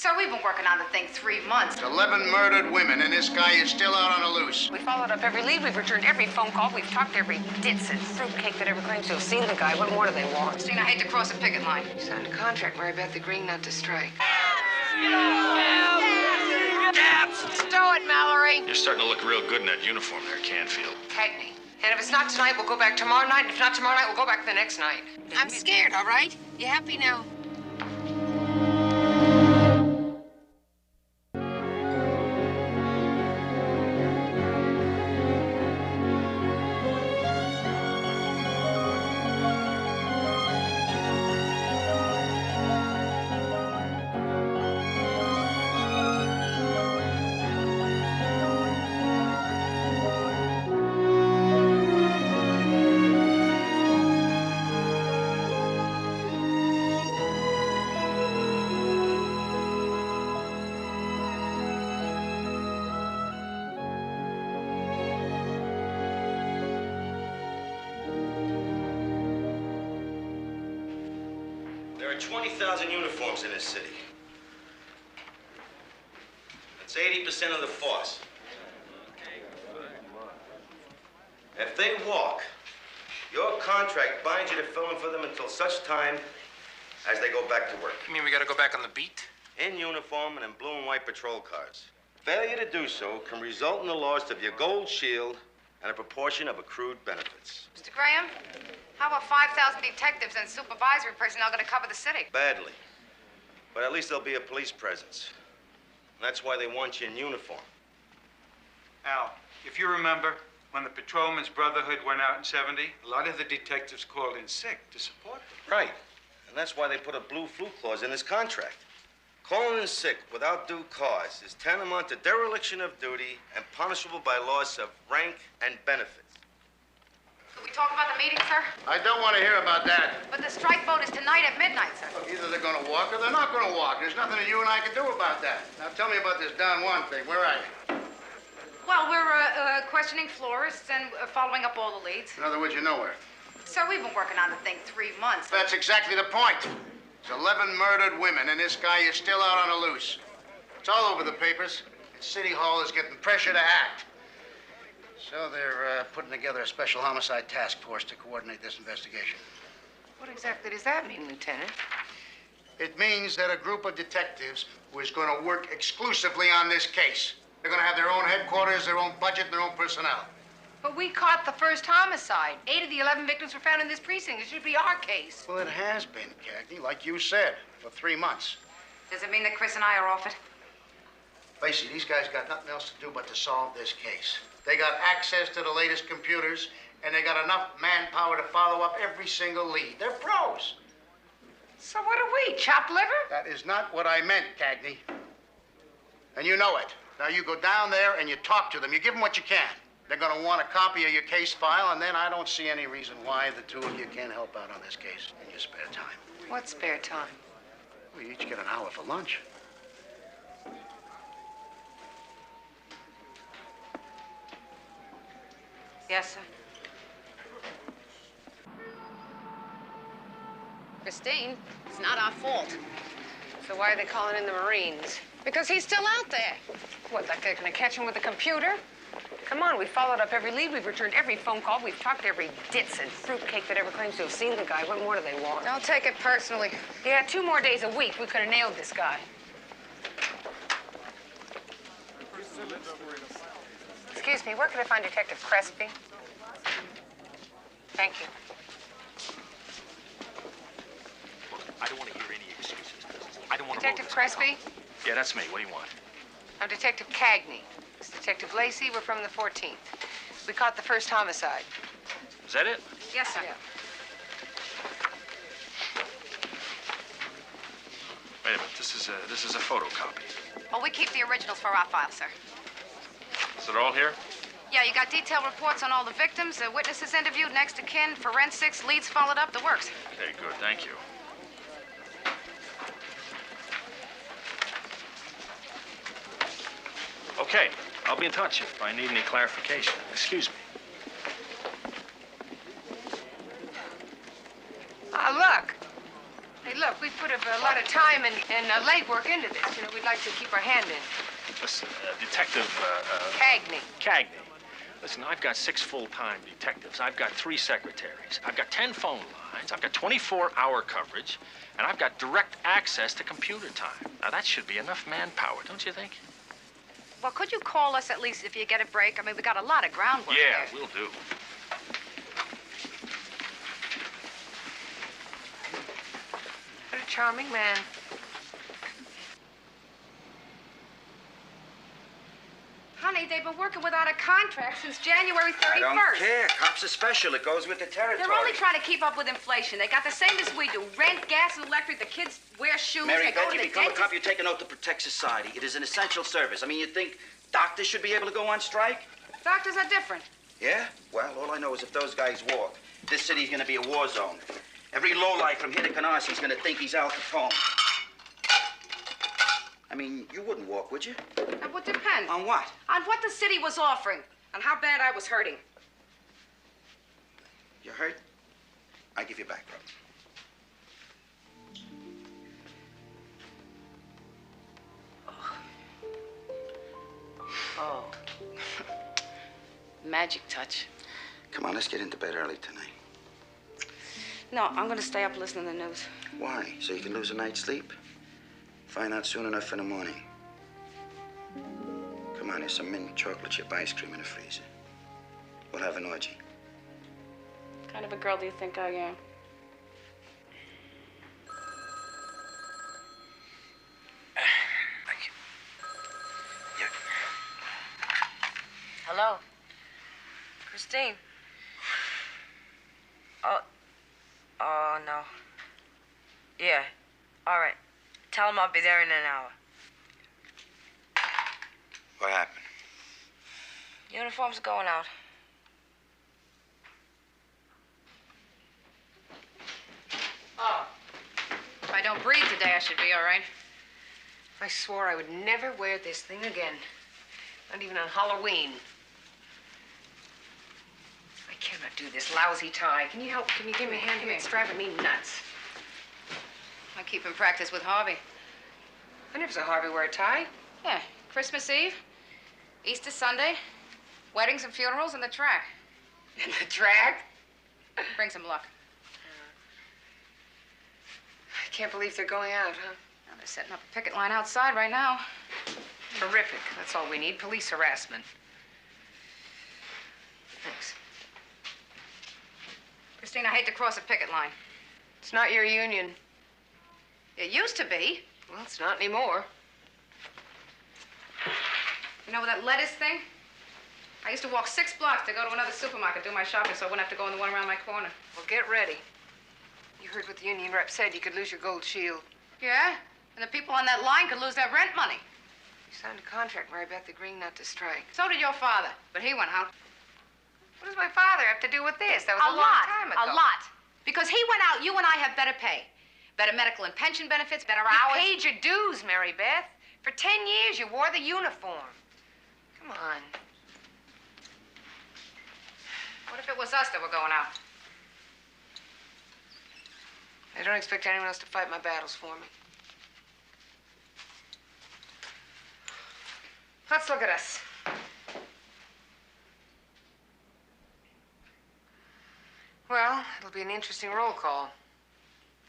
Sir, we've been working on the thing 3 months. 11 murdered women, and this guy is still out on the loose. We followed up every lead. We've returned every phone call. We've talked to every ditz and fruitcake that ever claims to have seen the guy. What more do they want? Christine, I hate to cross a picket line. You signed a contract, Mary Beth, agreeing not to strike. Stow it, Mallory. You're starting to look real good in that uniform there, Canfield. Cagney. And if it's not tonight, we'll go back tomorrow night. And if not tomorrow night, we'll go back the next night. I'm scared, all right? You happy now? There are 20,000 uniforms in this city. That's 80% of the force. If they walk, your contract binds you to fill in for them until such time as they go back to work. You mean we gotta go back on the beat? In uniform and in blue and white patrol cars. Failure to do so can result in the loss of your gold shield and a proportion of accrued benefits. Mr. Graham, how about 5,000 detectives and supervisory personnel going to cover the city? Badly. But at least there'll be a police presence. And that's why they want you in uniform. Al, if you remember, when the Patrolmen's Brotherhood went out in '70, a lot of the detectives called in sick to support them. Right. And that's why they put a blue flu clause in this contract. Calling in sick without due cause is tantamount to dereliction of duty and punishable by loss of rank and benefits. Could we talk about the meeting, sir? I don't want to hear about that. But the strike vote is tonight at midnight, sir. Look, either they're going to walk or they're not going to walk. There's nothing that you and I can do about that. Now, tell me about this Don Juan thing. Where are you? Well, we're questioning florists and following up all the leads. In other words, you're nowhere. Sir, we've been working on the thing 3 months. That's exactly the point. There's 11 murdered women, and this guy is still out on the loose. It's all over the papers. And City Hall is getting pressure to act. So they're putting together a special homicide task force to coordinate this investigation. What exactly does that mean, Lieutenant? It means that a group of detectives who is going to work exclusively on this case. They're going to have their own headquarters, their own budget, their own personnel. But we caught the first homicide. 8 of the 11 victims were found in this precinct. It should be our case. Well, it has been, Cagney, like you said, for 3 months. Does it mean that Chris and I are off it? Lacey, these guys got nothing else to do but to solve this case. They got access to the latest computers, and they got enough manpower to follow up every single lead. They're pros. So what are we, chopped liver? That is not what I meant, Cagney. And you know it. Now, you go down there and you talk to them. You give them what you can. They're going to want a copy of your case file, and then I don't see any reason why the two of you can't help out on this case in your spare time. What spare time? We each get an hour for lunch. Yes, sir. Christine, it's not our fault. So why are they calling in the Marines? Because he's still out there. What, like they're gonna catch him with a computer? Come on, we followed up every lead. We've returned every phone call. We've talked to every ditz and fruitcake that ever claims to have seen the guy. What more do they want? Don't take it personally. Yeah, 2 more days a week, we could have nailed this guy. Excuse me, where can I find Detective Crespi? Thank you. I don't want to hear any excuses. I don't want to. Detective Crespi? Yeah, that's me. What do you want? I'm Detective Cagney. It's Detective Lacey. We're from the 14th. We caught the first homicide. Is that it? Yes, sir. Yeah. Wait a minute. This is a photocopy. Well, we keep the originals for our file, sir. Is it all here? Yeah, you got detailed reports on all the victims, witnesses interviewed, next of kin, forensics, leads followed up, the works. Okay, good. Thank you. Okay, I'll be in touch if I need any clarification. Excuse me. Ah, look. Hey, look, we put a lot of time and legwork into this. You know, we'd like to keep our hand in. Listen, Detective, Cagney. Cagney. Listen, I've got 6 full-time detectives. I've got 3 secretaries. I've got 10 phone lines. I've got 24-hour coverage. And I've got direct access to computer time. Now, that should be enough manpower, don't you think? Well, could you call us at least if you get a break? I mean, we got a lot of groundwork Yeah, there. we'll do. What a charming man. Honey, they've been working without a contract since January 31st. I don't care. Cops are special. It goes with the territory. They're only trying to keep up with inflation. They got the same as we do. Rent, gas, and electric. The kids wear shoes. Mary they go Beth, to you the become a dentist. cop, you take an oath to protect society. It is an essential service. I mean, you think doctors should be able to go on strike? Doctors are different. Yeah? Well, all I know is if those guys walk, this city's gonna be a war zone. Every lowlife from here to Canarsie gonna think he's Al Capone. I mean, you wouldn't walk, would you? That would depend. On what? On what the city was offering. And how bad I was hurting. You hurt? I give you back, bro. Oh. Magic touch. Come on, let's get into bed early tonight. No, I'm gonna stay up listening to the news. Why? So you can lose a night's sleep? Find out soon enough in the morning. Come on, there's some mint chocolate chip ice cream in the freezer. We'll have an orgy. What kind of a girl do you think I am? Yeah. Hello? Christine? Oh, no. Yeah. All right. Tell him I'll be there in an hour. What happened? Uniform's going out. Oh. If I don't breathe today, I should be all right. I swore I would never wear this thing again. Not even on Halloween. I cannot do this lousy tie. Can you help? Can you give me a hand here? It's driving me nuts. I keep in practice with Harvey. I never saw Harvey wear a tie. Yeah, Christmas Eve, Easter Sunday, weddings and funerals, and the track. And the track? Brings him luck. I can't believe they're going out, huh? Now they're setting up a picket line outside right now. Terrific. That's all we need. Police harassment. Thanks. Christine, I hate to cross a picket line. It's not your union. It used to be. Well, it's not anymore. You know that lettuce thing? I used to walk 6 blocks to go to another supermarket, do my shopping, so I wouldn't have to go in the one around my corner. Well, get ready. You heard what the union rep said. You could lose your gold shield. Yeah? And the people on that line could lose their rent money. You signed a contract, Mary Beth, agreeing not to strike. So did your father, but he went out. What does my father have to do with this? That was a long time ago. A lot. Because he went out, you and I have better pay. Better medical and pension benefits, better You hours. paid your dues, Mary Beth. For 10 years, you wore the uniform. Come on. What if it was us that were going out? I don't expect anyone else to fight my battles for me. Let's look at us. Well, it'll be an interesting roll call.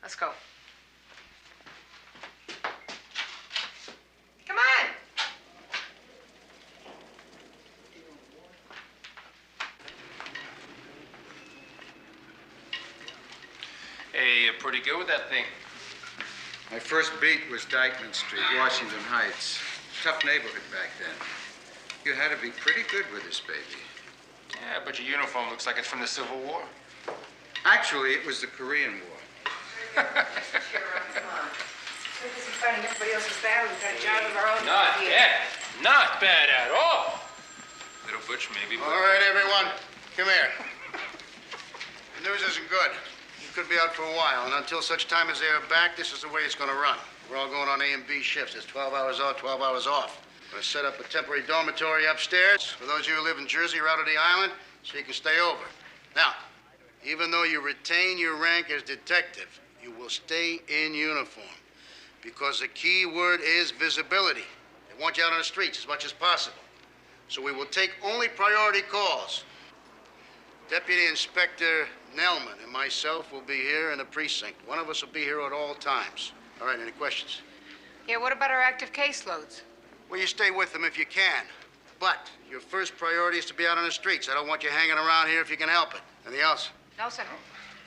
Let's go. Come on! Hey, you're pretty good with that thing. My first beat was Dyckman Street, Washington Heights. Tough neighborhood back then. You had to be pretty good with this baby. Yeah, but your uniform looks like it's from the Civil War. Actually, it was the Korean War. Fighting everybody else's battle. We've got a job of our own. Not bad. Not bad at all. Little butch, maybe, All right, everyone, come here. The news isn't good. You could be out for a while, and until such time as they are back, this is the way it's going to run. We're all going on A and B shifts. It's 12 hours on, 12 hours off. We're going to set up a temporary dormitory upstairs for those of you who live in Jersey or out of the island, so you can stay over. Now, even though you retain your rank as detective, you will stay in uniform. Because the key word is visibility. They want you out on the streets as much as possible. So we will take only priority calls. Deputy Inspector Nelman and myself will be here in the precinct. One of us will be here at all times. All right, any questions? Yeah, what about our active caseloads? Well, you stay with them if you can. But your first priority is to be out on the streets. I don't want you hanging around here if you can help it. Anything else? No, sir.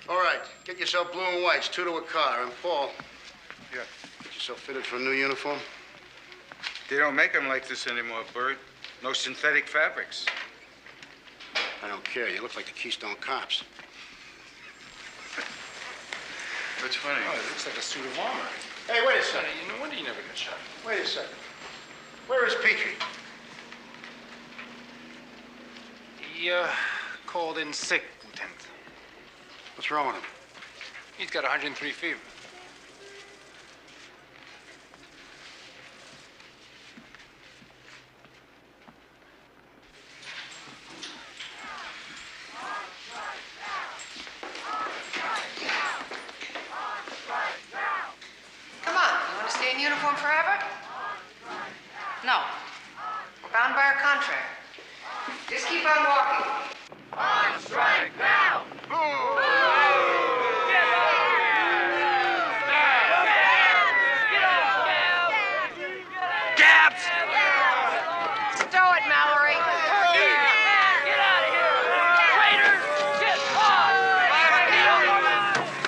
All right, get yourself blue and whites, 2 to a car. And Paul, Yeah. get yourself fitted for a new uniform. They don't make them like this anymore, Bert. No synthetic fabrics. I don't care. You look like the Keystone Cops. What's funny? Oh, it looks like a suit of armor. Hey, wait a second. No wonder you never got shot. Wait a second. Where is Petrie? He, called in sick, Lieutenant. What's wrong with him? He's got 103 fever. Come on, you want to stay in uniform forever? No. We're bound by our contract. Just keep on walking. Gaps! Stow it, Mallory.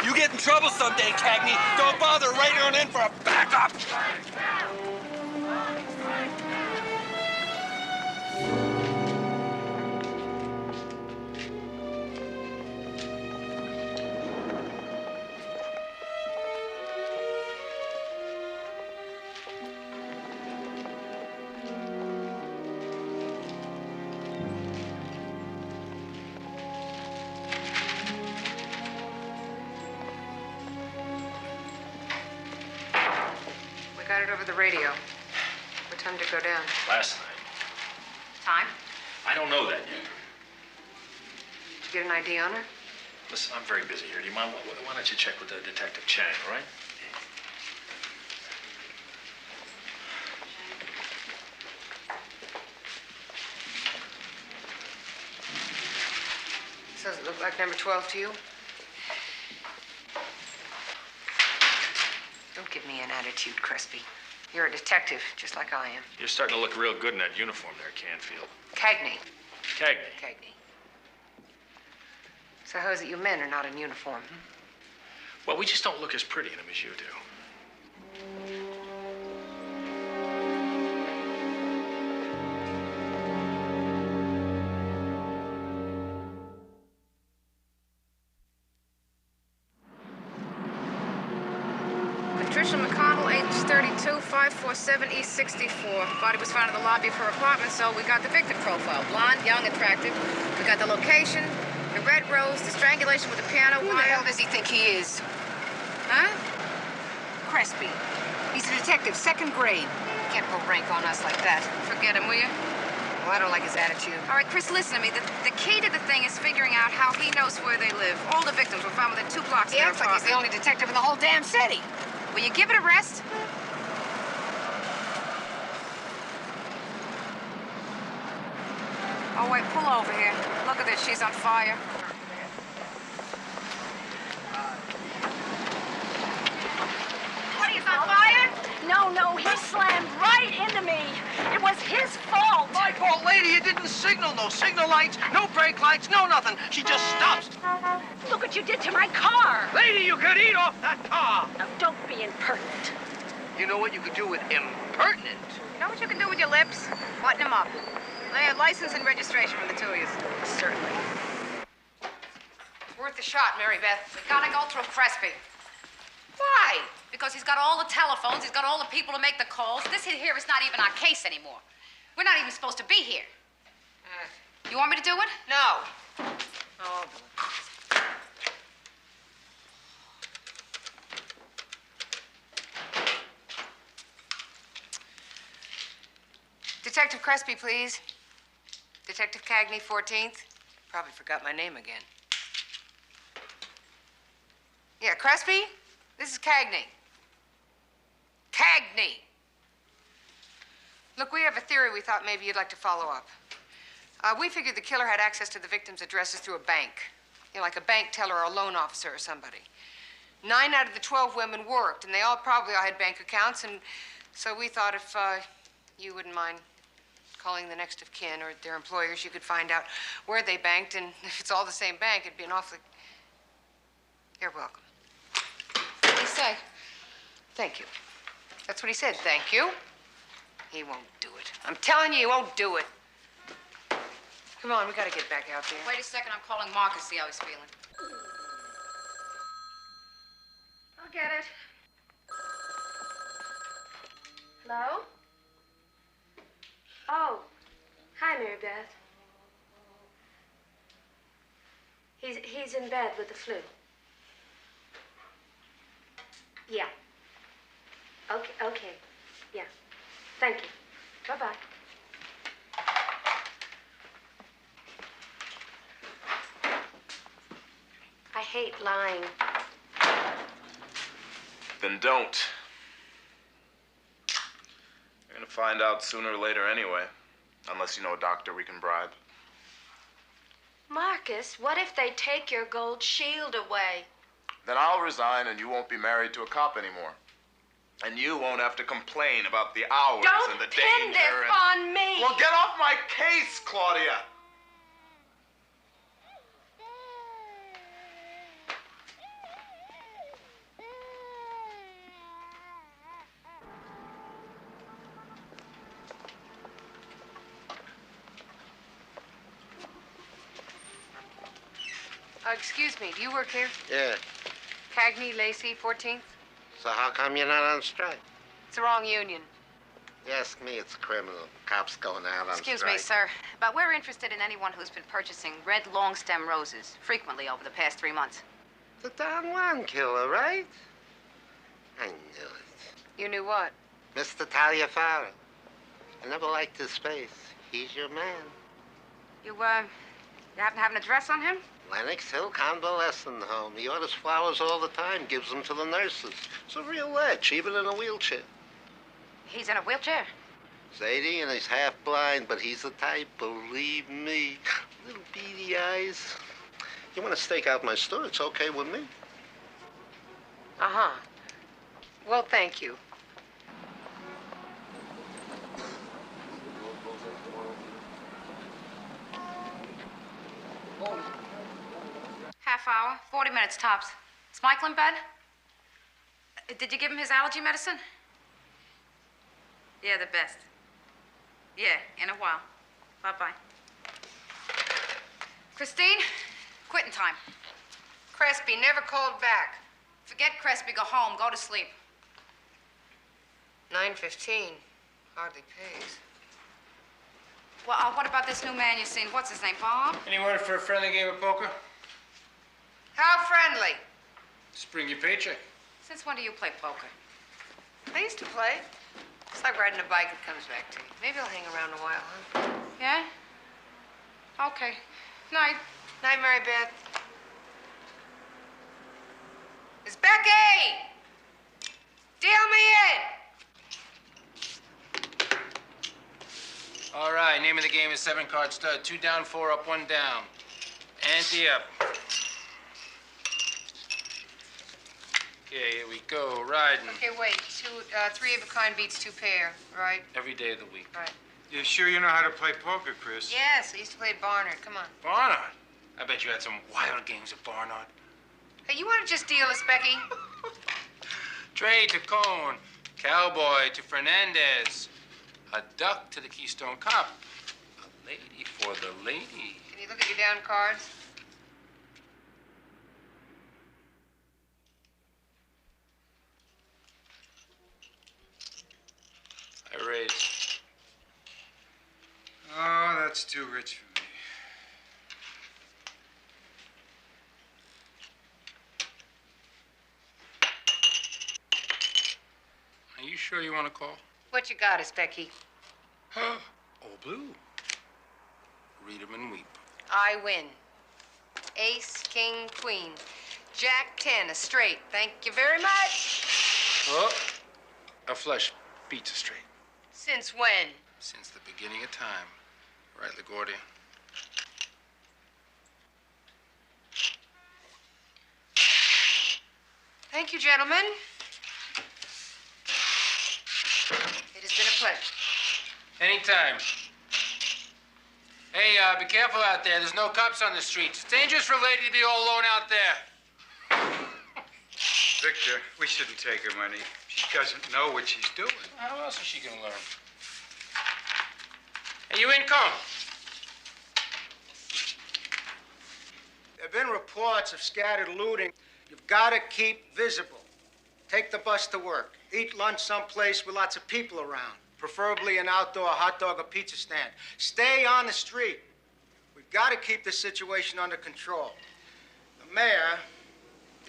You get in trouble someday, Cagney. Don't bother radioing in for a backup. We got it over the radio. What time did it go down? Last night. Time? I don't know that yet. Did you get an ID on her? Listen, I'm very busy here. Do you mind? Why don't you check with Detective Chang, all right? Does it look like number 12 to you? Don't give me an attitude, Crespi. You're a detective, just like I am. You're starting to look real good in that uniform there, Canfield. Cagney. Cagney. Cagney. So how is it you men are not in uniform? Well, we just don't look as pretty in them as you do. Patricia McConnell, age 32, 547 East 64. Body was found in the lobby of her apartment, so we got the victim profile. Blonde, young, attractive. We got the location, the red rose, the strangulation with the piano Who the wire. hell does he think he is? Huh? Crespi. He's a detective, 2nd grade. Can't pull rank on us like that. Forget him, will you? Well, I don't like his attitude. All right, Chris, listen to me. The key to the thing is figuring out how he knows where they live. All the victims were found within 2 blocks of He their acts like he's the only apartment. detective in the whole damn city. Will you give it a rest? Oh, wait, pull over here. Look at this, she's on fire. What, he's on fire? No, he slammed right into me. It was his fault. My fault, lady. You didn't signal. No signal lights, no brake lights, no nothing. She just stops. Look what you did to my car. Lady, you could eat off that car. Now, don't be impertinent. You know what you could do with impertinent? You know what you can do with your lips? Button them up. They have license and registration for the two of you. Certainly. It's worth the shot, Mary Beth. We gotta go through Crespi. Why? Because he's got all the telephones, he's got all the people to make the calls. This here is not even our case anymore. We're not even supposed to be here. You want me to do it? No. Oh, Detective Crespi, please. Detective Cagney, 14th. Probably forgot my name again. Yeah, Crespi? This is Cagney. Cagney. Look, we have a theory we thought maybe you'd like to follow up. We figured the killer had access to the victims' addresses through a bank. You know, like a bank teller or a loan officer or somebody. 9 out of the 12 women worked, and they all probably all had bank accounts, and so we thought if you wouldn't mind calling the next of kin or their employers, you could find out where they banked, and if it's all the same bank, it'd be an awfully... You're welcome. What did he say? Thank you. That's what he said, thank you. He won't do it. I'm telling you, he won't do it. Come on, we gotta get back out there. Wait a second, I'm calling Marcus, see how he's feeling. I'll get it. Hello? Oh, hi, Mary Beth. He's in bed with the flu. Yeah. Okay. Yeah. Thank you. Bye-bye. I hate lying. Then don't. You're gonna find out sooner or later anyway. Unless you know a doctor we can bribe. Marcus, what if they take your gold shield away? Then I'll resign and you won't be married to a cop anymore. And you won't have to complain about the hours and the danger. Don't pin this on me! Well, get off my case, Claudia! Excuse me, do you work here? Yeah. Cagney Lacey, 14th? So how come you're not on strike? It's the wrong union. You ask me, it's criminal. Cops going out on Excuse strike. me, sir, but we're interested in anyone who's been purchasing red long-stem roses frequently over the past 3 months. The Don Juan killer, right? I knew it. You knew what? Mr. Taliaferro. I never liked his face. He's your man. You happen to have an address on him? Lenox Hill Convalescent Home. He orders flowers all the time, gives them to the nurses. It's a real ledge, even in a wheelchair. He's in a wheelchair. He's 80 and he's half blind, but he's the type, believe me. Little beady eyes. You want to stake out my store, it's okay with me. Uh-huh. Well, thank you. Half hour, 40 minutes tops. Is Michael in bed? Did you give him his allergy medicine? Yeah, the best. Yeah, in a while. Bye-bye. Christine, quitting time. Crespi never called back. Forget Crespi, go home, go to sleep. 9:15. Hardly pays. Well, what about this new man you've seen? What's his name, Bob? Any word for a friendly game of poker? How friendly. Just bring your paycheck. Since when do you play poker? I used to play. It's like riding a bike, it comes back to you. Maybe I'll hang around a while, huh? Yeah? Okay. Night. Night, Mary Beth. It's Becky! Deal me in! All right, name of the game is 7-card stud. 2 down, 4 up, 1 down. Ante up. Okay, here we go, riding. Okay, wait. 3 of a kind beats 2 pair, right? Every day of the week. Right. You sure you know how to play poker, Chris? Yes, I used to play at Barnard. Come on. Barnard? I bet you had some wild games at Barnard. Hey, you want to just deal us, Becky? Trey to Cone, Cowboy to Fernandez, a duck to the Keystone Cop, a lady for the lady. Can you look at your down cards? I raised. Oh, that's too rich for me. Are you sure you want to call? What you got us, Becky? Old Blue. Read 'em and weep. I win. Ace, king, queen. Jack 10, a straight. Thank you very much. Oh, A flush Pizza Street. Since when? Since the beginning of time. Right, LaGuardia? Thank you, gentlemen. It has been a pleasure. Anytime. Hey, be careful out there. There's no cops on the streets. It's dangerous for a lady to be all alone out there. Victor, we shouldn't take her money. She doesn't know what she's doing. How else is she gonna learn? Hey, you in, come. There have been reports of scattered looting. You've got to keep visible. Take the bus to work. Eat lunch someplace with lots of people around, preferably an outdoor hot dog or pizza stand. Stay on the street. We've got to keep this situation under control. The mayor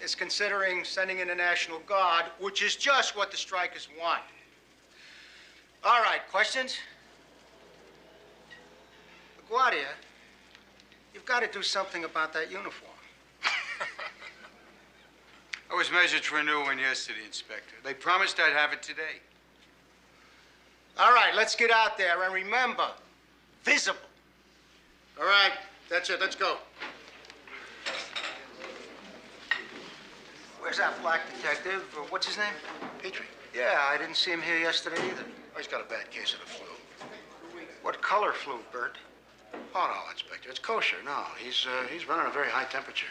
is considering sending in the National Guard, which is just what the strikers want. All right, questions? LaGuardia, you've got to do something about that uniform. I was measured for a new one yesterday, Inspector. They promised I'd have it today. All right, let's get out there and remember, visible. All right, that's it. Let's go. Where's that black detective? What's his name? Petrie. Yeah, I didn't see him here yesterday either. Oh, he's got a bad case of the flu. What color flu, Bert? Oh, no, Inspector. It's kosher. No, he's running a very high temperature.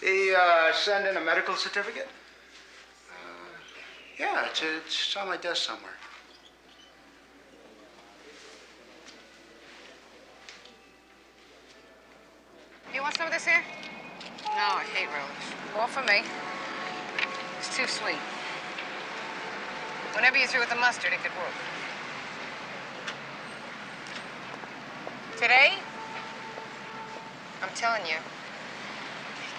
He send in a medical certificate? Yeah, it's on my desk somewhere. You want some of this here? No, I hate relish. More for me. It's too sweet. Whenever you're through with the mustard, it could work. Today, I'm telling you,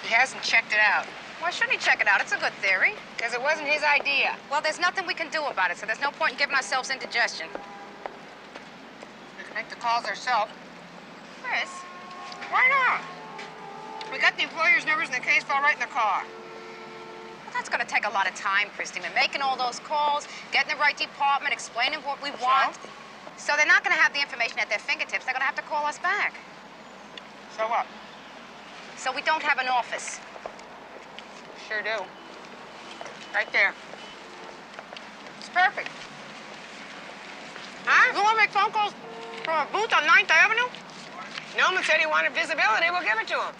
he hasn't checked it out. Why shouldn't he check it out? It's a good theory. Because it wasn't his idea. Well, there's nothing we can do about it, so there's no point in giving ourselves indigestion. We can make the calls ourselves. Chris, why not? We got the employer's numbers and the case file right in the car. Well, that's going to take a lot of time, Christy. We're making all those calls, getting the right department, explaining what we want. So they're not going to have the information at their fingertips. They're going to have to call us back. So what? So we don't have an office. Sure do. Right there. It's perfect. Huh? You want to make phone calls from a booth on 9th Avenue? Noman said he wanted visibility. We'll give it to him.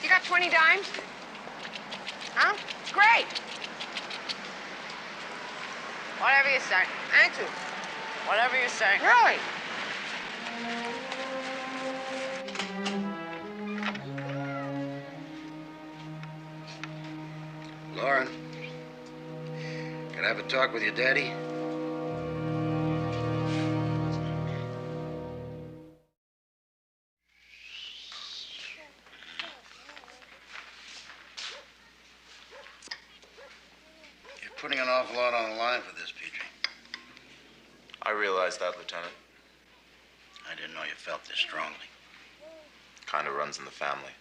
You got 20 dimes? Huh? Great. Whatever you say. Thank you. Whatever you say. Really? Lauren, can I have a talk with your daddy? You're putting an awful lot on the line for this, Petrie. I realize that, Lieutenant. I didn't know you felt this strongly. Kind of runs in the family.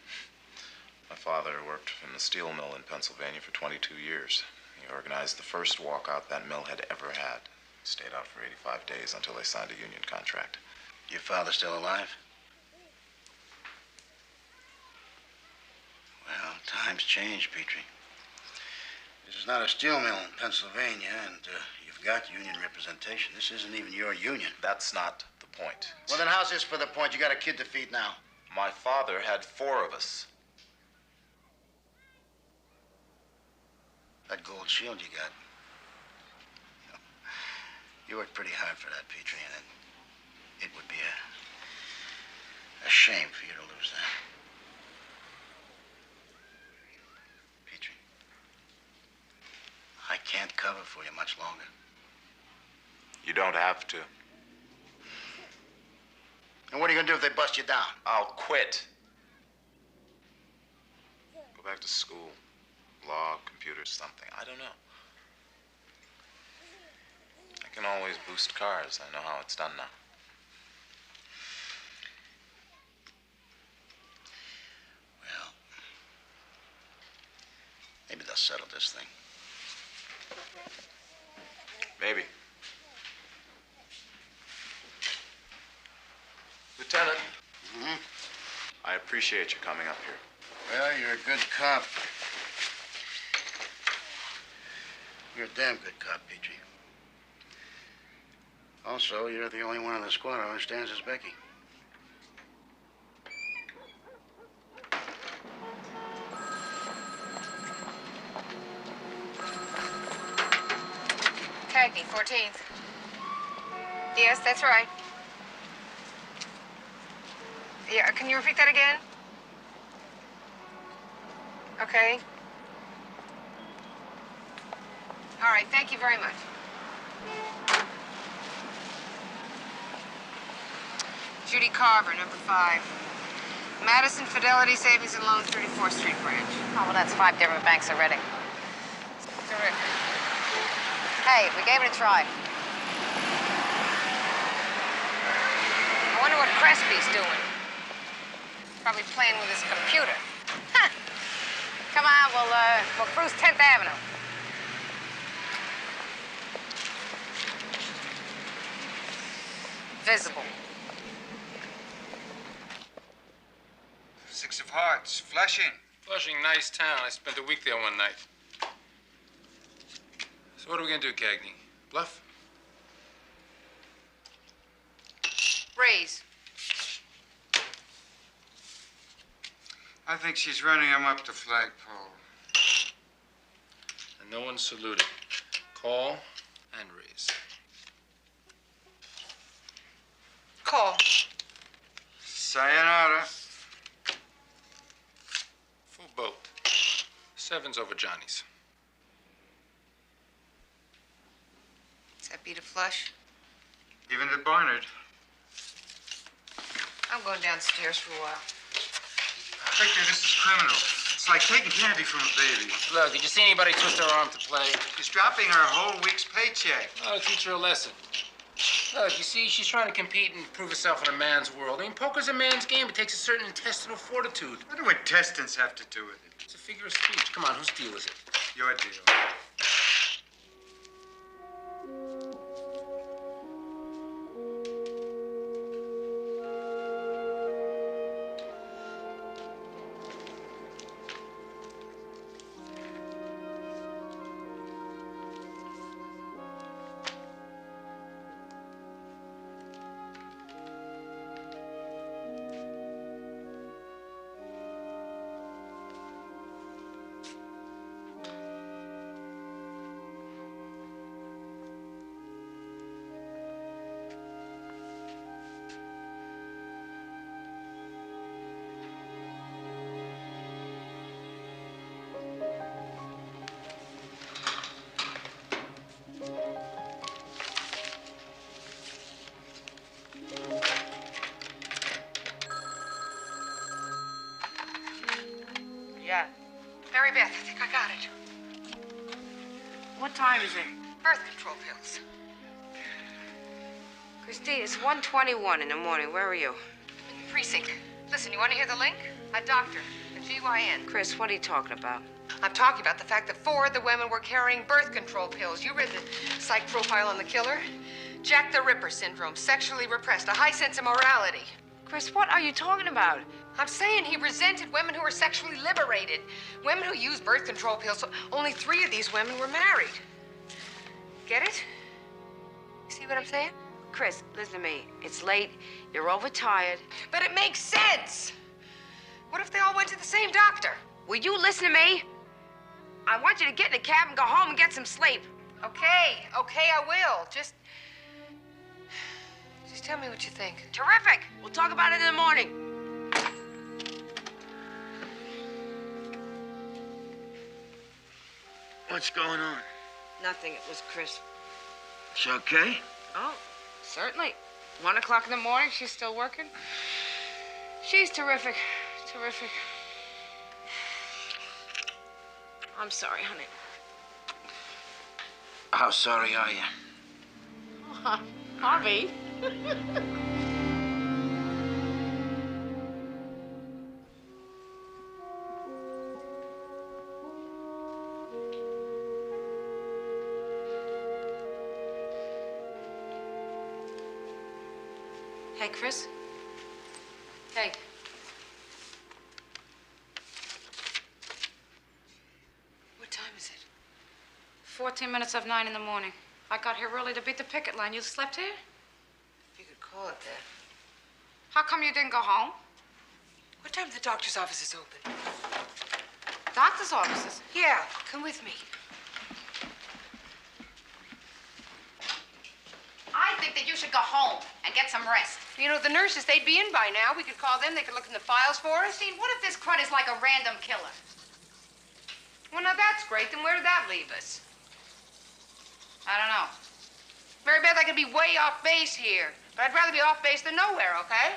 My father worked in the steel mill in Pennsylvania for 22 years. He organized the first walkout that mill had ever had. He stayed out for 85 days until they signed a union contract. Your father still alive? Well, times change, Petrie. This is not a steel mill in Pennsylvania, and you've got union representation. This isn't even your union. That's not the point. Well, then how's this for the point? You got a kid to feed now. My father had 4 of us. That gold shield you got. You worked pretty hard for that, Petrie, and it would be a shame for you to lose that. Petrie, I can't cover for you much longer. You don't have to. And what are you gonna do if they bust you down? I'll quit. Go back to school. Law, computers, something. I don't know. I can always boost cars. I know how it's done now. Well, maybe they'll settle this thing. Maybe. Lieutenant. Hmm? I appreciate you coming up here. Well, you're a good cop. You're a damn good cop, Petrie. Also, you're the only one in the squad who understands his Becky. Cagney, 14th. Yes, that's right. Yeah, can you repeat that again? Okay. All right, thank you very much. Judy Carver, number 5. Madison Fidelity Savings and Loan, 34th Street branch. Oh, well, that's 5 different banks already. Terrific. Hey, we gave it a try. I wonder what Crespi's doing. Probably playing with his computer. Come on, we'll cruise 10th Avenue. Visible. 6 of Hearts, Flushing. Flushing, nice town. I spent a week there one night. So what are we gonna do, Cagney? Bluff? Raise. I think she's running him up the flagpole. And no one saluted. Call and raise. Call. Sayonara. Full boat. 7's over Johnny's. Does that beat a flush? Even to Barnard. I'm going downstairs for a while. Victor, this is criminal. It's like taking candy from a baby. Look, did you see anybody twist her arm to play? She's dropping her whole week's paycheck. Oh, teach her a lesson. Look, you see, she's trying to compete and prove herself in a man's world. I mean, poker's a man's game. It takes a certain intestinal fortitude. What do intestines have to do with it? It's a figure of speech. Come on, whose deal is it? Your deal. Yeah. Mary Beth, I think I got it. What time is it? Birth control pills. Christine, it's 1:21 in the morning. Where are you? In the precinct. Listen, you want to hear the link? A doctor, a GYN. Chris, what are you talking about? I'm talking about the fact that 4 of the women were carrying birth control pills. You read the psych profile on the killer? Jack the Ripper syndrome, sexually repressed, a high sense of morality. Chris, what are you talking about? I'm saying he resented women who were sexually liberated. Women who used birth control pills. Only 3 of these women were married. Get it? See what I'm saying? Chris, listen to me. It's late. You're overtired. But it makes sense. What if they all went to the same doctor? Will you listen to me? I want you to get in the cab and go home and get some sleep. Okay, I will. Just tell me what you think. Terrific. We'll talk about it in the morning. What's going on? Nothing. It was Chris. She okay? Oh, certainly. 1 o'clock in the morning. She's still working. She's terrific. Terrific. I'm sorry, honey. How sorry are you? Harvey. Hey, Chris. Hey. What time is it? 14 minutes of 9 in the morning. I got here early to beat the picket line. You slept here? You could call it that. How come you didn't go home? What time the doctor's office is open? Doctor's offices? Yeah, come with me. I think that you should go home and get some rest. You know, the nurses, they'd be in by now. We could call them. They could look in the files for us. Christine, what if this crud is like a random killer? Well, now that's great. Then where did that leave us? I don't know. Mary Beth, I could be way off base here. But I'd rather be off base than nowhere, okay?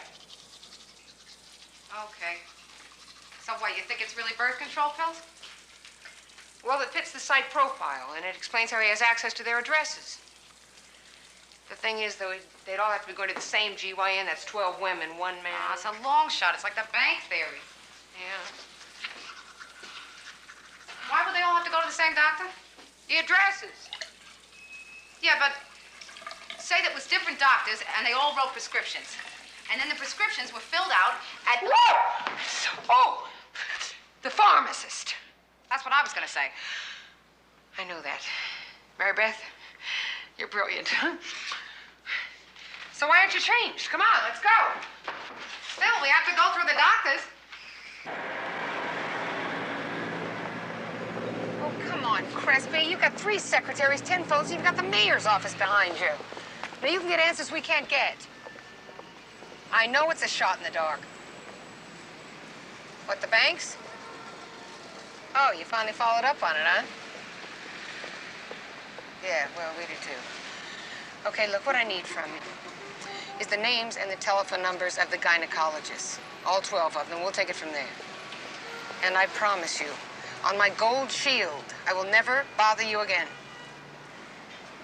Okay. So what, you think it's really birth control pills? Well, it fits the site profile, and it explains how he has access to their addresses. The thing is, though, they'd all have to be going to the same GYN. That's 12 women, one man. Ah, it's a long shot. It's like the bank theory. Yeah. Why would they all have to go to the same doctor? The addresses. Yeah, but say that was different doctors, and they all wrote prescriptions. And then the prescriptions were filled out at... Oh, the pharmacist. That's what I was going to say. I know that. Mary Beth, you're brilliant. So why aren't you changed? Come on, let's go. Still, we have to go through the doctors. Oh, come on, Crespi. You've got 3 secretaries, 10 phones, you've got the mayor's office behind you. Now, you can get answers we can't get. I know it's a shot in the dark. What, the banks? Oh, you finally followed up on it, huh? Yeah, well, we do too. Okay, look, what I need from you is the names and the telephone numbers of the gynecologists. All 12 of them. We'll take it from there. And I promise you, on my gold shield, I will never bother you again.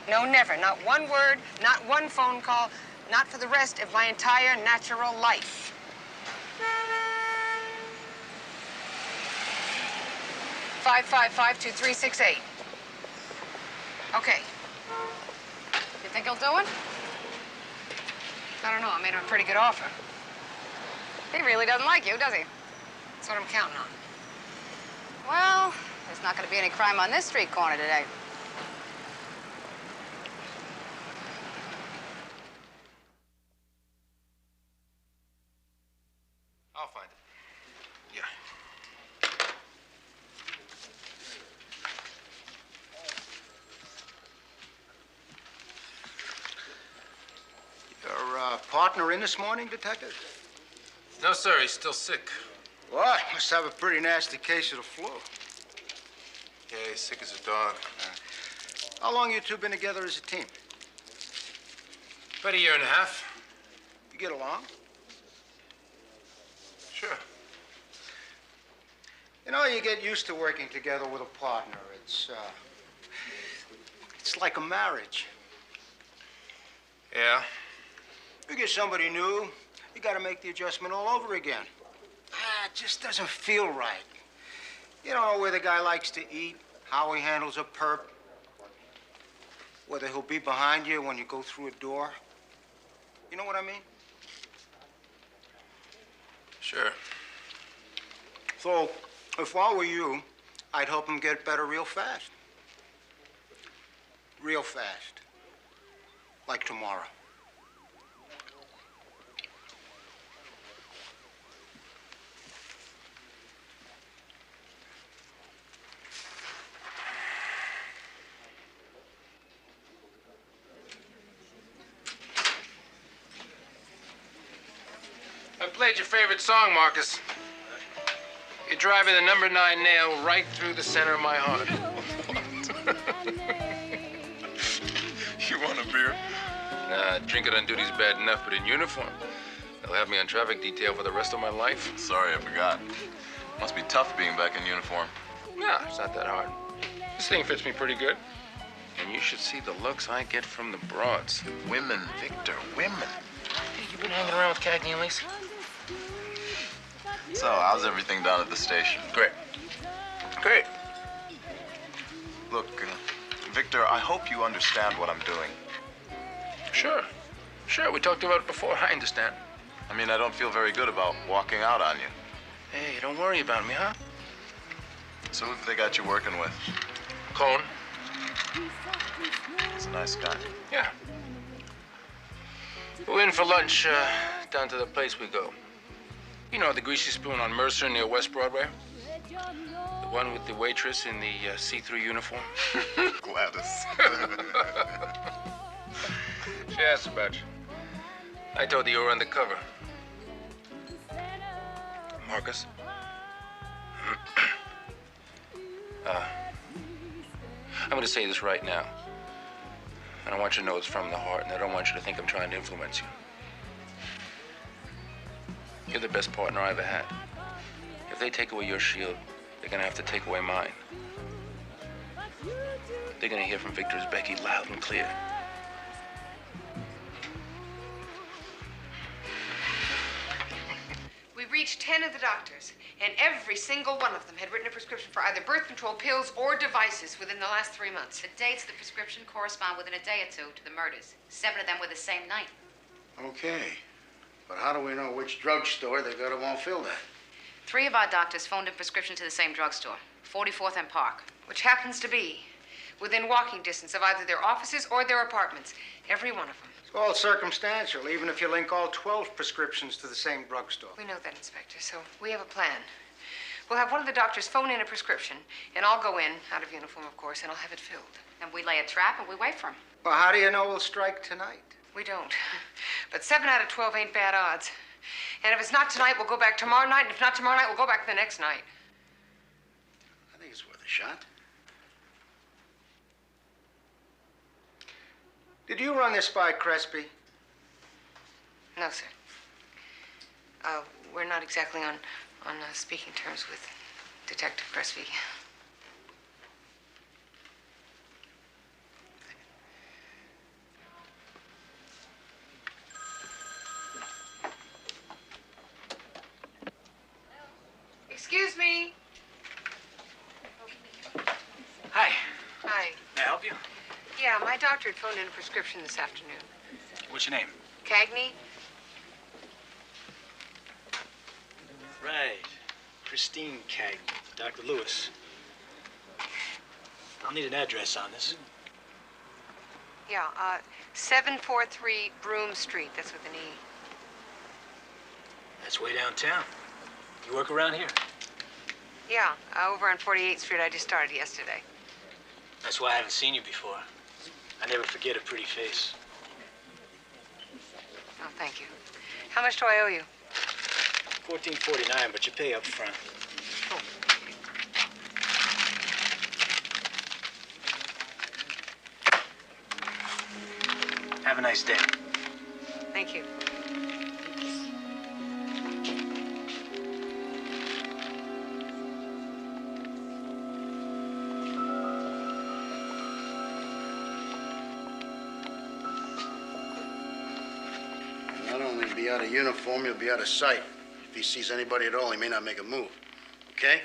No, never. Not one word, not one phone call, not for the rest of my entire natural life. Five 2368. Okay. You think he'll do it? I don't know. I made him a pretty good offer. He really doesn't like you, does he? That's what I'm counting on. Well, there's not going to be any crime on this street corner today. I'll find it. Yeah. Your partner in this morning, Detective? No, sir, he's still sick. What? Must have a pretty nasty case of the flu. Yeah, he's sick as a dog. How long you two been together as a team? About a year and a half. You get along? Sure. You know, you get used to working together with a partner. It's like a marriage. Yeah. You get somebody new, you gotta make the adjustment all over again. It just doesn't feel right. You don't know where the guy likes to eat, how he handles a perp, whether he'll be behind you when you go through a door. You know what I mean? Sure. So, if I were you, I'd help him get better real fast. Real fast. Like tomorrow. I played your favorite song, Marcus. You're driving the number 9 nail right through the center of my heart. You want a beer? Nah, drinking on duty's bad enough, but in uniform, they'll have me on traffic detail for the rest of my life. Sorry, I forgot. Must be tough being back in uniform. Nah, it's not that hard. This thing fits me pretty good. And you should see the looks I get from the broads. Women, Victor, women. Hey, you been hanging around with Cagney Lacey? So, how's everything down at the station? Great. Great. Look, Victor, I hope you understand what I'm doing. Sure. Sure, we talked about it before. I understand. I mean, I don't feel very good about walking out on you. Hey, don't worry about me, huh? So who have they got you working with? Cone. He's a nice guy. Yeah. We're in for lunch down to the place we go. You know, the Greasy Spoon on Mercer near West Broadway? The one with the waitress in the see-through uniform? Gladys. She asked about you. I told her you were undercover. Marcus? I'm going to say this right now. And I want you to know it's from the heart, and I don't want you to think I'm trying to influence you. You're the best partner I ever had. If they take away your shield, they're going to have to take away mine. They're going to hear from Victor's Becky loud and clear. We reached 10 of the doctors, and every single one of them had written a prescription for either birth control pills or devices within the last 3 months. The dates of the prescription correspond within a day or two to the murders. 7 of them were the same night. Okay. But how do we know which drugstore they got them all filled at? 3 of our doctors phoned in prescriptions to the same drugstore, 44th and Park. Which happens to be within walking distance of either their offices or their apartments. Every one of them. It's all circumstantial, even if you link all 12 prescriptions to the same drugstore. We know that, Inspector, so we have a plan. We'll have one of the doctors phone in a prescription, and I'll go in, out of uniform, of course, and I'll have it filled. And we lay a trap and we wait for him. Well, how do you know we'll strike tonight? We don't. But 7 out of 12 ain't bad odds. And if it's not tonight, we'll go back tomorrow night, and if not tomorrow night, we'll go back the next night. I think it's worth a shot. Did you run this by Crespi? No, sir. We're not exactly on speaking terms with Detective Crespi. Excuse me. Hi. Hi. May I help you? Yeah, my doctor had phoned in a prescription this afternoon. What's your name? Cagney? Right. Christine Cagney. Dr. Lewis. I'll need an address on this. Yeah, 743 Broome Street. That's with an E. That's way downtown. You work around here? Yeah, over on 48th Street. I just started yesterday. That's why I haven't seen you before. I never forget a pretty face. Oh, thank you. How much do I owe you? $14.49, but you pay up front. Oh. Have a nice day. Thank you. Not only be out of uniform, he'll be out of sight. If he sees anybody at all, he may not make a move. Okay?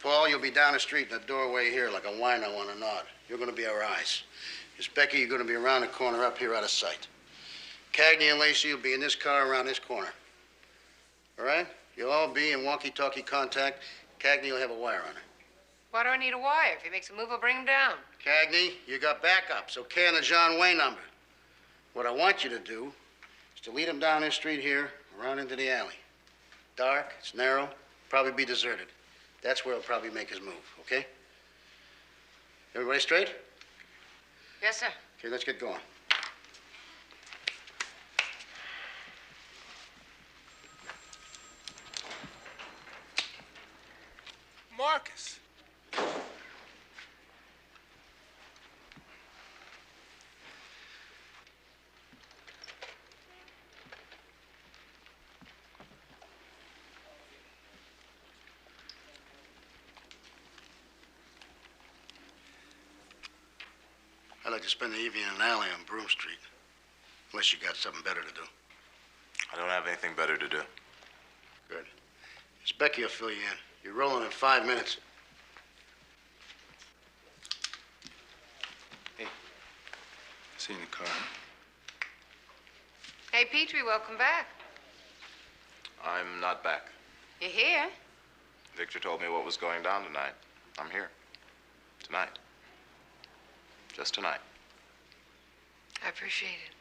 Paul, you'll be down the street in the doorway here like a wino on a nod. You're gonna be our eyes. Miss Becky, you're gonna be around the corner up here out of sight. Cagney and Lacey will be in this car around this corner. All right? You'll all be in walkie-talkie contact. Cagney will have a wire on her. Why do I need a wire? If he makes a move, I'll bring him down. Cagney, you got backups, okay, on the John Wayne number. What I want you to do is to lead him down this street here, around into the alley. Dark, it's narrow, probably be deserted. That's where he'll probably make his move, okay? Everybody straight? Yes, sir. Okay, let's get going. Marcus. I'd like to spend the evening in an alley on Broome Street. Unless you got something better to do. I don't have anything better to do. Good. Miss Becky will fill you in. You're rolling in 5 minutes. Hey. See you in the car. Hey, Petrie, welcome back. I'm not back. You're here. Victor told me what was going down tonight. I'm here. Tonight. Just tonight. I appreciate it.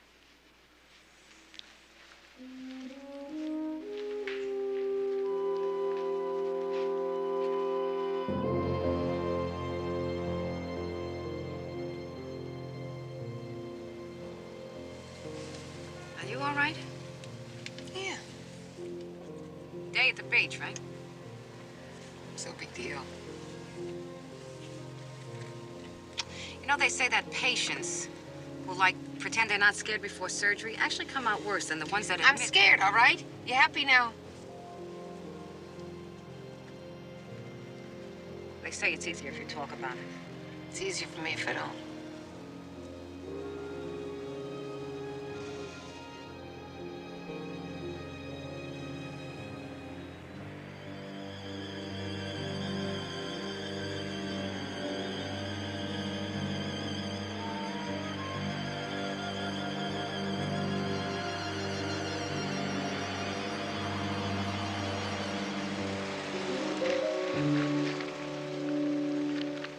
Are you all right? Yeah. Day at the beach, right? So big deal. You know, they say that patients who, like, pretend they're not scared before surgery actually come out worse than the ones that admit... I'm scared, all right? You happy now? They say it's easier if you talk about it. It's easier for me if I don't.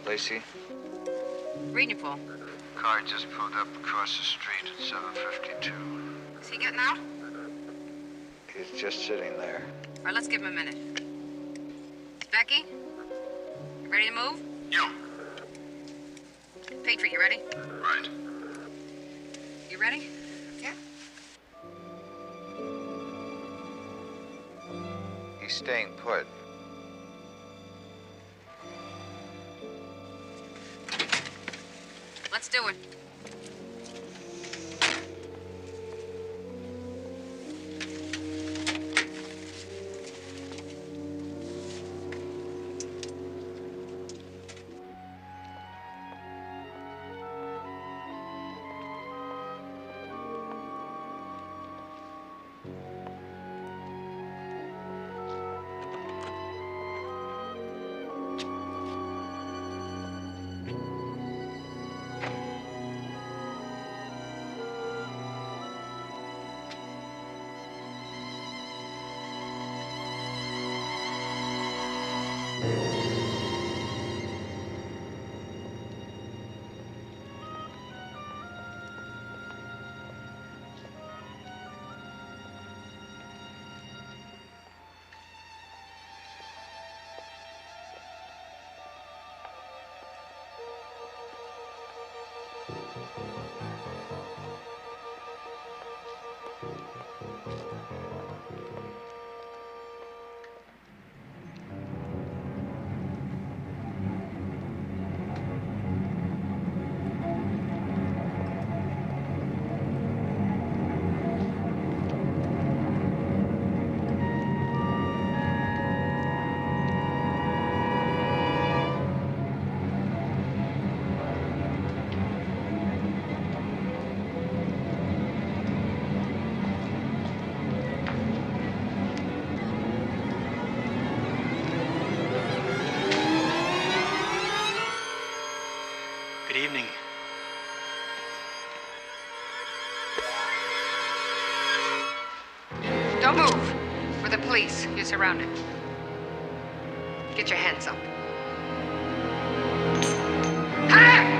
Lacey? Reading you, Paul. Car just pulled up across the street at 7:52. Is he getting out? He's just sitting there. All right, let's give him a minute. Becky? You ready to move? Yeah. Petrie, you ready? Right. You ready? Yeah. He's staying put. Let's do it. Good evening. Don't move. We're the police. You're surrounded. Get your hands up. Ah!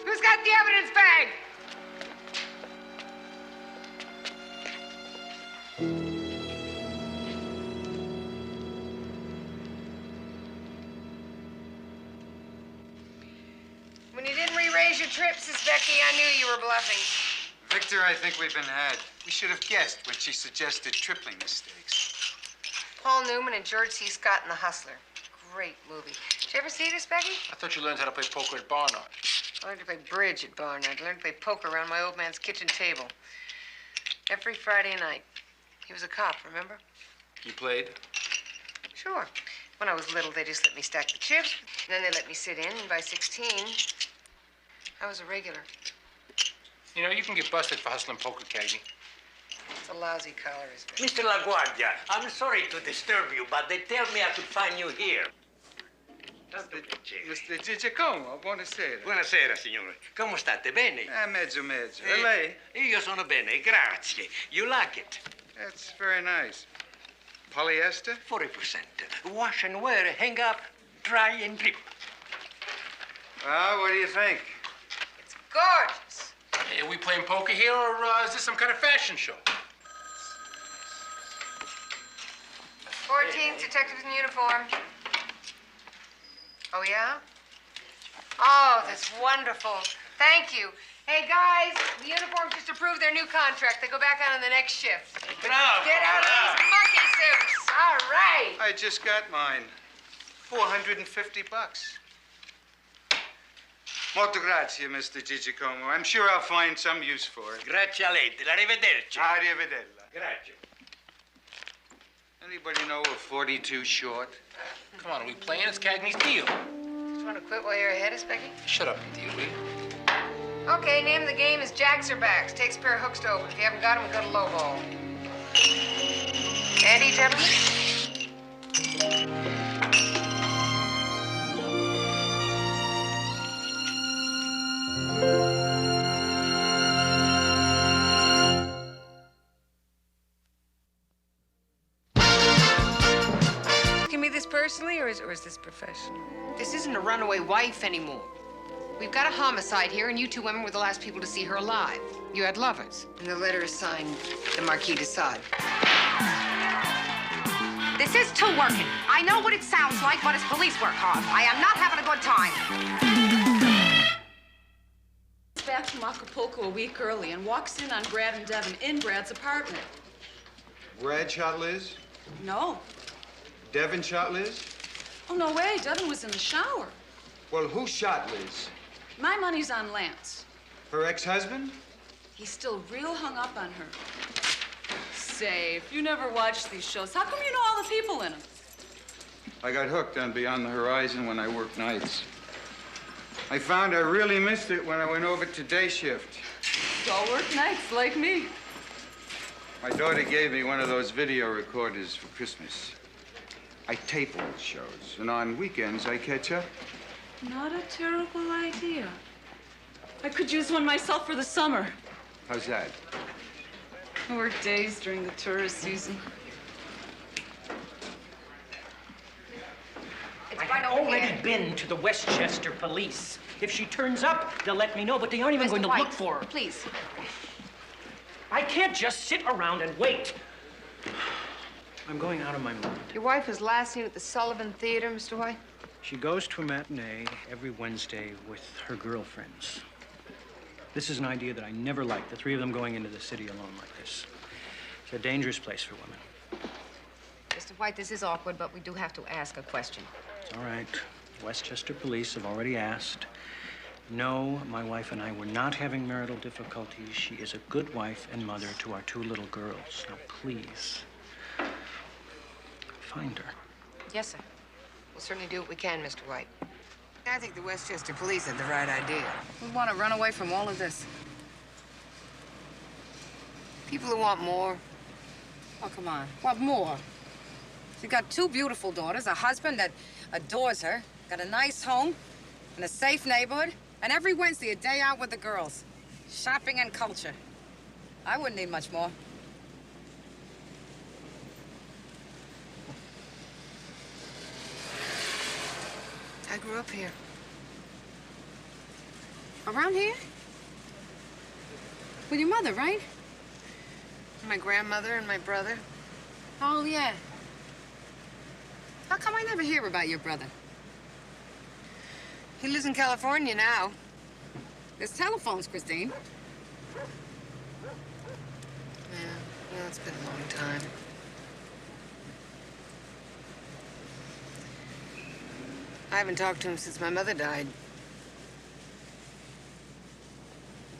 Who's got the evidence bag? When you didn't re-raise your trip, Sis Becky, I knew you were bluffing. Victor, I think we've been had. We should have guessed when she suggested tripling the stakes. Paul Newman and George C. Scott in The Hustler. Great movie. Did you ever see this, Becky? I thought you learned how to play poker at Barnard. I learned to play bridge at Barnard. I learned to play poker around my old man's kitchen table. Every Friday night. He was a cop, remember? You played? Sure. When I was little, they just let me stack the chips, and then they let me sit in, and by 16, I was a regular. You know, you can get busted for hustling poker, Cagney. It's a lousy collar, isn't it? Mr. LaGuardia, I'm sorry to disturb you, but they tell me I could find you here. Mr. Giacomo, buonasera. Buonasera, signore. Come state? Bene? Mezzo. E lei? Io sono bene, grazie. You like it? That's very nice. Polyester? 40%. Wash and wear, hang up, dry and drip. Well, what do you think? It's gorgeous. Hey, are we playing poker here, or is this some kind of fashion show? 14th detectives in uniform. Oh, yeah? Oh, that's wonderful. Thank you. Hey, guys, the uniforms just approved their new contract. They go back on in the next shift. Bravo! Get out of these monkey suits. All right. I just got mine. $450. Molto grazie, Mr. Giacomo. I'm sure I'll find some use for it. Grazie a lei. Arrivederci. Arrivederla. Grazie. Anybody know a 42 short? Come on, are we playing? It's Cagney's deal. Just want to quit while you're ahead of Specky? Shut up and deal, will you? Okay, name of the game is Jacks or Backs. Takes a pair of hooks to open. If you haven't got them, we go to low ball. Andy, gentlemen? Asking me this personally, or is this professional? This isn't a runaway wife anymore. We've got a homicide here, and you two women were the last people to see her alive. You had lovers. And the letter is signed the Marquis de Sade. This is two working. I know what it sounds like, but it's police work, Hoff. I am not having a good time. Back from Acapulco a week early and walks in on Brad and Devin in Brad's apartment. Brad shot Liz? No. Devin shot Liz? Oh, no way. Devin was in the shower. Well, who shot Liz? My money's on Lance. Her ex-husband? He's still real hung up on her. Say, if you never watched these shows, how come you know all the people in them? I got hooked on Beyond the Horizon when I worked nights. I found I really missed it when I went over to day shift. Go work nights like me. My daughter gave me one of those video recorders for Christmas. I tape old shows, and on weekends I catch up. Not a terrible idea. I could use one myself for the summer. How's that? I work days during the tourist season. I've already been to the Westchester police. If she turns up, they'll let me know, but they aren't even going to look for her. Please. I can't just sit around and wait. I'm going out of my mind. Your wife was last seen at the Sullivan Theater, Mr. White? She goes to a matinee every Wednesday with her girlfriends. This is an idea that I never liked, the three of them going into the city alone like this. It's a dangerous place for women. Mr. White, this is awkward, but we do have to ask a question. It's all right. Westchester police have already asked. No, my wife and I were not having marital difficulties. She is a good wife and mother to our two little girls. Now, please, find her. Yes, sir. We'll certainly do what we can, Mr. White. I think the Westchester police had the right idea. We want to run away from all of this. People who want more. Oh, come on. What more? She's got two beautiful daughters, a husband that adores her, got a nice home, and a safe neighborhood, and every Wednesday a day out with the girls. Shopping and culture. I wouldn't need much more. I grew up here. Around here? With your mother, right? My grandmother and my brother. Oh, yeah. How come I never hear about your brother? He lives in California now. There's telephones, Christine. Yeah, well, it's been a long time. I haven't talked to him since my mother died.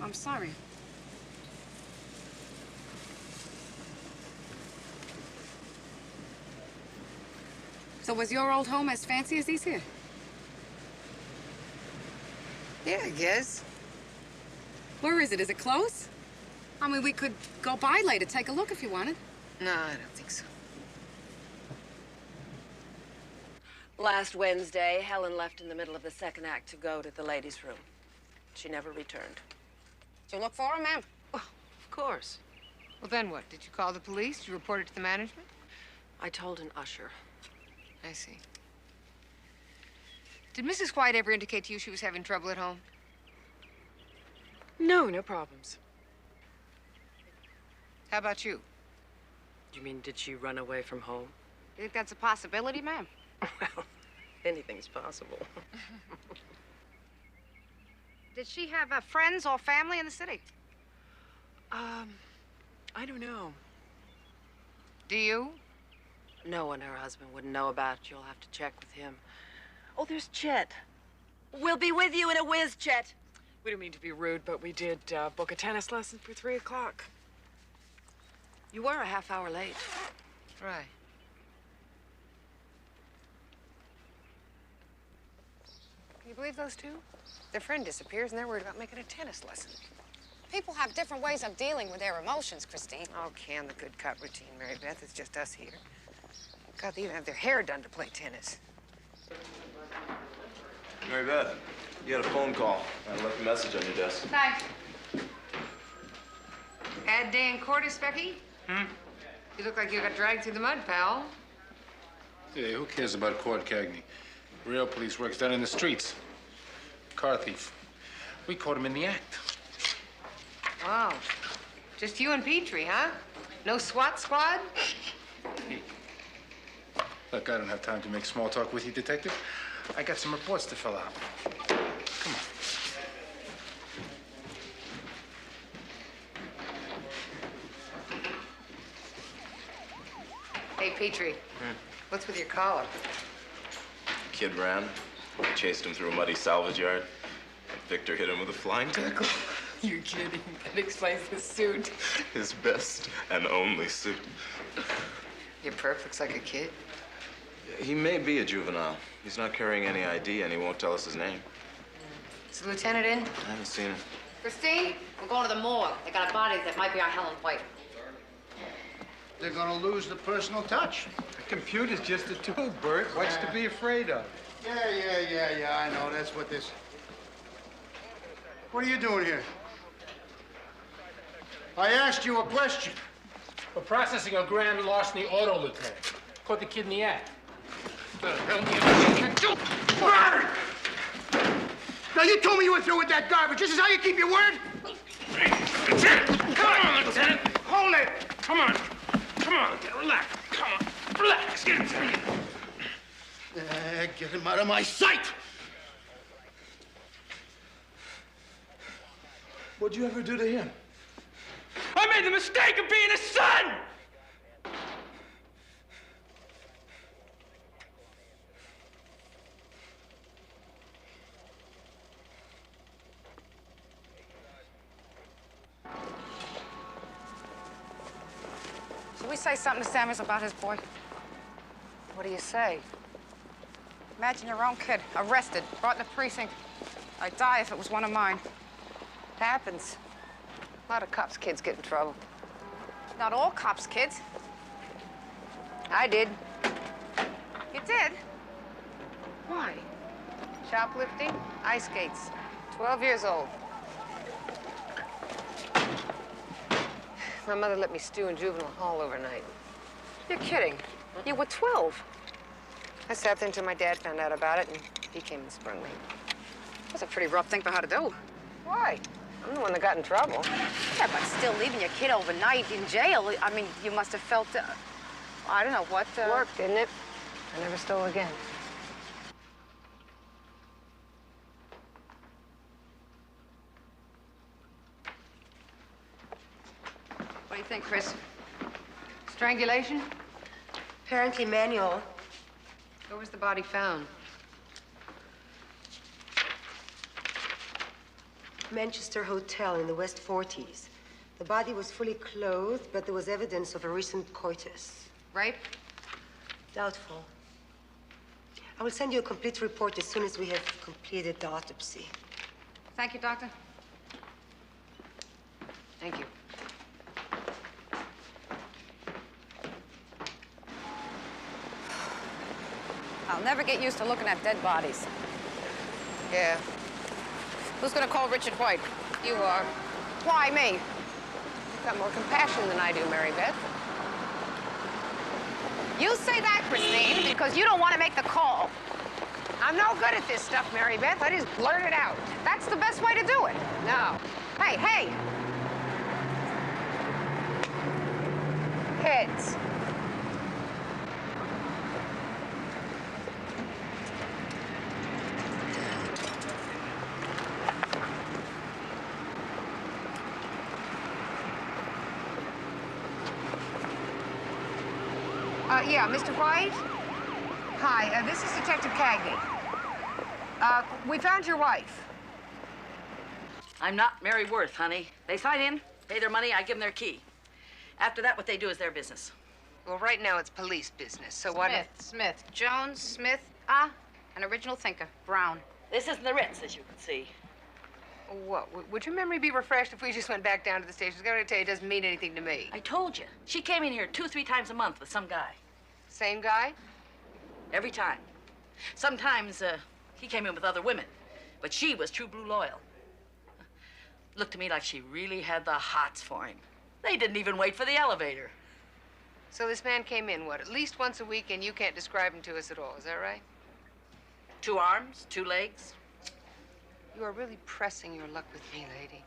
I'm sorry. So was your old home as fancy as these here? Yeah, I guess. Where is it? Is it close? I mean, we could go by later, take a look if you wanted. No, I don't think so. Last Wednesday, Helen left in the middle of the second act to go to the ladies' room. She never returned. Did you look for her, ma'am? Oh, of course. Well, then what? Did you call the police? Did you report it to the management? I told an usher. I see. Did Mrs. White ever indicate to you she was having trouble at home? No, no problems. How about you? You mean, did she run away from home? You think that's a possibility, ma'am? Well, anything's possible. Did she have friends or family in the city? I don't know. Do you? No one her husband wouldn't know about. You'll have to check with him. Oh, there's Chet. We'll be with you in a whiz, Chet. We don't mean to be rude, but we did book a tennis lesson for 3 o'clock. You were a half hour late. Right. Can you believe those two? Their friend disappears and they're worried about making a tennis lesson. People have different ways of dealing with their emotions, Christine. Oh, can the good cop routine, Mary Beth. It's just us here. God, they even have their hair done to play tennis. Mary Beth, you had a phone call. I left a message on your desk. Thanks. Bad day in court, Specky? You look like you got dragged through the mud, pal. Hey, who cares about court, Cagney? Real police work's done in the streets. Car thief. We caught him in the act. Wow. Just you and Petrie, huh? No SWAT squad? Hey. Look, I don't have time to make small talk with you, detective. I got some reports to fill out. Come on. Hey, Petrie. What's with your collar? Kid ran. I chased him through a muddy salvage yard. Victor hit him with a flying tackle. You're kidding. That explains the suit. His best and only suit. Your perp looks like a kid. He may be a juvenile. He's not carrying any ID, and he won't tell us his name. Is the lieutenant in? I haven't seen him. Christine, we're going to the morgue. They got a body that might be on Helen White. They're gonna lose the personal touch. The computer's just a tool, Bert. What's to be afraid of? Yeah, I know. That's what this... What are you doing here? I asked you a question. We're processing a grand larceny auto, Lieutenant. Caught the kid in the act. The hell Now, you told me you were through with that garbage. This is how you keep your word? Lieutenant! Come on, Lieutenant! Hold it! Come on. Come on, Lieutenant. Relax. Come on. Relax. Get it. Get him out of my sight! What'd you ever do to him? I made the mistake of being his son! Should we say something to Samuels about his boy? What do you say? Imagine your own kid, arrested, brought in the precinct. I'd die if it was one of mine. Happens. A lot of cops' kids get in trouble. Not all cops' kids. I did. You did? Why? Shoplifting, ice skates. 12 years old. My mother let me stew in juvenile hall overnight. You're kidding. You were 12. I sat there until my dad found out about it, and he came and sprung me. That's a pretty rough thing for her to do. Why? I'm the one that got in trouble. Yeah, but still leaving your kid overnight in jail, I mean, you must have felt, I don't know what, Worked, didn't it? I never stole again. What do you think, Chris? Strangulation? Apparently manual. Where was the body found? Manchester Hotel in the West 40s. The body was fully clothed, but there was evidence of a recent coitus. Rape? Doubtful. I will send you a complete report as soon as we have completed the autopsy. Thank you, Doctor. Thank you. I'll never get used to looking at dead bodies. Yeah. Who's gonna call Richard White? You are. Why me? You've got more compassion than I do, Mary Beth. You say that, Christine, because you don't want to make the call. I'm no good at this stuff, Mary Beth. I just blurt it out. That's the best way to do it. No. Hey, hey! Heads. Yeah, Mr. White? Hi, this is Detective Cagney. We found your wife. I'm not Mary Worth, honey. They sign in, pay their money, I give them their key. After that, what they do is their business. Well, right now it's police business, so Smith, what? Smith, Jones, Smith, an original thinker, Brown. This isn't the Ritz, as you can see. What? Would your memory be refreshed if we just went back down to the station? I was going to tell you, it doesn't mean anything to me. I told you. She came in here 2-3 times a month with some guy. Same guy? Every time. Sometimes, he came in with other women, but she was true blue loyal. Looked to me like she really had the hots for him. They didn't even wait for the elevator. So this man came in, what, at least once a week, and you can't describe him to us at all, is that right? 2 arms, 2 legs. You are really pressing your luck with me, lady.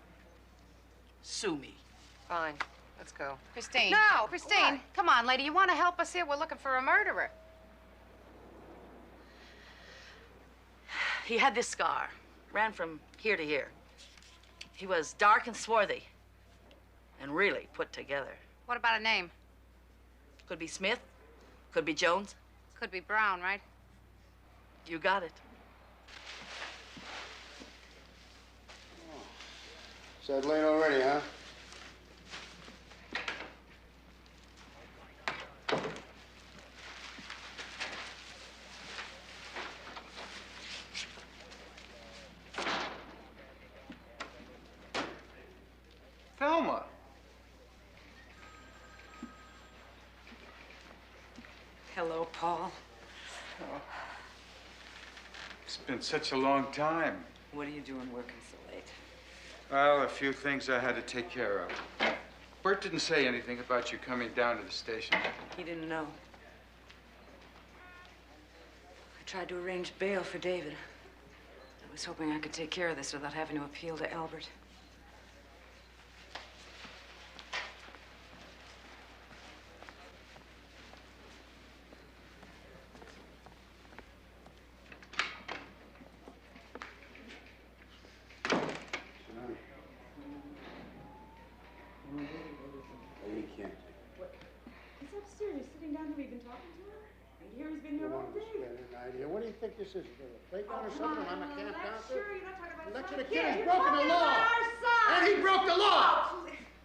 Sue me. Fine. Let's go. Christine. No! Christine, What? come on, lady. You want to help us here? We're looking for a murderer. He had this scar. Ran from here to here. He was dark and swarthy. And really put together. What about a name? Could be Smith. Could be Jones. Could be Brown, right? You got it. Is that late already, huh? Thelma. Hello, Paul. Oh. It's been such a long time. What are you doing working so late? Well, a few things I had to take care of. Bert didn't say anything about you coming down to the station. He didn't know. I tried to arrange bail for David. I was hoping I could take care of this without having to appeal to Albert. What do you think this is? A playground or something? I'm a camp counselor? Lecture the kid. He's broken the law. And he broke the law.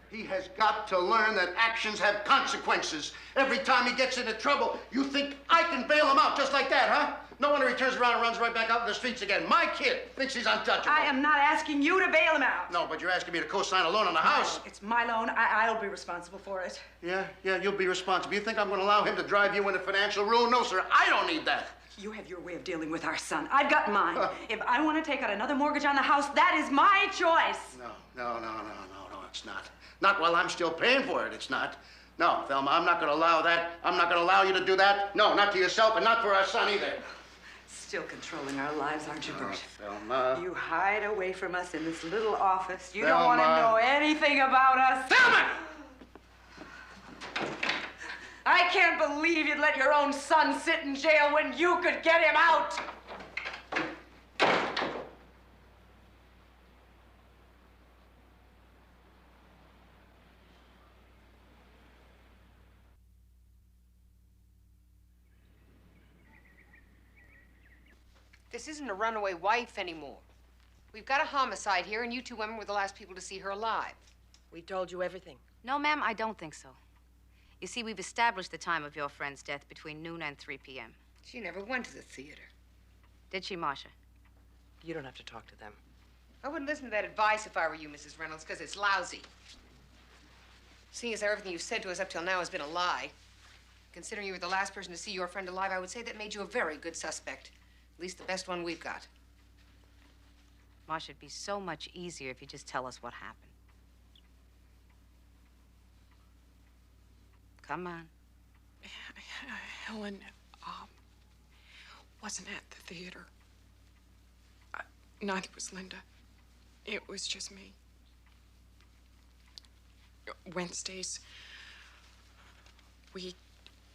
He has got to learn that actions have consequences. Every time he gets into trouble, you think I can bail him out just like that, huh? No wonder he turns around and runs right back out in the streets again. My kid thinks he's untouchable. I am not asking you to bail him out. No, but you're asking me to co-sign a loan on the house. No, it's my loan. I'll be responsible for it. Yeah, you'll be responsible. You think I'm going to allow him to drive you into financial ruin? No, sir. I don't need that. You have your way of dealing with our son. I've got mine. If I want to take out another mortgage on the house, that is my choice. No, it's not. Not while I'm still paying for it, it's not. No, Thelma, I'm not going to allow that. I'm not going to allow you to do that. No, not to yourself and not for our son either. Still controlling our lives, aren't you, Bert? Thelma. You hide away from us in this little office. You Thelma. don't want to know anything about us. Thelma! I can't believe you'd let your own son sit in jail when you could get him out. This isn't a runaway wife anymore. We've got a homicide here, and you 2 women were the last people to see her alive. We told you everything. No, ma'am, I don't think so. You see, we've established the time of your friend's death between noon and 3 p.m. She never went to the theater. Did she, Marcia? You don't have to talk to them. I wouldn't listen to that advice if I were you, Mrs. Reynolds, because it's lousy. Seeing as everything you've said to us up till now has been a lie, considering you were the last person to see your friend alive, I would say that made you a very good suspect. At least the best one we've got. Marcia, it'd be so much easier if you just tell us what happened. Come on. Helen, wasn't at the theater. Neither was Linda. It was just me. Wednesdays, we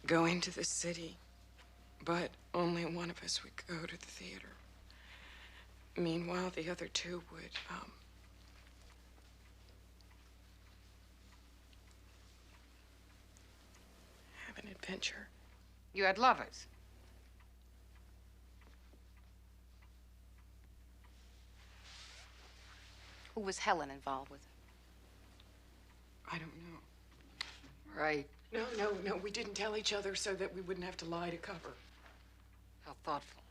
go into the city, but only one of us would go to the theater. Meanwhile, the other two would, have an adventure. You had lovers. Who was Helen involved with? I don't know. Right. No, we didn't tell each other so that we wouldn't have to lie to cover. How thoughtful.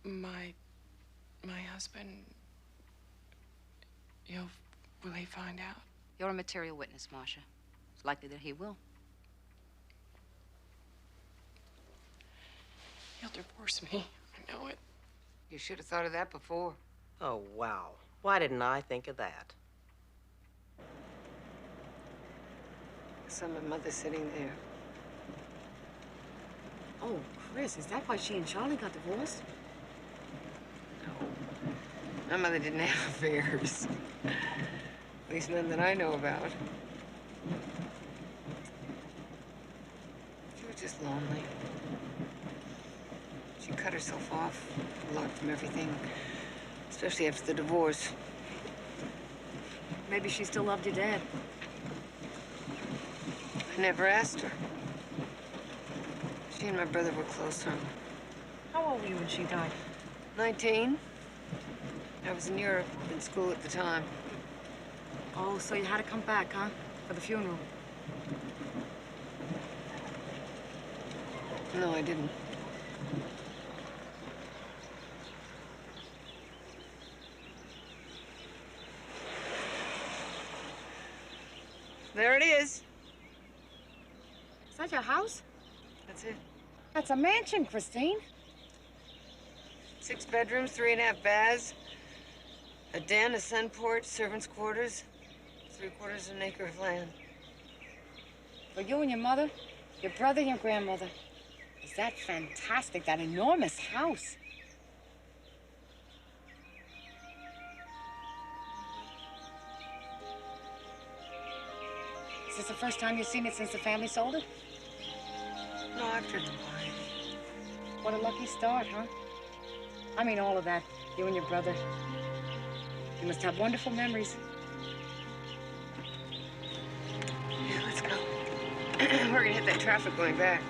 My husband, will he find out? You're a material witness, Marcia. It's likely that he will. He'll divorce me. I know it. You should have thought of that before. Oh, wow. Why didn't I think of that? I saw my mother sitting there. Oh, Chris, is that why she and Charlie got divorced? No. My mother didn't have affairs. At least none that I know about. She was just lonely. She cut herself off a lot from everything, especially after the divorce. Maybe she still loved your dad. I never asked her. She and my brother were close, huh? How old were you when she died? 19. I was in Europe, in school at the time. Oh, so you had to come back, huh? For the funeral? No, I didn't. There it is. Is that your house? That's it. That's a mansion, Christine. 6 bedrooms, 3.5 baths, a den, a sun porch, servants' quarters, 3/4 of an acre of land. For you and your mother, your brother and your grandmother. Is that fantastic, that enormous house? Is this the first time you've seen it since the family sold it? No, after the buy. What a lucky start, huh? I mean, all of that, you and your brother. You must have wonderful memories. Yeah, let's go. We're gonna hit that traffic going back.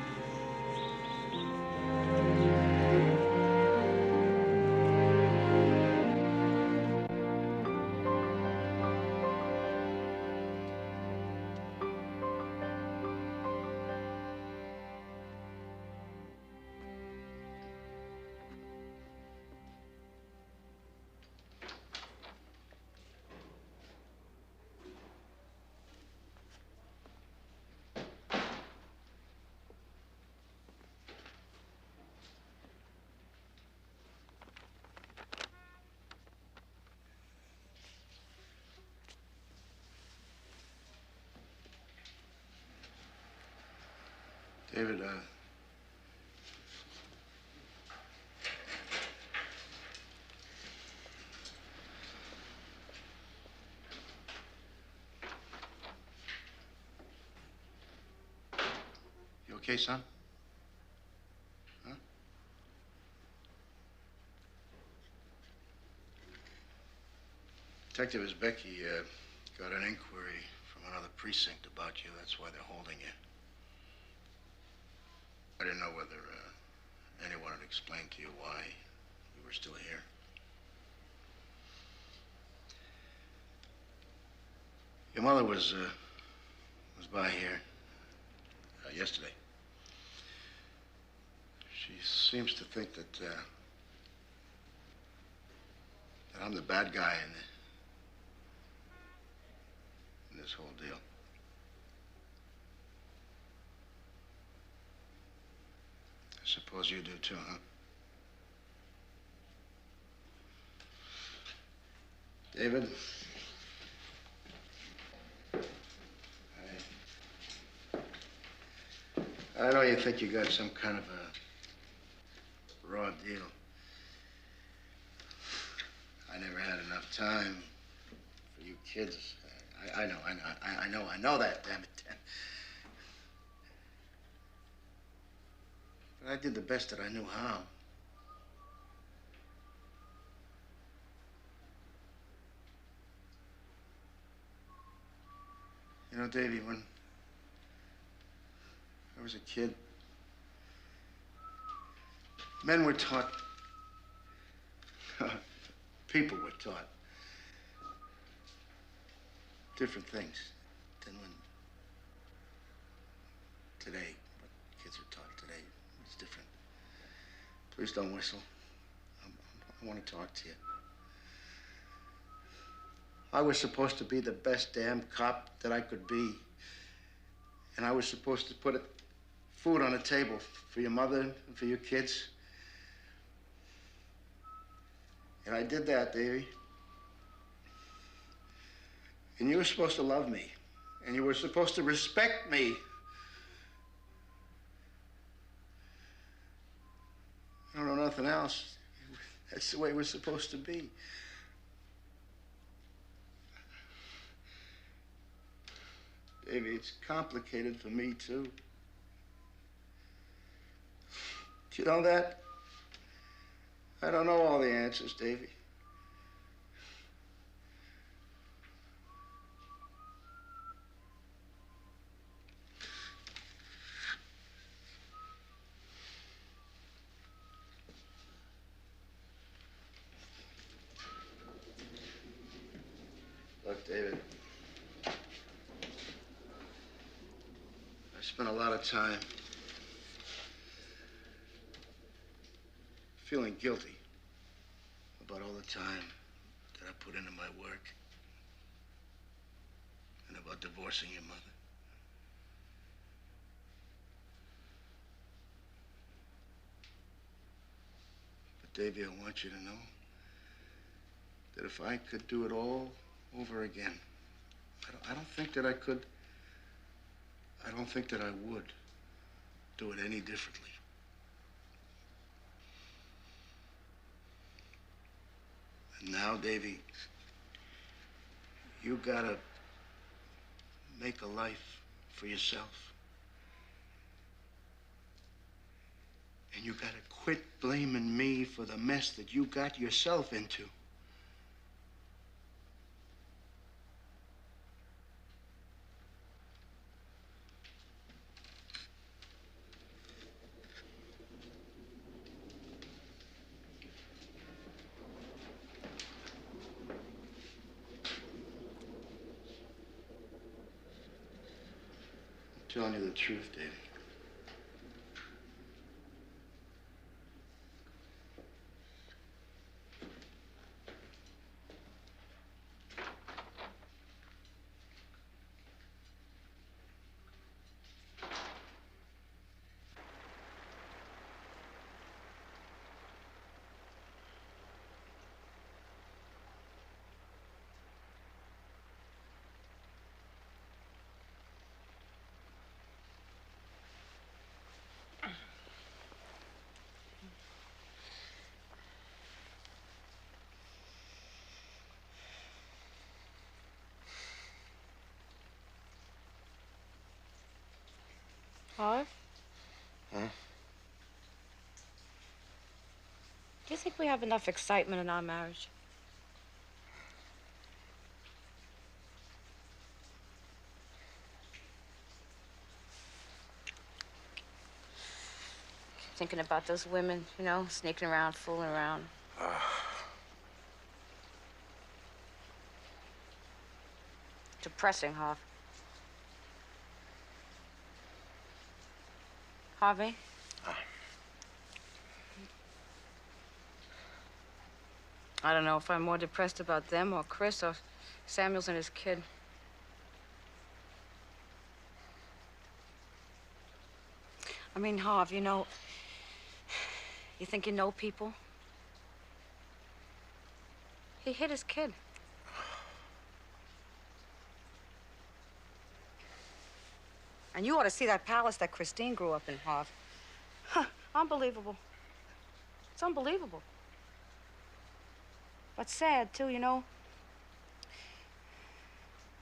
David, you okay, son? Huh? Detective Isbecki got an inquiry from another precinct about you. That's why they're holding you. I didn't know whether anyone had explained to you why you were still here. Your mother was by here yesterday. seems to think that I'm the bad guy in this whole deal. I suppose you do too, huh? David, I know you think you got some kind of a raw deal. I never had enough time for you kids. I know that, damn it. But I did the best that I knew how. You know, Davy, when I was a kid, men were taught, people were taught different things than when today, what kids are taught today is different. Please don't whistle. I want to talk to you. I was supposed to be the best damn cop that I could be. And I was supposed to put food on the table for your mother and for your kids. And I did that, Davy. And you were supposed to love me. And you were supposed to respect me. I don't know nothing else. That's the way it was supposed to be. Davy, it's complicated for me, too. Do you know that? I don't know all the answers, Davy. Look, David. I spent a lot of time feeling guilty about all the time that I put into my work and about divorcing your mother. But, Davy, I want you to know that if I could do it all over again, I don't think that I could. I don't think that I would do it any differently. And now, Davy, you gotta make a life for yourself. And you gotta quit blaming me for the mess that you got yourself into. I'm telling you the truth, Davy. Harv? Huh? Do you think we have enough excitement in our marriage? Thinking about those women, you know, sneaking around, fooling around. Depressing, Harv. Harvey? I don't know if I'm more depressed about them or Chris or Samuels and his kid. I mean, Harv, you know, you think you know people? He hit his kid. And you ought to see that palace that Christine grew up in, Harv. Huh, unbelievable. It's unbelievable. But sad, too, you know.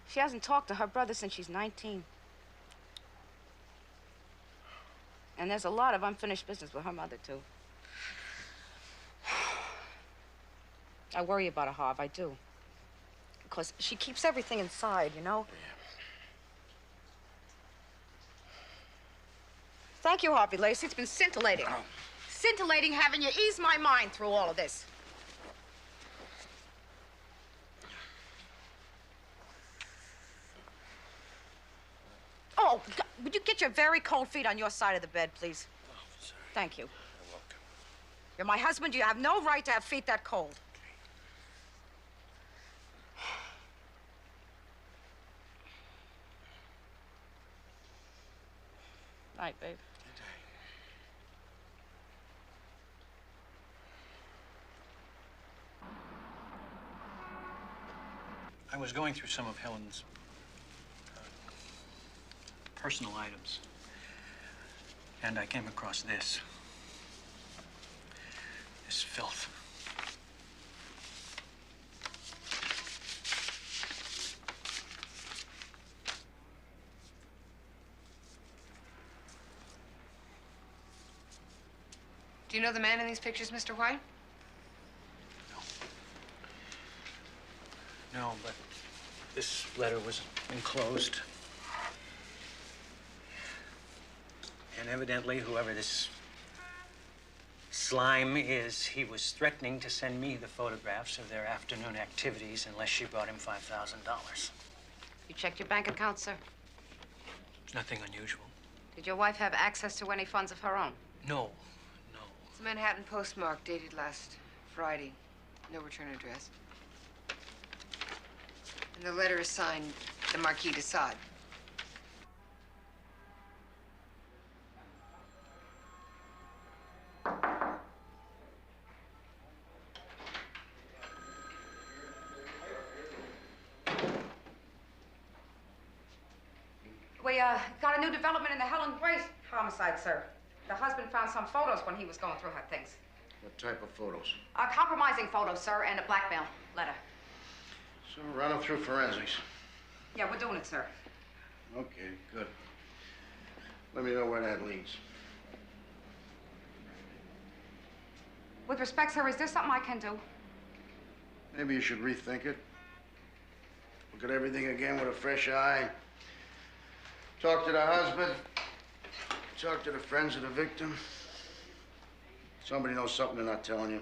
She hasn't talked to her brother since she's 19. And there's a lot of unfinished business with her mother, too. I worry about her, Harv, I do. Because she keeps everything inside, you know? Thank you, Harvey Lacey. It's been scintillating. Oh. Scintillating having you ease my mind through all of this. Oh, would you get your very cold feet on your side of the bed, please? Oh, sorry. Thank you. You're welcome. You're my husband. You have no right to have feet that cold. Night, babe. I was going through some of Helen's personal items, and I came across this. This filth. Do you know the man in these pictures, Mr. White? No, but this letter was enclosed. And evidently, whoever this slime is, he was threatening to send me the photographs of their afternoon activities unless she brought him $5,000. You checked your bank account, sir? It's nothing unusual. Did your wife have access to any funds of her own? No. It's a Manhattan postmark dated last Friday. No return address. And the letter is signed the Marquis de Sade. We got a new development in the Helen Grace homicide, sir. The husband found some photos when he was going through her things. What type of photos? Compromising photos, sir, and a blackmail letter. So run them through forensics. Yeah, we're doing it, sir. Okay, good. Let me know where that leads. With respect, sir, is there something I can do? Maybe you should rethink it. Look at everything again with a fresh eye. Talk to the husband. Talk to the friends of the victim. Somebody knows something they're not telling you.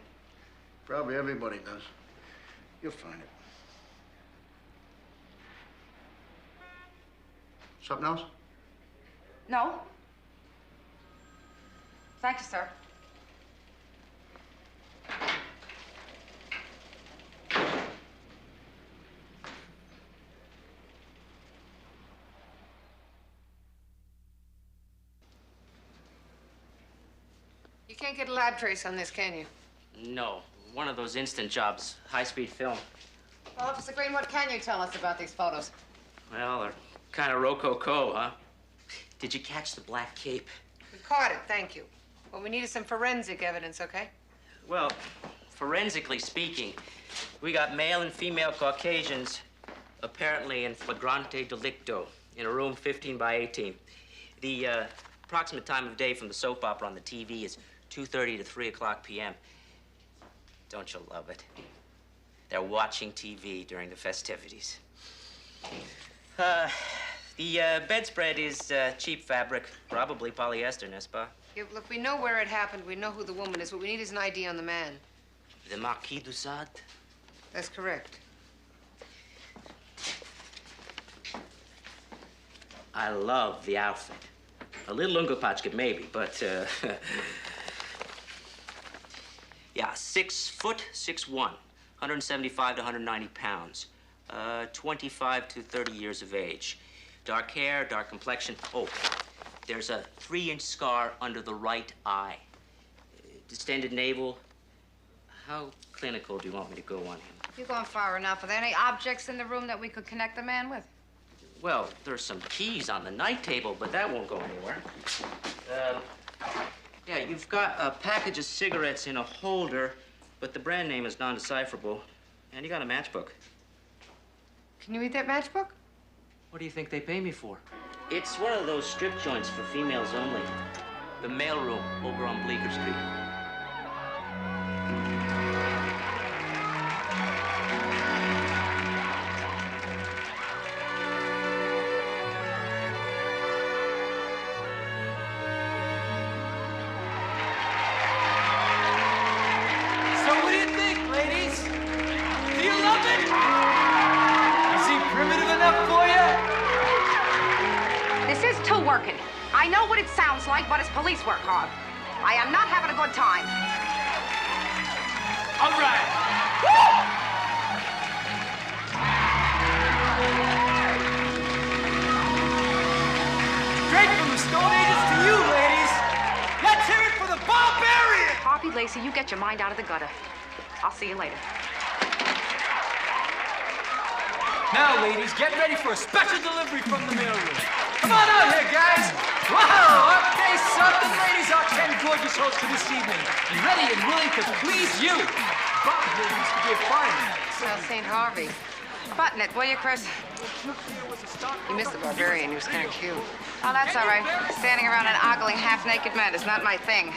Probably everybody does. You'll find it. Something else? No. Thank you, sir. You can't get a lab trace on this, can you? No. One of those instant jobs, high-speed film. Well, Officer Green, what can you tell us about these photos? Well, they're kind of rococo, huh? Did you catch the black cape? We caught it, thank you. Well, we needed some forensic evidence, okay? Well, forensically speaking, we got male and female Caucasians apparently in flagrante delicto in a room 15 by 18. The approximate time of day from the soap opera on the TV is 2:30 to 3 o'clock p.m. Don't you love it? They're watching TV during the festivities. The bedspread is cheap fabric, probably polyester, n'est-ce pas? Yeah, look, we know where it happened. We know who the woman is. What we need is an ID on the man. The Marquis de Sade? That's correct. I love the outfit. A little ungopachka, maybe, but, yeah, 6 foot 6'1", 175 to 190 pounds. 25 to 30 years of age. Dark hair, dark complexion. Oh, there's a 3-inch scar under the right eye. Distended navel. How clinical do you want me to go on him? You're going far enough. Are there any objects in the room that we could connect the man with? Well, there's some keys on the night table, but that won't go anywhere. Yeah, you've got a package of cigarettes in a holder, but the brand name is non-decipherable. And you got a matchbook. Can you read that matchbook? What do you think they pay me for? It's one of those strip joints for females only. The mailroom over on Bleecker Street. So what do you think, ladies? Do you love it? Is he primitive enough for you? This is two working. I know what it sounds like, but it's police work hard. I am not having a good time. All right. Straight from the Stone Ages to you, ladies. Let's hear it for the barbarian. Harvey Lacey, you get your mind out of the gutter. I'll see you later. Now, ladies, get ready for a special delivery from the mailroom. Come on out here, guys. Wow, aren't they something? Ladies, our 10 gorgeous hosts for this evening. Ready and willing to please you. Bob here used to be a fireman. Well, St. Harvey. Button it, will you, Chris? You missed the barbarian. He was kind of cute. Oh, that's all right. Standing around and ogling half-naked men is not my thing.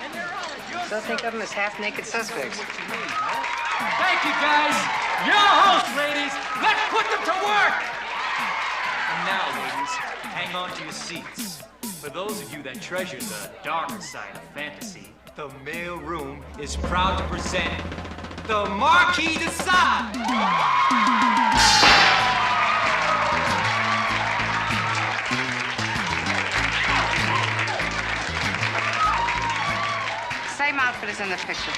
Still think of them as half-naked suspects. Thank you, guys. Your host, ladies. Let's put them to work. And now, ladies, hang on to your seats. For those of you that treasure the darker side of fantasy, the mail room is proud to present the Marquis de Sade. Same outfit as in the picture.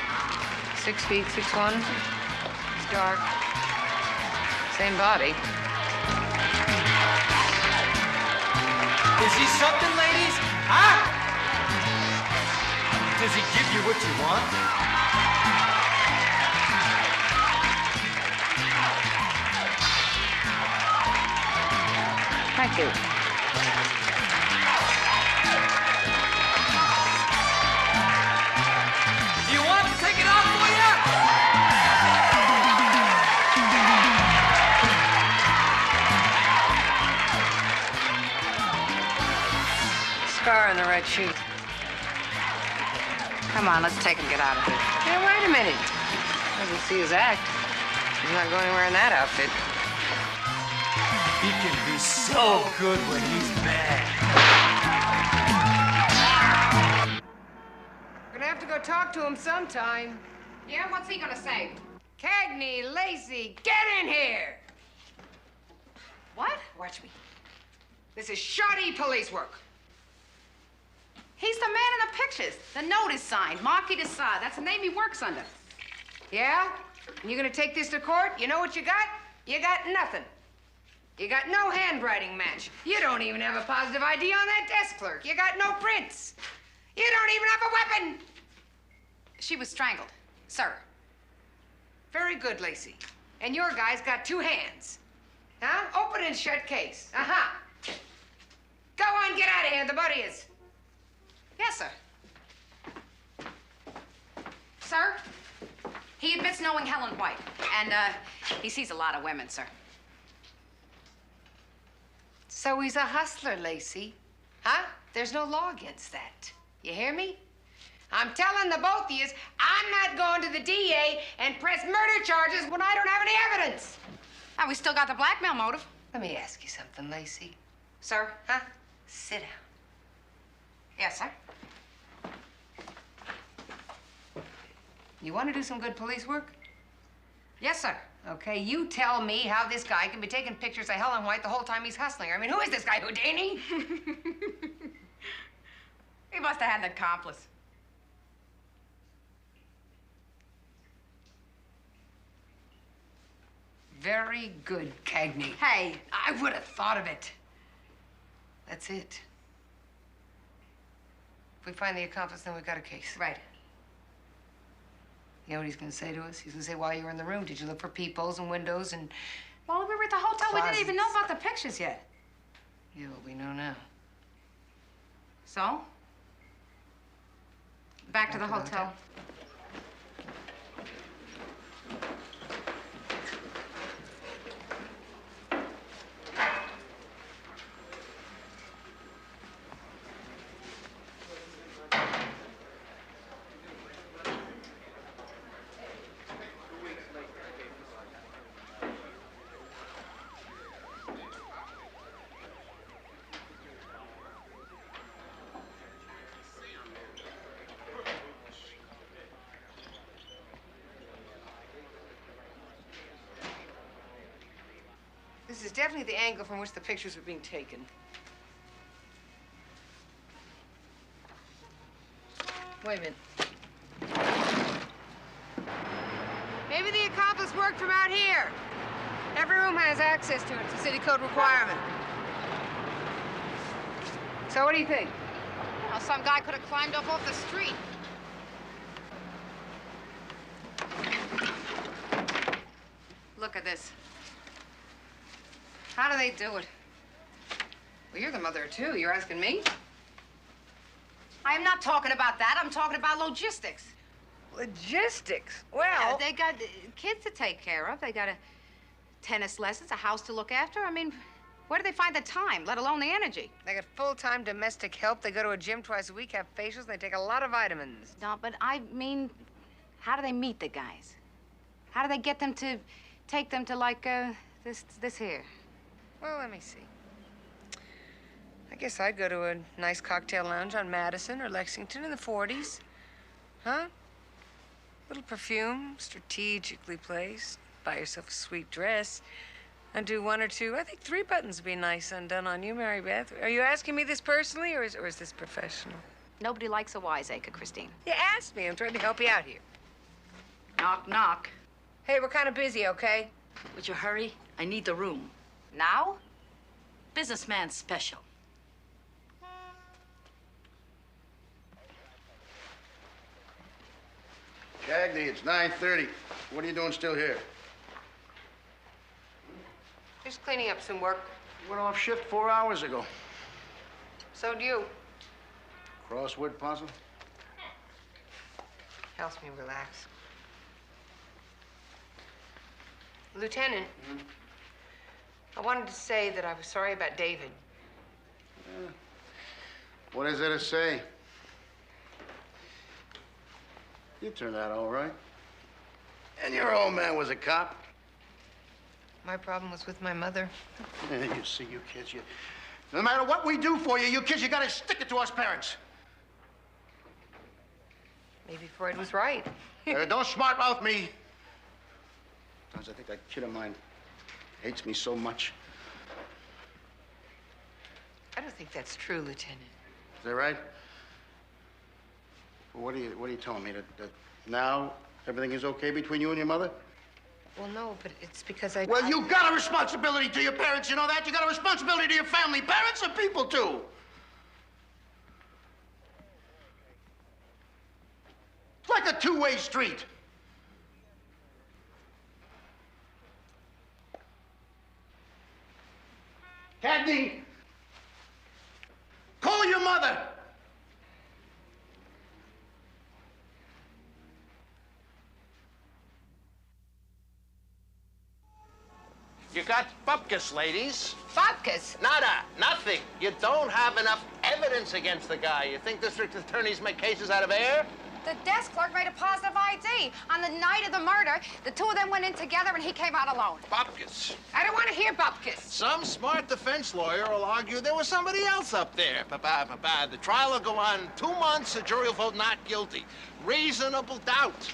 6 feet, 6'1". It's dark. Same body. Is he something, ladies? Huh? Does he give you what you want? Thank you. Do you want to take it off for you? Scar on the right cheek. Come on, let's take him and get out of here. Yeah, wait a minute. Doesn't see his act. He's not going anywhere in that outfit. He can be so good when he's mad. We're gonna have to go talk to him sometime. Yeah, what's he gonna say? Cagney Lacey, get in here! What? Watch me. This is shoddy police work. He's the man in the pictures. The note is signed. Marquis de Sade. That's the name he works under. Yeah? And you're gonna take this to court? You know what you got? You got nothing. You got no handwriting match. You don't even have a positive ID on that desk clerk. You got no prints. You don't even have a weapon. She was strangled, sir. Very good, Lacey. And your guy's got 2 hands. Huh? Open and shut case. Uh-huh. Go on, get out of here. The buddy is. Yes, sir. Sir, he admits knowing Helen White, and he sees a lot of women, sir. So he's a hustler, Lacey. Huh? There's no law against that. You hear me? I'm telling the both of you, I'm not going to the DA and press murder charges when I don't have any evidence. And we still got the blackmail motive. Let me ask you something, Lacey. Sir? Huh? Sit down. Yes, sir. You want to do some good police work? Yes, sir. Okay, you tell me how this guy can be taking pictures of Helen White the whole time he's hustling her. I mean, who is this guy, Houdini? He must have had an accomplice. Very good, Cagney. Hey. I would have thought of it. That's it. If we find the accomplice, then we've got a case. Right. You know what he's gonna say to us? He's gonna say, while you were in the room, did you look for peepholes and windows and... Well, we were at the hotel. We didn't even know about the pictures yet. Yeah, what we know now. So? Back to the hotel. This is definitely the angle from which the pictures were being taken. Wait a minute. Maybe the accomplice worked from out here. Every room has access to it. It's a city code requirement. So what do you think? Well, some guy could have climbed up off the street. Look at this. How do they do it? Well, you're the mother, too. You're asking me? I am not talking about that. I'm talking about logistics. Logistics? Yeah, Well... they got kids to take care of. They got tennis lessons, a house to look after. I mean, where do they find the time, let alone the energy? They got full-time domestic help. They go to a gym twice a week, have facials, and they take a lot of vitamins. No, but I mean, how do they meet the guys? How do they get them to take them to, like, this here? Well, let me see. I guess I'd go to a nice cocktail lounge on Madison or Lexington in the 40s. Huh? Little perfume, strategically placed. Buy yourself a sweet dress. Undo one or two. I think 3 buttons would be nice undone on you, Mary Beth. Are you asking me this personally, or is this professional? Nobody likes a wiseacre, Christine. You asked me. I'm trying to help you out here. Knock, knock. Hey, we're kind of busy, okay? Would you hurry? I need the room. Now? Businessman special. Cagney, it's 9:30. What are you doing still here? Just cleaning up some work. Went off shift 4 hours ago. So do you. Crossword puzzle? Helps me relax. Lieutenant, I wanted to say that I was sorry about David. What is there to say? You turned out all right. And your old man was a cop. My problem was with my mother. Yeah, you see, you kids, no matter what we do for you, you kids, you gotta stick it to us parents. Maybe Freud was right. Don't smart mouth me. Sometimes I think that kid of mine hates me so much. I don't think that's true, Lieutenant. Is that right? Well, what are you telling me? That now everything is okay between you and your mother? Well, no, but it's because I... Well, you got a responsibility to your parents, you know that? You got a responsibility to your family. Parents are people, too. It's like a two-way street. Cagney, call your mother. You got bupkis, ladies. Bupkis? Nada. Nothing. You don't have enough evidence against the guy. You think district attorneys make cases out of air? The desk clerk made a positive ID. On the night of the murder, the two of them went in together and he came out alone. Bupkis. I don't want to hear bupkis. Some smart defense lawyer will argue there was somebody else up there. The trial will go on 2 months. The jury will vote not guilty. Reasonable doubt.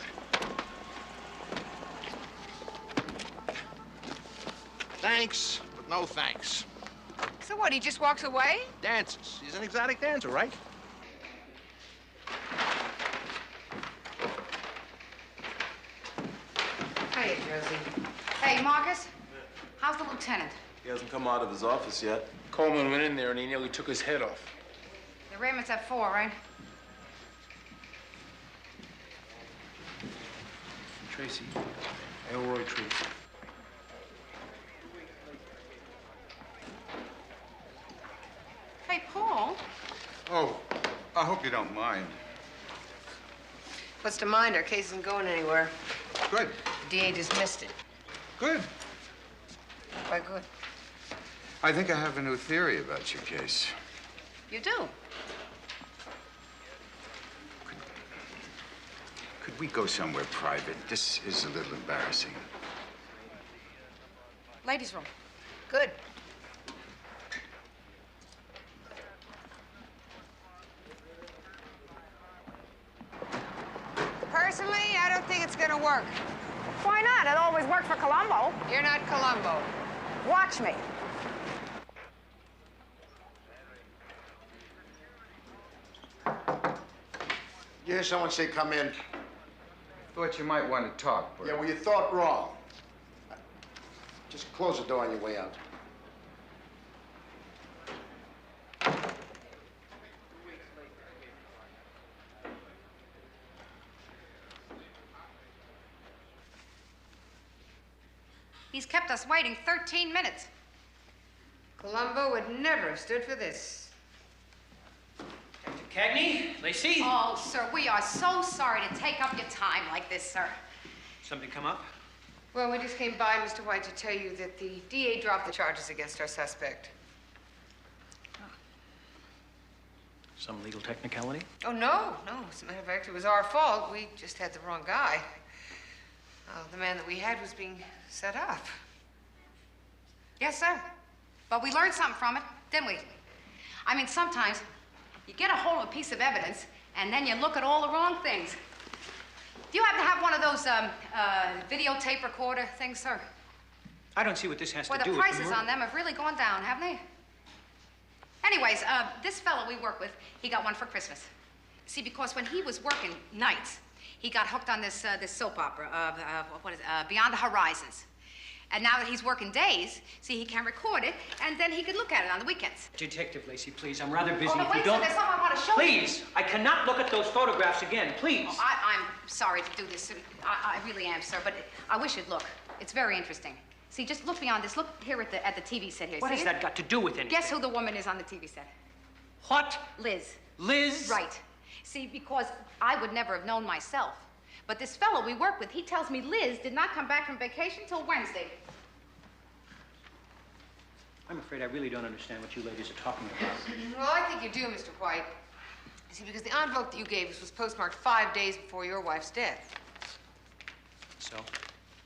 Thanks, but no thanks. So what, he just walks away? Dances. He's an exotic dancer, right? Hiya, Josie. Hey, Marcus, How's the lieutenant? He hasn't come out of his office yet. Coleman went in there and he nearly took his head off. The arraignment's at 4, right? Tracy. Elroy Tracy. Hey, Paul. Oh, I hope you don't mind. What's to mind? Our case isn't going anywhere. Good. The DA dismissed it. Good. Why good? I think I have a new theory about your case. You do? Could we go somewhere private? This is a little embarrassing. Ladies' room. Good. Personally, I don't think it's gonna work. Why not? It always worked for Columbo. You're not Columbo. Watch me. You hear someone say, come in? Thought you might want to talk, Bert. Yeah, well, you thought wrong. Just close the door on your way out. He's kept us waiting 13 minutes. Columbo would never have stood for this. Cagney Lacey? Oh, sir, we are so sorry to take up your time like this, sir. Something come up? Well, we just came by, Mr. White, to tell you that the DA dropped the charges against our suspect. Some legal technicality? Oh, no. As a matter of fact, it was our fault. We just had the wrong guy. The man that we had was being set up. Yes, sir. But we learned something from it, didn't we? I mean, sometimes you get a hold of a piece of evidence, and then you look at all the wrong things. Do you happen to have one of those videotape recorder things, sir? I don't see what this has Well, to do the with the prices murder. on them have really gone down, haven't they? Anyways, this fellow we work with, he got one for Christmas. See, because when he was working nights, he got hooked on this soap opera, Beyond the Horizons. And now that he's working days, see, he can record it, and then he could look at it on the weekends. Detective Lacey, please, I'm rather busy. Oh, no, If you wait, sir, don't... there's something I want to show you. Please, I cannot look at those photographs again, please. Oh, I'm sorry to do this. I really am, sir, but I wish you'd look. It's very interesting. See, just look beyond this. Look here at the TV set here. What See has it? that got to do with anything? Guess who the woman is on the TV set? What? Liz. Liz? Right. See, because I would never have known myself. But this fellow we work with, he tells me Liz did not come back from vacation till Wednesday. I'm afraid I really don't understand what you ladies are talking about. Well, I think you do, Mr. White. You see, because the envelope that you gave us was postmarked 5 days before your wife's death.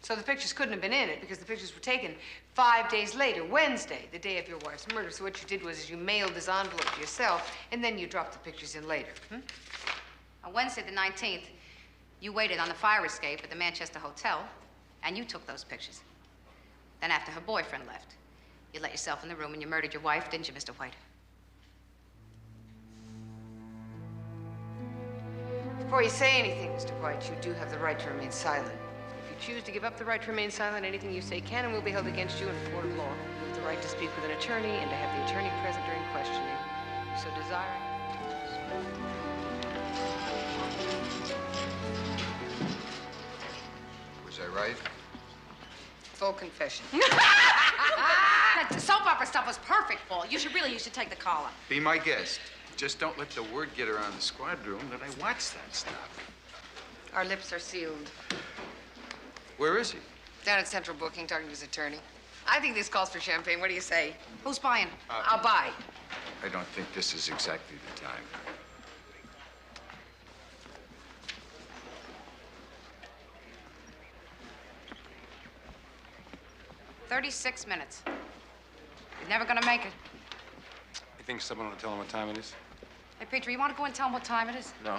So the pictures couldn't have been in it because the pictures were taken 5 days later, Wednesday, the day of your wife's murder. So what you did was you mailed this envelope to yourself, and then you dropped the pictures in later. On Wednesday, the 19th, you waited on the fire escape at the Manchester Hotel, and you took those pictures. Then after her boyfriend left, you let yourself in the room and you murdered your wife, didn't you, Mr. White? Before you say anything, Mr. White, you do have the right to remain silent. If you choose to give up the right to remain silent, anything you say can and will be held against you in a court of law. You have the right to speak with an attorney and to have the attorney present during questioning. If you so desire. Was I right? Full confession. That soap opera stuff was perfect, Paul. You should take the collar. Be my guest. Just don't let the word get around the squad room that I watch that stuff. Our lips are sealed. Where is he? Down at Central Booking, talking to his attorney. I think this calls for champagne. What do you say? Who's buying? I'll buy. I don't think this is exactly the time. 36 minutes. You're never gonna make it. You think someone will tell him what time it is? Hey, Peter, you want to go and tell him what time it is? No.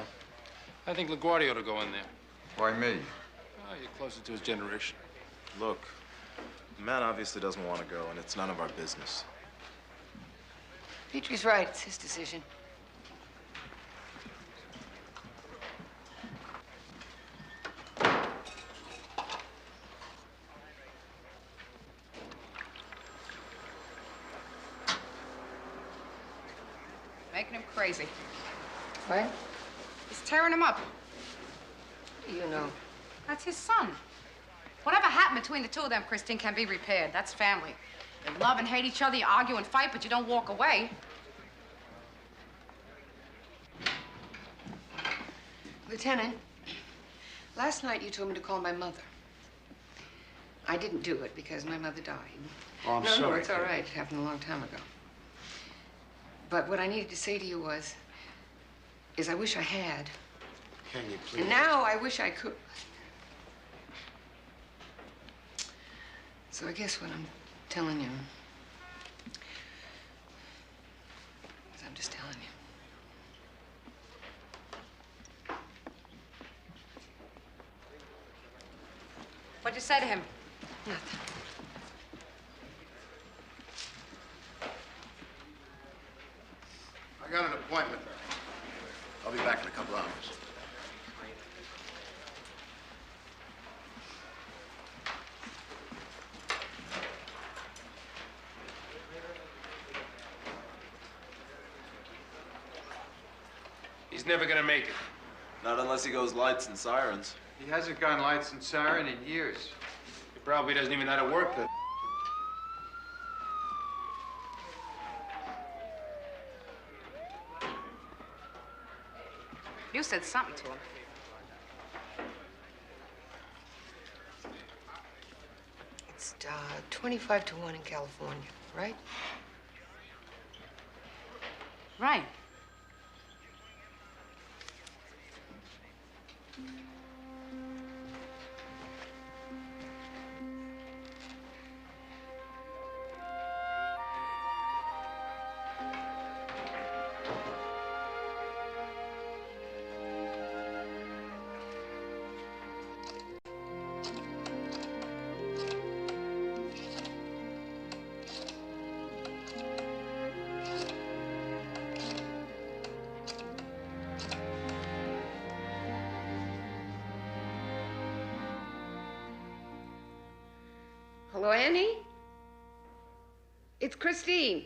I think LaGuardia ought to go in there. Why me? Oh, you're closer to his generation. Look, the man obviously doesn't want to go, and it's none of our business. Petrie's right. It's his decision. crazy. What? He's tearing him up. You know. That's his son. Whatever happened between the two of them, Christine, can be repaired. That's family. They love and hate each other, you argue and fight, but you don't walk away. Lieutenant, last night you told me to call my mother. I didn't do it because my mother died. Oh, I'm No, sorry, it's all Kate. right. It happened a long time ago. But what I needed to say to you is I wish I had. Can you please? And now I wish I could. So I guess what I'm telling you is I'm just telling you. What'd you say to him? Nothing. I got an appointment. I'll be back in a couple hours. He's never gonna make it. Not unless he goes lights and sirens. He hasn't gone lights and siren in years. He probably doesn't even know how to work them. You said something to him. It's 25 to 1 in California, right? Right. Hello, Annie? It's Christine.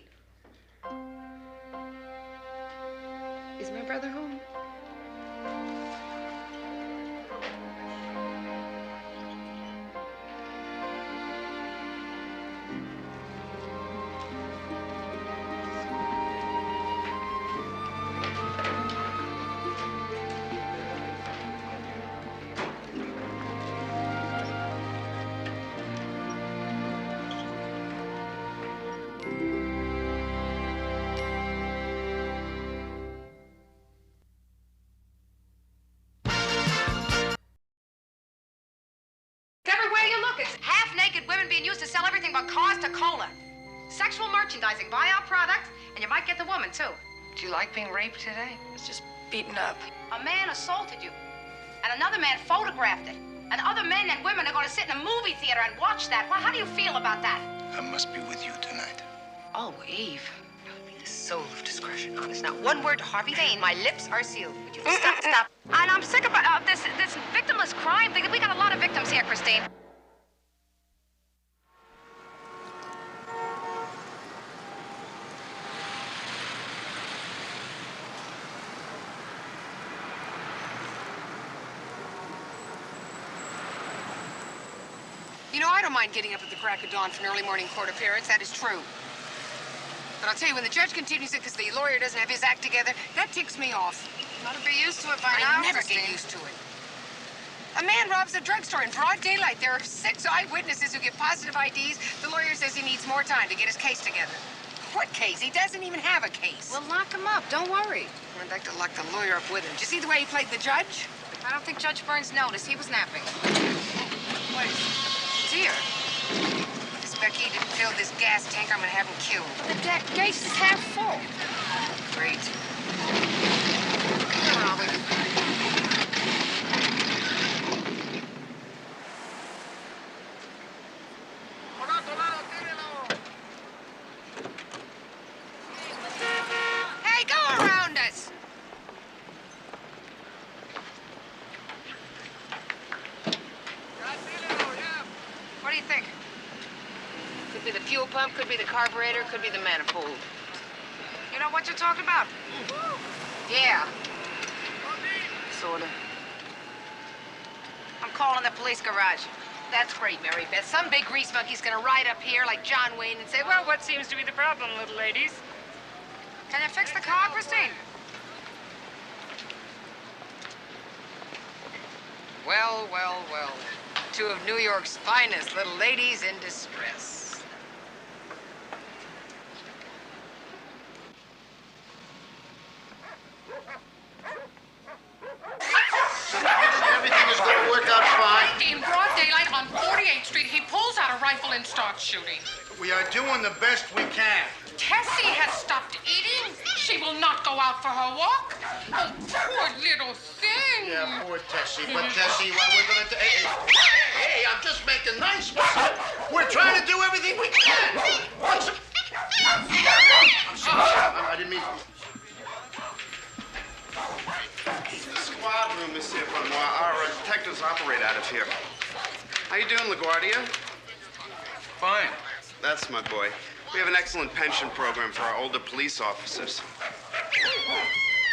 Is my brother home? Everywhere you look, it's half-naked women being used to sell everything from cars to cola. Sexual merchandising. Buy our product, and you might get the woman, too. Do you like being raped today? It's just beaten up. A man assaulted you, and another man photographed it. And other men and women are going to sit in a movie theater and watch that. Well, how do you feel about that? I must be with you tonight. Oh, Eve. Be the soul of discretion. Honest. Not one word to Harvey Dane. My lips are sealed. Would you stop? And I'm sick of this victimless crime thing. We got a lot of victims here, Christine. You know, I don't mind getting up at the crack of dawn for an early morning court appearance. That is true. But I'll tell you, when the judge continues it because the lawyer doesn't have his act together, that ticks me off. Ought to be used to it by now, I never Christine. get used to it. A man robs a drugstore in broad daylight. There are 6 eyewitnesses who get positive IDs. The lawyer says he needs more time to get his case together. What case? He doesn't even have a case. Well, lock him up. Don't worry. I'd like to lock the lawyer up with him. Did you see the way he played the judge? I don't think Judge Burns noticed. He was napping. What is it? Dear. If Becky didn't fill this gas tank, I'm gonna have him killed. The gas is half full. Great. Where are we? Hey, go around us! What do you think? Could be the fuel pump, could be the carburetor, could be the manifold. You know what you're talking about? Yeah. Sorta. I'm calling the police garage. That's great, Mary Beth. Some big grease monkey's gonna ride up here like John Wayne and say, well, what seems to be the problem, little ladies? Can you fix the car, Christine? Well, well, well. Two of New York's finest little ladies in distress. Everything is going to work out fine. In broad daylight on 48th Street, he pulls out a rifle and starts shooting. We are doing the best we can. Tessie has stopped eating. She will not go out for her walk. Oh, poor little thing. Yeah, poor Tessie. But Tessie, what we're going to do... Hey, I'm just making nice with you. We're trying to do everything we can. I'm sorry. I didn't mean... Squad room, Monsieur Benoit. Our detectives operate out of here. How you doing, LaGuardia? Fine. That's my boy. We have an excellent pension program for our older police officers.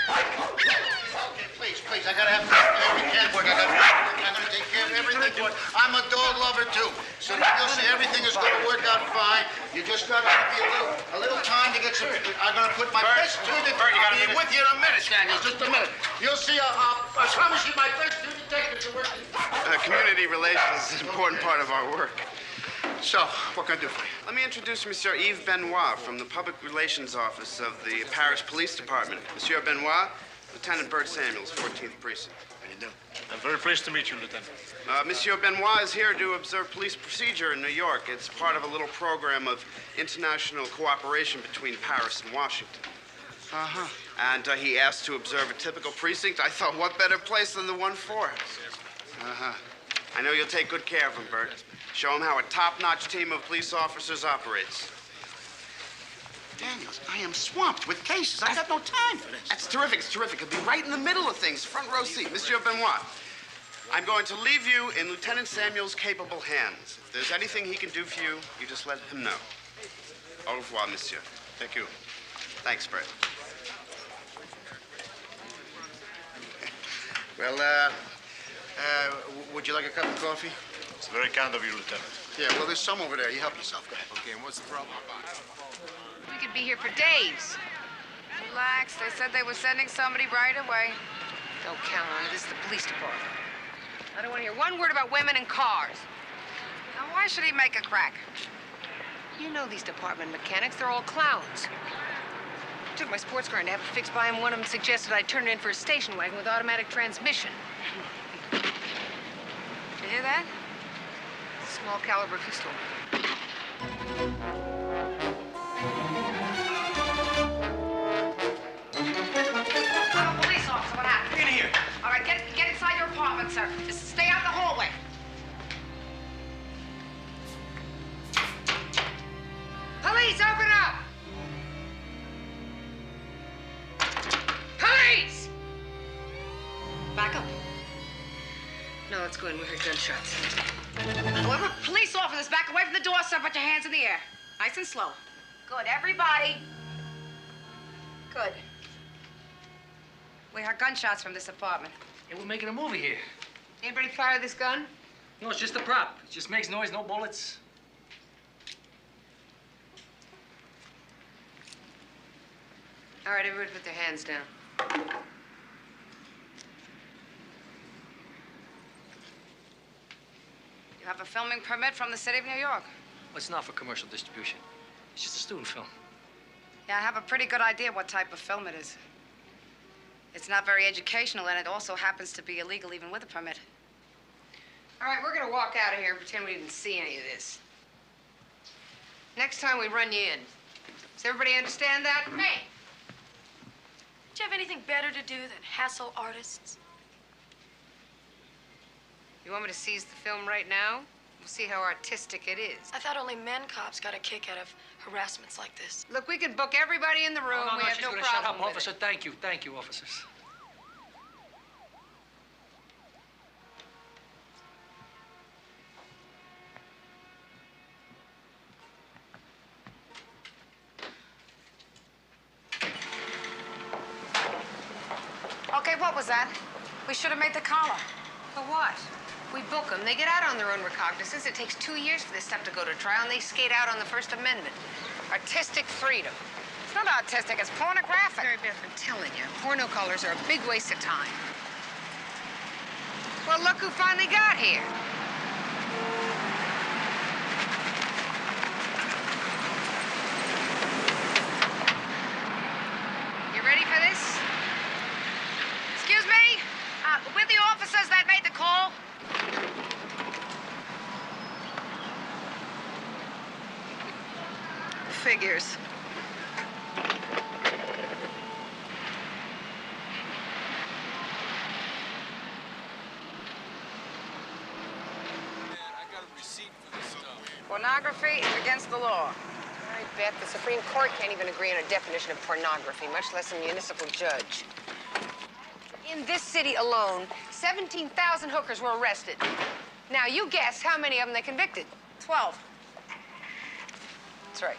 Okay, please, I gotta have every can work. I'm gonna take care of everything. I'm a dog lover too, so you'll see everything is gonna work out fine. You just gotta be a little time to get some. I'm gonna put my best to it. I'll be with you in a minute, Daniel. Just a minute. You'll see. I promise you, my best two detectives are working. Community relations is an important part of our work. So, what can I do for you? Let me introduce Monsieur Yves Benoit from the Public Relations Office of the Paris Police Department. Monsieur Benoit, Lieutenant Bert Samuels, 14th Precinct. How you doing? I'm very pleased to meet you, Lieutenant. Monsieur Benoit is here to observe police procedure in New York. It's part of a little program of international cooperation between Paris and Washington. Uh-huh. And he asked to observe a typical precinct. I thought, what better place than the one for it? Uh-huh. I know you'll take good care of him, Bert. Show him how a top-notch team of police officers operates. Daniels, I am swamped with cases. I got no time for this. That's terrific. It's terrific. He'll be right in the middle of things, front row seat. Monsieur Benoit, I'm going to leave you in Lieutenant Samuel's capable hands. If there's anything he can do for you, you just let him know. Au revoir, monsieur. Thank you. Thanks, Bert. Well, would you like a cup of coffee? It's very kind of you, Lieutenant. Yeah, well, there's some over there. You help yourself. Go ahead. Okay, and what's the problem? We could be here for days. Relax. They said they were sending somebody right away. Don't count on it. This is the police department. I don't want to hear one word about women and cars. Now, why should he make a crack? You know these department mechanics. They're all clowns. I took my sports car in to have it fixed by him. One of them suggested I turn it in for a station wagon with automatic transmission. Did you hear that? Small caliber pistol. I'm a police officer. What happened? In here. All right, get inside your apartment, sir. Just stay out in the hallway. Police, open up! Police! Back up. No, let's go in. We heard gunshots. Whoever police officers, back away from the door, sir. Put your hands in the air. Nice and slow. Good. Everybody. Good. We heard gunshots from this apartment. Hey, we're making a movie here. Anybody fire this gun? No, it's just a prop. It just makes noise, no bullets. All right, everybody put their hands down. You have a filming permit from the city of New York. Well, it's not for commercial distribution. It's just a student film. Yeah, I have a pretty good idea what type of film it is. It's not very educational, and it also happens to be illegal even with a permit. All right, we're gonna walk out of here and pretend we didn't see any of this. Next time we run you in. Does everybody understand that? Hey! Do you have anything better to do than hassle artists? You want me to seize the film right now? We'll see how artistic it is. I thought only men cops got a kick out of harassments like this. Look, we can book everybody in the room. No, we have she's no gonna problem shut up, with officer. it. Thank you, officers. Okay, what was that? We should have made the collar. For what? We book them. They get out on their own recognizance. It takes 2 years for this stuff to go to trial, and they skate out on the First Amendment. Artistic freedom. It's not artistic, it's pornographic. Mary Beth, I'm telling you, porno colors are a big waste of time. Well, look who finally got here. You ready for this? Excuse me? We're the officers that made the call. Figures. Pornography is against the law. I bet the Supreme Court can't even agree on a definition of pornography, much less a municipal judge. In this city alone, 17,000 hookers were arrested. Now, you guess how many of them they convicted? 12. That's right.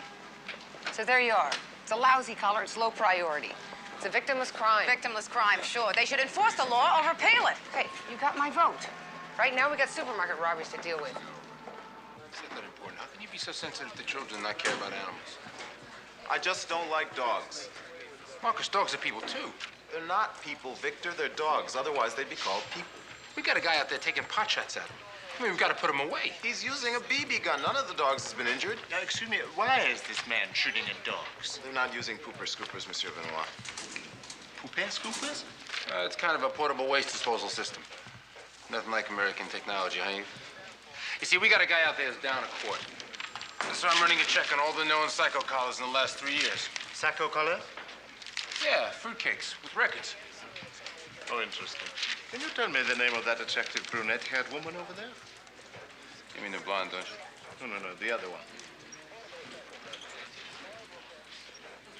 So there you are. It's a lousy collar. It's low priority. It's a victimless crime. Victimless crime, sure. They should enforce the law or repeal it. Hey, you got my vote. Right now, we got supermarket robberies to deal with. It's not that important. How can you be so sensitive to children and not care about animals? I just don't like dogs. Marcus, dogs are people, too. They're not people, Victor. They're dogs. Otherwise, they'd be called people. We got a guy out there taking pot shots at him. I mean, we've got to put him away. He's using a BB gun. None of the dogs has been injured. Now, excuse me, why is this man shooting at dogs? They're not using pooper scoopers, Monsieur Benoit. Pooper scoopers? It's kind of a portable waste disposal system. Nothing like American technology, huh? You see, we got a guy out there who's down a court. So I'm running a check on all the known psycho collars in the last 3 years. Psycho collar? Yeah, fruitcakes with records. Oh, interesting. Can you tell me the name of that attractive brunette-haired woman over there? You mean the blonde, don't you? No, the other one.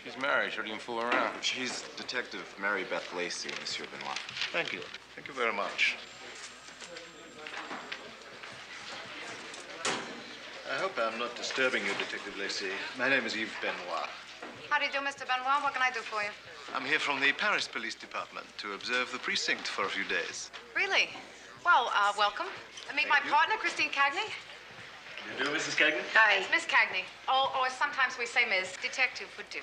She's married. Shouldn't even fool around. She's Detective Mary Beth Lacey, Monsieur Benoit. Thank you. Thank you very much. I hope I'm not disturbing you, Detective Lacey. My name is Yves Benoit. How do you do, Mr. Benoit? What can I do for you? I'm here from the Paris Police Department to observe the precinct for a few days. Really? Well, welcome. Meet my partner, Christine Cagney. You do, Mrs. Cagney? Hi. It's Miss Cagney. Or sometimes we say Ms. Detective would do.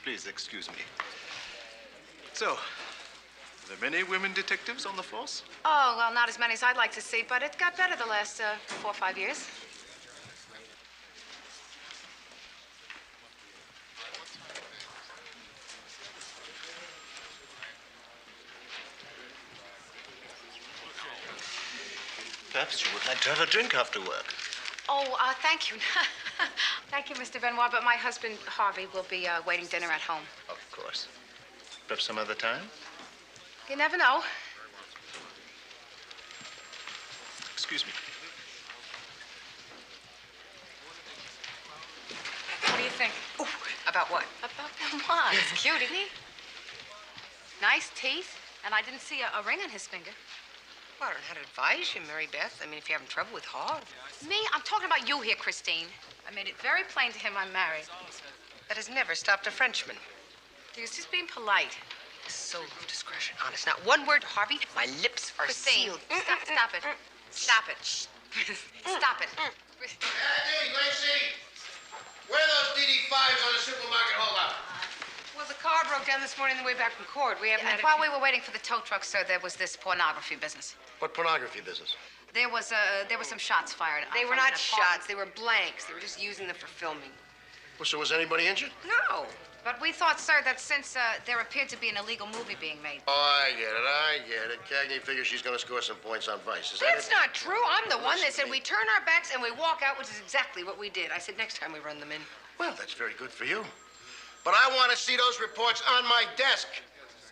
Please excuse me. So, are there many women detectives on the force? Oh, well, not as many as I'd like to see, but it got better the last 4 or 5 years. Perhaps you would like to have a drink after work. Oh, thank you. Thank you, Mr. Benoit, but my husband, Harvey, will be waiting dinner at home. Of course. Perhaps some other time? You never know. Excuse me. What do you think? Ooh, about what? About Benoit. He's cute, isn't he? Nice teeth, and I didn't see a ring on his finger. Well, I don't know how to advise you, Mary Beth. I mean, if you're having trouble with Harv. Me? I'm talking about you here, Christine. I made it very plain to him I'm married. That has never stopped a Frenchman. He was just being polite. So of discretion, honest. Not one word to Harvey. My lips are sealed. Stop it. Stop it. Stop it. Hey, Lacey! Where are those DD5s on the supermarket holdup? Well, the car broke down this morning on the way back from court. We haven't had While we were waiting for the tow truck, sir, there was this pornography business. What pornography business? There were some shots fired. They were from not an apartment. shots. They were blanks. They were just using them for filming. Well, so was anybody injured? No. But we thought, sir, that since there appeared to be an illegal movie being made. Oh, I get it. Cagney figures she's gonna score some points on Vice. Is that That's it? not true. I'm the one that said we turn our backs and we walk out, which is exactly what we did. I said next time we run them in. Well, that's very good for you. But I want to see those reports on my desk.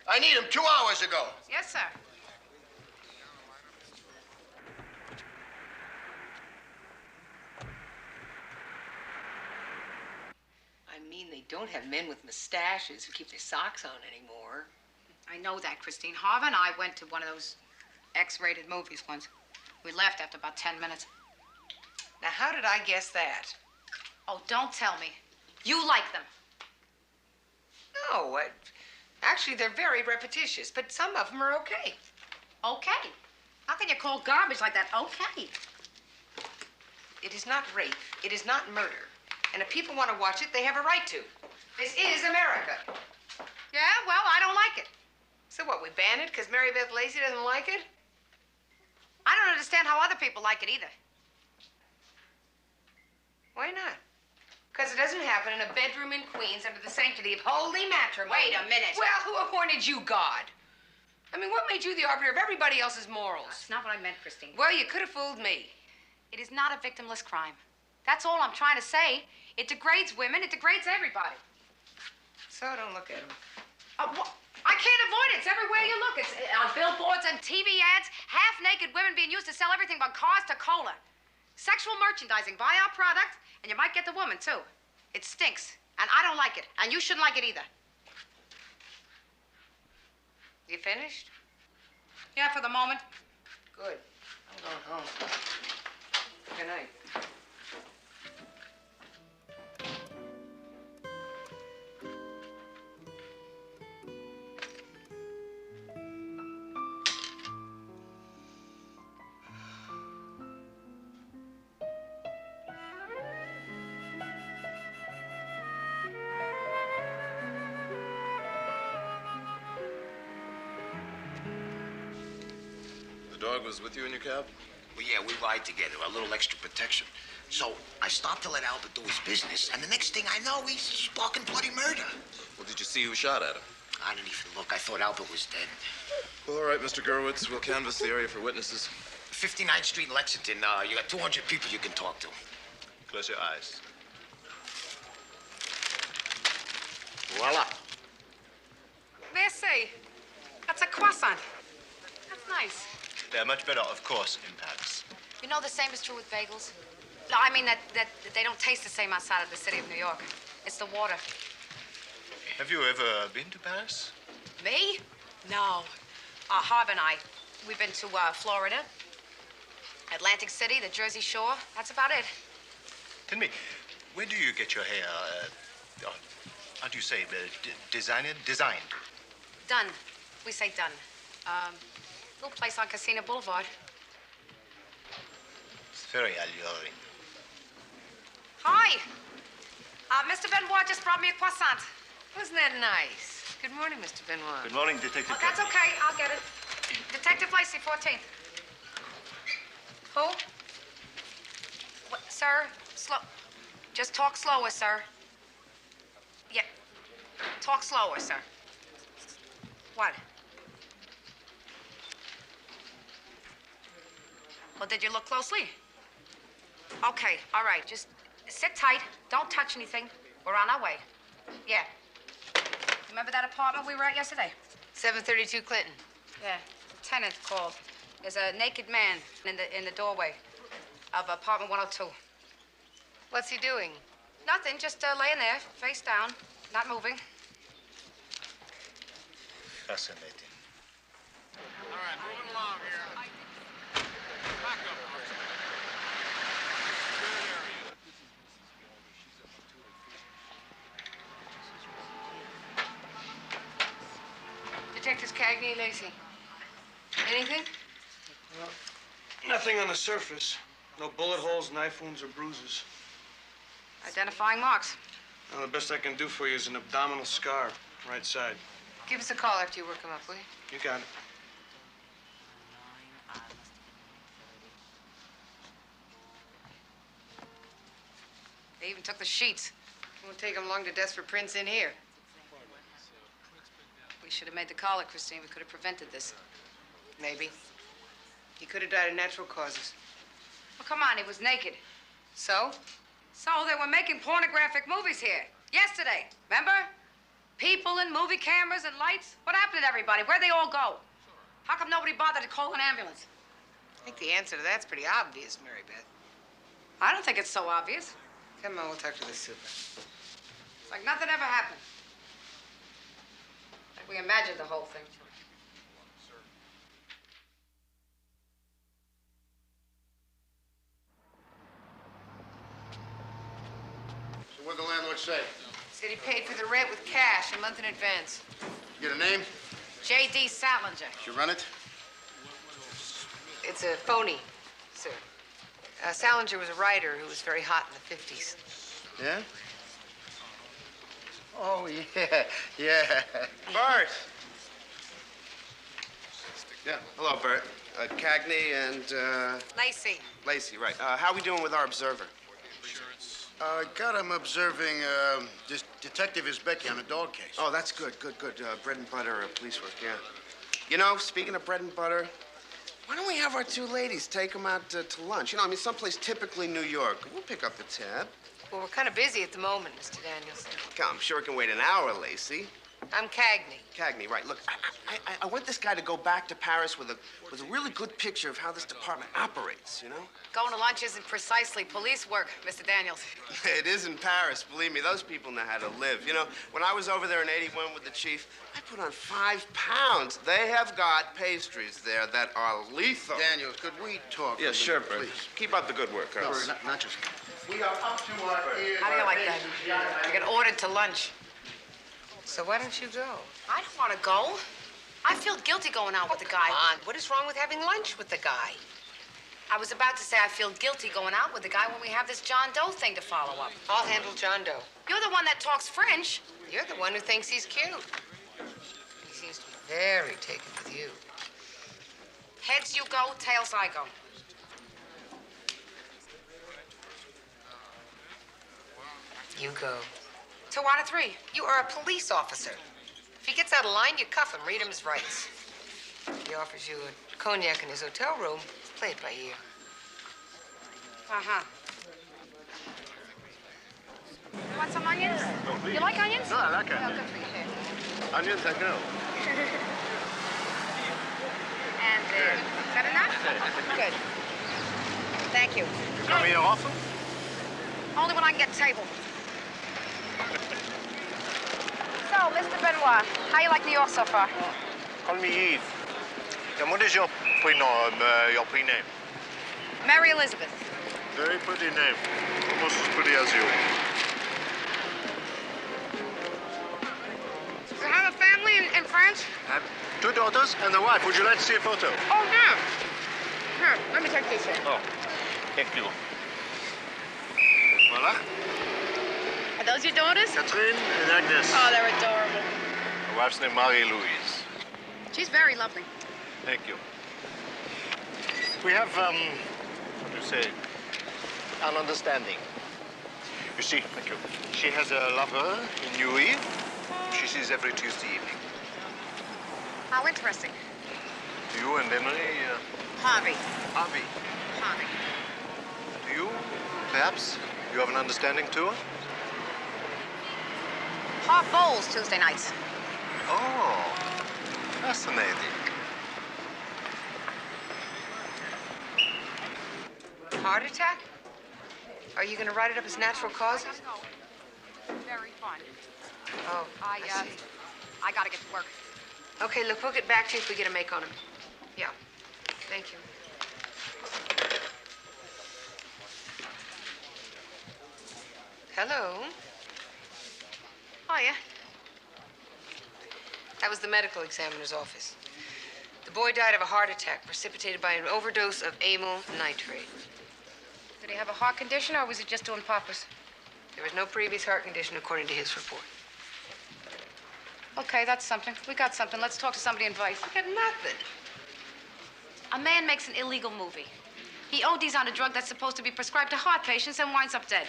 I need them 2 hours ago. Yes, sir. I mean, they don't have men with mustaches who keep their socks on anymore. I know that, Christine. Harv and I went to one of those X-rated movies once. We left after about 10 minutes. Now, how did I guess that? Oh, don't tell me. You like them. No, Actually, they're very repetitious, but some of them are okay. Okay. How can you call garbage like that okay? It is not rape. It is not murder. And if people want to watch it, they have a right to. This is America. Yeah, well, I don't like it. So what, we ban it because Mary Beth Lacey doesn't like it? I don't understand how other people like it either. Why not? Because it doesn't happen in a bedroom in Queens under the sanctity of holy matrimony. Wait a minute. Well, who appointed you God? I mean, what made you the arbiter of everybody else's morals? That's not what I meant, Christine. Well, you could have fooled me. It is not a victimless crime. That's all I'm trying to say. It degrades women. It degrades everybody. So don't look at him. I can't avoid it. It's everywhere you look. It's on billboards and TV ads. Half-naked women being used to sell everything from cars to cola. Sexual merchandising. Buy our product, and you might get the woman, too. It stinks, and I don't like it, and you shouldn't like it either. You finished? Yeah, for the moment. Good. I'm going home. Good night. The dog was with you in your cab? Well, yeah, we ride together, a little extra protection. So I stopped to let Albert do his business, and the next thing I know, he's sparking bloody murder. Well, did you see who shot at him? I didn't even look. I thought Albert was dead. Well, all right, Mr. Gurwitz. We'll canvass the area for witnesses. 59th Street, Lexington. You got 200 people you can talk to. Close your eyes. Voila. Merci. That's a croissant. That's nice. They're much better, of course, in Paris. You know the same is true with bagels? No, I mean that they don't taste the same outside of the city of New York. It's the water. Have you ever been to Paris? Me? No. Harv and I, we've been to Florida, Atlantic City, the Jersey Shore. That's about it. Tell me, where do you get your hair? How do you say? Designed? Done. We say done. Little place on Casino Boulevard. It's very alluring. Hi. Mr. Benoit just brought me a croissant. Wasn't that nice? Good morning, Mr. Benoit. Good morning, Detective. Oh, that's okay. I'll get it. Detective Lacey, 14th. Who? What, sir? Slow. Just talk slower, sir. Yeah. Talk slower, sir. What? Well, did you look closely? Okay, all right. Just sit tight. Don't touch anything. We're on our way. Yeah. Remember that apartment we were at yesterday? 732 Clinton. Yeah. Tenant called. There's a naked man in the doorway of apartment 102. What's he doing? Nothing. Just laying there, face down, not moving. Fascinating. All right, moving along here. Back up, please. Detectives Cagney Lacey. Anything? Well, nothing on the surface. No bullet holes, knife wounds, or bruises. Identifying marks. Now, the best I can do for you is an abdominal scar, right side. Give us a call after you work him up, will you? You got it. They even took the sheets. Won't take him long to death for prints in here. We should have made the call, Christine. We could have prevented this. Maybe. He could have died of natural causes. Well, come on. He was naked. So? So they were making pornographic movies here. Yesterday. Remember? People and movie cameras and lights. What happened to everybody? Where'd they all go? How come nobody bothered to call an ambulance? I think the answer to that's pretty obvious, Mary Beth. I don't think it's so obvious. Come on, we'll talk to the super. It's like nothing ever happened. Like we imagined the whole thing. So what'd the landlord say? Said he paid for the rent with cash a month in advance. Get a name? J.D. Salinger. You run it? It's a phony, sir. Salinger was a writer who was very hot in the 50s. Yeah? Oh, yeah, yeah. Bert! Yeah, hello, Bert. Cagney and, Lacey. Lacey, right. How we doing with our observer? Got him observing, this Detective Isbecki on a dog case. Oh, that's good, good, good. Bread and butter police work, yeah. You know, speaking of bread and butter, why don't we have our two ladies take them out to lunch? You know, I mean, someplace typically New York. We'll pick up the tab. Well, we're kind of busy at the moment, Mr. Daniels. Come, I'm sure it can wait an hour, Lacey. I'm Cagney. Cagney, right. Look, I want this guy to go back to Paris with a really good picture of how this department operates, you know? Going to lunch isn't precisely police work, Mr. Daniels. It is in Paris. Believe me, those people know how to live. You know, when I was over there in '81 with the chief, I put on 5 pounds. They have got pastries there that are lethal. Daniels, could we talk? Yeah, sure, Bert. please? Keep up the good work, Carl. Not just. We are up to our ears. How do you like that? You get ordered to lunch. So why don't you go? I don't want to go. I feel guilty going out with the guy. Come on. What is wrong with having lunch with the guy? I was about to say I feel guilty going out with the guy when we have this John Doe thing to follow up. I'll handle John Doe. You're the one that talks French. You're the one who thinks he's cute. He seems to be very taken with you. Heads you go, tails I go. You go. 2 out of 3. You are a police officer. If he gets out of line, you cuff him, read him his rights. If he offers you a cognac in his hotel room, play it by ear. Uh-huh. You want some onions? No, please. You like onions? No, I like Well, onions. good for your hair. Onions, I go. And is that enough? Good. Thank you. Come here often? Only when I can get table. So, Mr. Benoit, how you like New York so far? Call me Eve. And what is your pre-name? Mary Elizabeth. Very pretty name. Almost as pretty as you. You have a family in France? I have 2 daughters and a wife. Would you like to see a photo? Oh, yeah. Here, let me take this here. Oh, thank you. Voila. Are those your daughters? Catherine and Agnes. Oh, they're adorable. My wife's name Marie-Louise. She's very lovely. Thank you. We have, what do you say, an understanding. You see, thank you. She has a lover in New Eve. She sees every Tuesday evening. How interesting. You and Emily, Harvey. Harvey. Harvey. Do you, perhaps, you have an understanding too? Hot bowls Tuesday nights. Oh, fascinating. Heart attack? Are you going to write it up as natural causes? Very fun. Oh, I see. I gotta get to work. Okay, look, we'll get back to you if we get a make on him. Yeah. Thank you. Hello. Hiya. That was the medical examiner's office. The boy died of a heart attack precipitated by an overdose of amyl nitrate. Did he have a heart condition, or was he just doing poppers? There was no previous heart condition according to his report. Okay, that's something. We got something. Let's talk to somebody in Vice. We got nothing. A man makes an illegal movie. He ODs on a drug that's supposed to be prescribed to heart patients and winds up dead.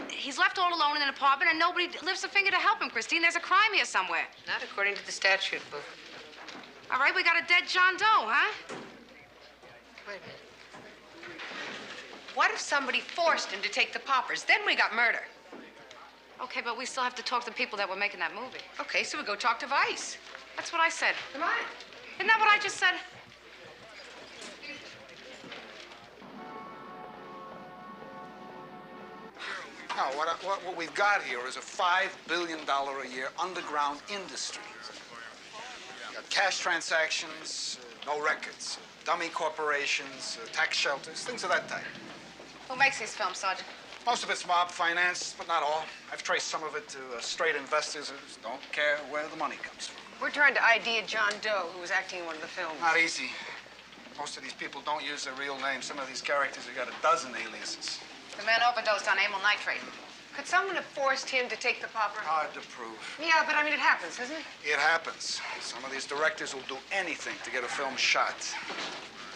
He's left all alone in an apartment, and nobody lifts a finger to help him, Christine. There's a crime here somewhere. Not according to the statute book. All right, we got a dead John Doe, huh? Wait a minute. What if somebody forced him to take the poppers? Then we got murder. Okay, but we still have to talk to the people that were making that movie. Okay, so we go talk to Vice. That's what I said. Come on. Isn't that what I just said? No, what we've got here is a $5 billion a year underground industry. You got cash transactions, no records, dummy corporations, tax shelters, things of that type. Who makes these films, Sergeant? Most of it's mob finance, but not all. I've traced some of it to straight investors who just don't care where the money comes from. We're trying to ID a John Doe who was acting in one of the films. Not easy. Most of these people don't use their real names. Some of these characters have got a dozen aliases. The man overdosed on amyl nitrate. Could someone have forced him to take the popper? Hard to prove. Yeah, but I mean, it happens, doesn't it? It happens. Some of these directors will do anything to get a film shot.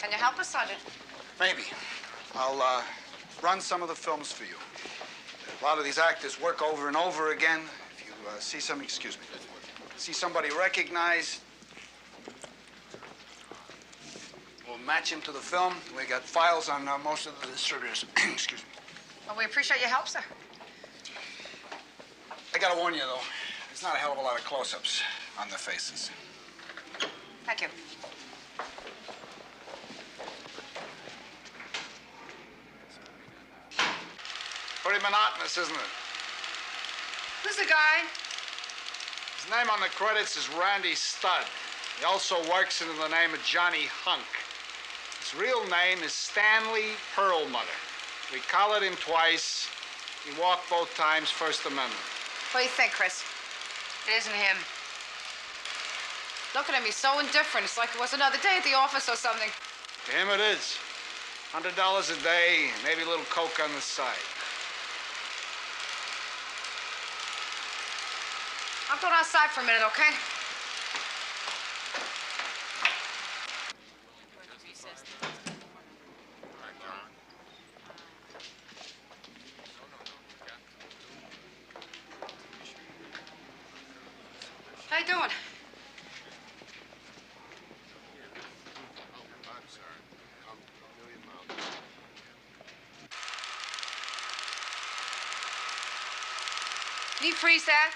Can you help us, Sergeant? Maybe. I'll run some of the films for you. A lot of these actors work over and over again. If you see see somebody recognized, we'll match him to the film. We got files on most of the distributors. Excuse me. Well, we appreciate your help, sir. I gotta warn you, though, there's not a hell of a lot of close-ups on their faces. Thank you. Pretty monotonous, isn't it? Who's the guy? His name on the credits is Randy Studd. He also works under the name of Johnny Hunk. His real name is Stanley Perlmutter. We collared him twice. He walked both times, First Amendment. What do you think, Chris? It isn't him. Look at him. He's so indifferent. It's like it was another day at the office or something. To him it is. $100 a day, maybe a little coke on the side. I'm going outside for a minute, okay? How you doing? Can you freeze that?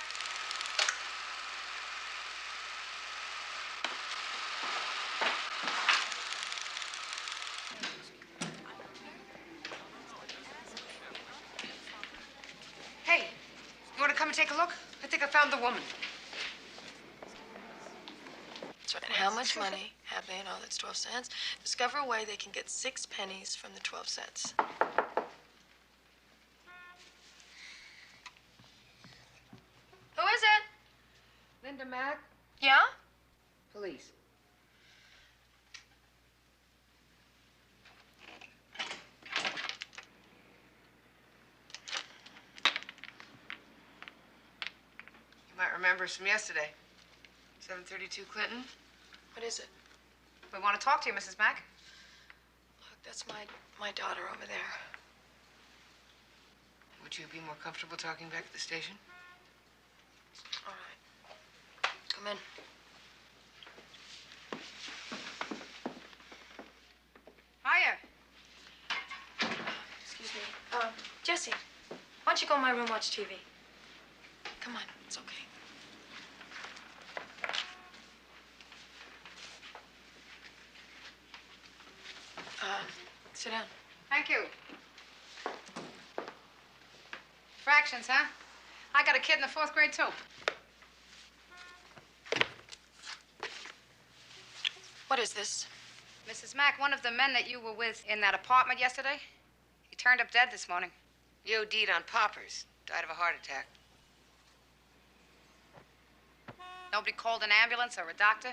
Hey, you want to come and take a look? I think I found the woman. And how much money have they in all that's 12 cents? Discover a way they can get 6 pennies from the 12 cents. Who is it? Linda Mack? Yeah? Police. You might remember us from yesterday. 732 Clinton. What is it? We want to talk to you, Mrs. Mack. Look, that's my daughter over there. Would you be more comfortable talking back at the station? All right. Come in. Hiya. Excuse me. Jesse, why don't you go in my room, watch TV? Come on, it's okay. Sit down. Thank you. Fractions, huh? I got a kid in the 4th grade, too. What is this? Mrs. Mack, one of the men that you were with in that apartment yesterday, he turned up dead this morning. He OD'd on poppers. Died of a heart attack. Nobody called an ambulance or a doctor.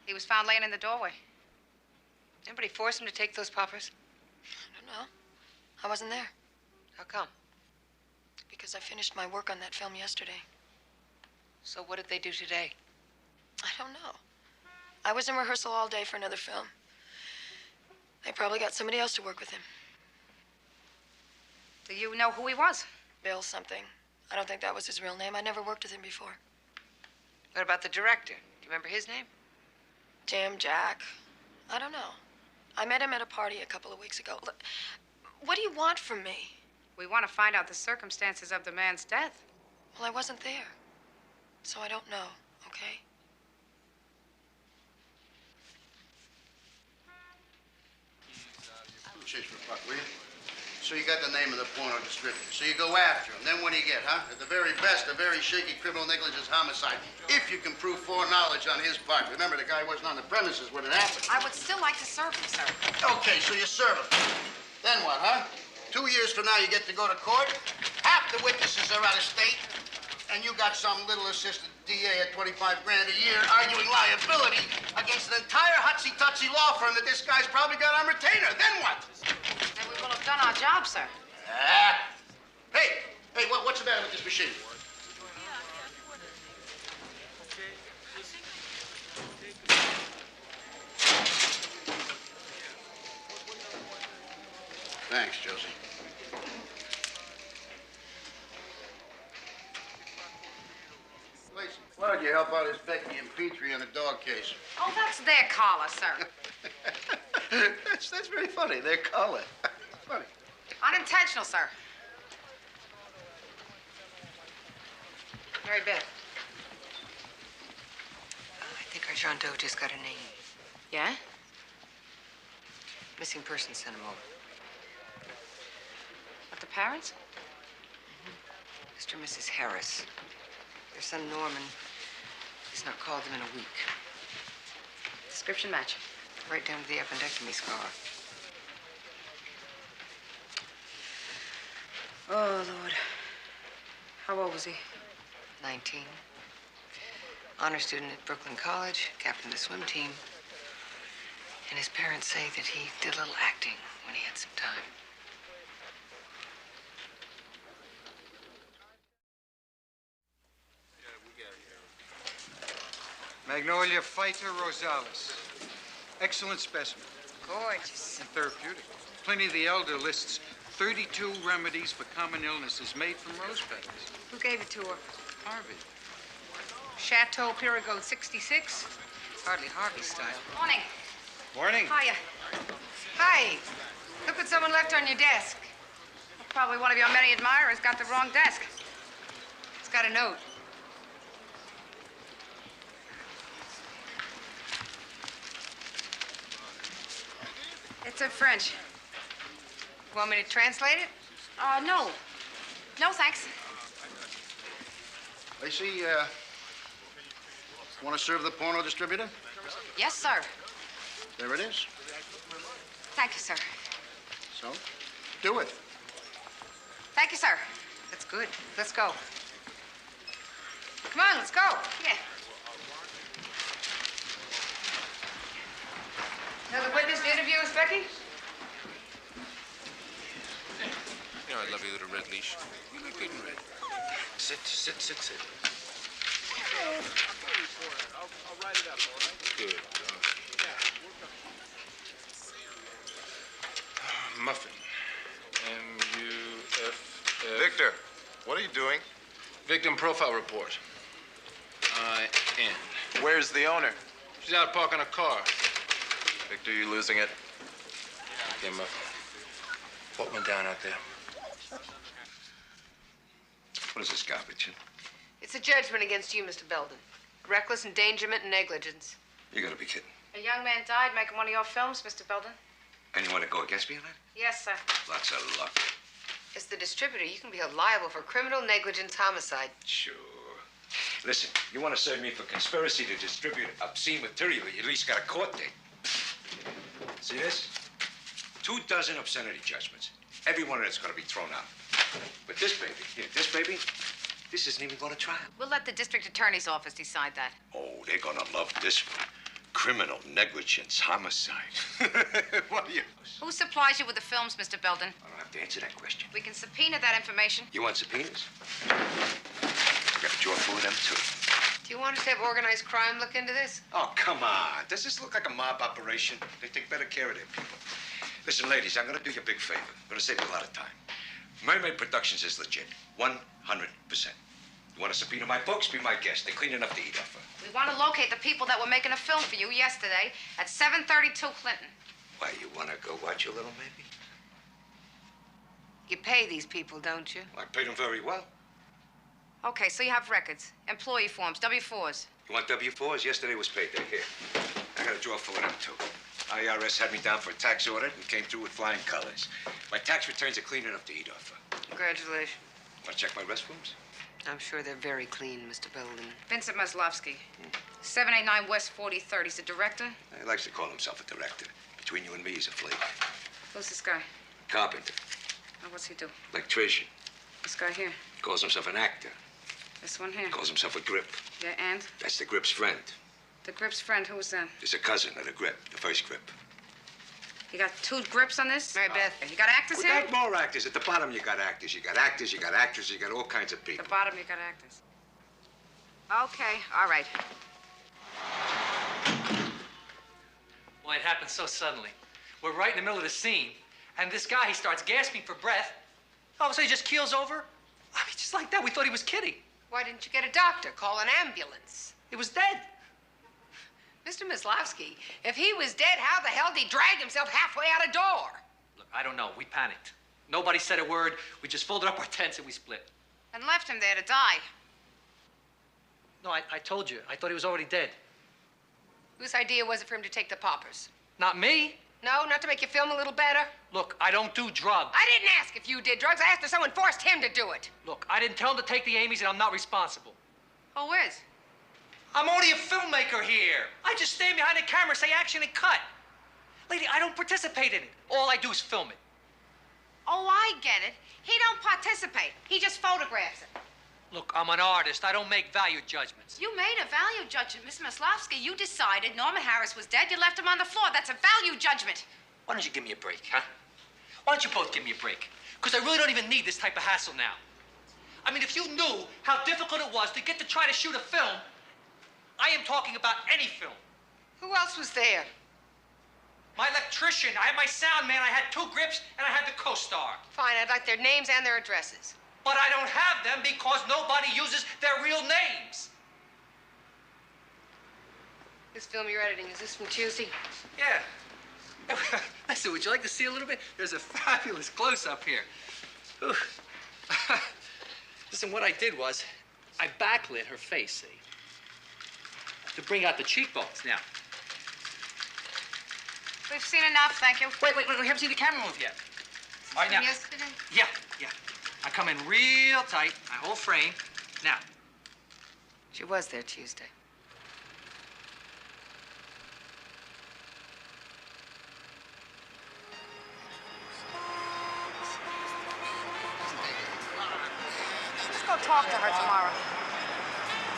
He was found laying in the doorway. Anybody force him to take those poppers? I don't know. I wasn't there. How come? Because I finished my work on that film yesterday. So what did they do today? I don't know. I was in rehearsal all day for another film. They probably got somebody else to work with him. Do you know who he was? Bill something. I don't think that was his real name. I never worked with him before. What about the director? Do you remember his name? Jim, Jack. I don't know. I met him at a party a couple of weeks ago. Look, what do you want from me? We want to find out the circumstances of the man's death. Well, I wasn't there. So I don't know, okay? Chase for a buck, will you? So you got the name of the porno distributor. So you go after him. Then what do you get, huh? At the very best, a very shaky criminal negligence homicide. If you can prove foreknowledge on his part. Remember, the guy wasn't on the premises when it happened. I would still like to serve him, sir. Okay, so you serve him. Then what, huh? 2 years from now, you get to go to court. Half the witnesses are out of state. And you got some little assistant DA at 25 grand a year arguing liability against an entire hutsy-tutsy law firm that this guy's probably got on retainer. Then what? Then we will have done our job, sir. Hey, what's the matter with this machine? Thanks, Josie. Lacey, why don't you help out as Becky and Petrie on the dog case? Oh, that's their collar, sir. That's very funny. Their collar. Funny. Unintentional, sir. Mary Beth. I think our John Doe just got a name. Yeah? Missing person sent him over. What, the parents? Mr. and Mrs. Harris. Their son Norman has not called them in a week. Description match. Right down to the appendectomy scar. Oh, Lord. How old was he? 19. Honor student at Brooklyn College, captain of the swim team. And his parents say that he did a little acting when he had some time. Magnolia Fighter Rosales. Excellent specimen. Gorgeous. And therapeutic. Pliny the Elder lists 32 remedies for common illnesses made from rose petals. Who gave it to her? Harvey. Chateau Périgord 66? Hardly Harvey style. Morning. Morning. Hiya. Hi. Look what someone left on your desk. Probably one of your many admirers got the wrong desk. It's got a note. It's in French. Want me to translate it? No. No, thanks. Lacey, want to serve the porno distributor? Yes, sir. There it is. Thank you, sir. So, do it. Thank you, sir. That's good. Let's go. Come on, let's go. Yeah. Now the witness to interview is Becky? You know, I love your little red leash. You look good in red. Sit. I'll write it up, all right? Good. Muffin. M-U-F-F. Victor, what are you doing? Victim profile report. I-N. Where's the owner? She's out parking a car. Victor, you losing it? Okay, Muffin. What went down out there? What is this garbage? It's a judgment against you, Mr. Belden. Reckless endangerment and negligence. You gotta be kidding. A young man died making one of your films, Mr. Belden. And you want to go against me on that? Yes, sir. Lots of luck. As the distributor, you can be held liable for criminal negligence homicide. Sure. Listen, you want to serve me for conspiracy to distribute obscene material, you at least got a court date. See this? 24 obscenity judgments. Every one of it's going to be thrown out. But this baby, this isn't even going to trial. We'll let the district attorney's office decide that. Oh, they're going to love this one. Criminal negligence homicide. What are you? Who supplies you with the films, Mr. Belden? I don't have to answer that question. We can subpoena that information. You want subpoenas? I got a drawer full of them, too. Do you want us to have organized crime look into this? Oh, come on. Does this look like a mob operation? They take better care of their people. Listen, ladies, I'm going to do you a big favor. I'm going to save you a lot of time. Mermaid Productions is legit. 100%. You want to subpoena my folks? Be my guest. They're clean enough to eat off of. We want to locate the people that were making a film for you yesterday at 732 Clinton. Why, you want to go watch your little baby? You pay these people, don't you? I paid them very well. Okay, so you have records, employee forms, W-4s. You want W-4s? Yesterday was payday. Here. I got a drawer full of them, too. IRS had me down for a tax audit and came through with flying colors. My tax returns are clean enough to eat off of. Congratulations. Want to check my restrooms? I'm sure they're very clean, Mr. Belden. Vincent Maslovsky, 789 West 43rd. He's a director. He likes to call himself a director. Between you and me, he's a flake. Who's this guy? Carpenter. Oh, what's he do? Electrician. This guy here. Calls himself an actor. This one here. Calls himself a grip. Yeah, and? That's the grip's friend. The grip's friend, who was that? He's a cousin of the grip, the first grip. You got two grips on this? Mary Beth. You got actors We here? got more actors. At the bottom, you got actors. You got actors, you got actors, you got all kinds of people. At the bottom, you got actors. Okay, all right. Well, it happened so suddenly. We're right in the middle of the scene, and this guy, he starts gasping for breath. All of a sudden, he just keels over. I mean, just like that. We thought he was kidding. Why didn't you get a doctor? Call an ambulance. He was dead. Mr. Mislavsky, if he was dead, how the hell did he drag himself halfway out a door? Look, I don't know. We panicked. Nobody said a word. We just folded up our tents and we split. And left him there to die. No, I told you. I thought he was already dead. Whose idea was it for him to take the poppers? Not me. No, not to make you film a little better? Look, I don't do drugs. I didn't ask if you did drugs. I asked if someone forced him to do it. Look, I didn't tell him to take the Amy's, and I'm not responsible. Who is? I'm only a filmmaker here. I just stand behind the camera, say action, and cut. Lady, I don't participate in it. All I do is film it. Oh, I get it. He don't participate. He just photographs it. Look, I'm an artist. I don't make value judgments. You made a value judgment, Miss Mislavsky. You decided Norman Harris was dead. You left him on the floor. That's a value judgment. Why don't you give me a break, huh? Why don't you both give me a break? Because I really don't even need this type of hassle now. I mean, if you knew how difficult it was to get to try to shoot a film, I am talking about any film. Who else was there? My electrician, I had my sound man, I had two grips, and I had the co-star. Fine, I'd like their names and their addresses. But I don't have them because nobody uses their real names. This film you're editing, is this from Tuesday? Yeah. Listen, would you like to see a little bit? There's a fabulous close-up here. Ooh. Listen, what I did was, I backlit her face, see? To bring out the cheekbones. Now. We've seen enough, thank you. Wait, we haven't seen the camera move yet. All right, now. Yesterday? Yeah. I come in real tight, I hold frame. Now. She was there Tuesday. Let's go talk to her tomorrow.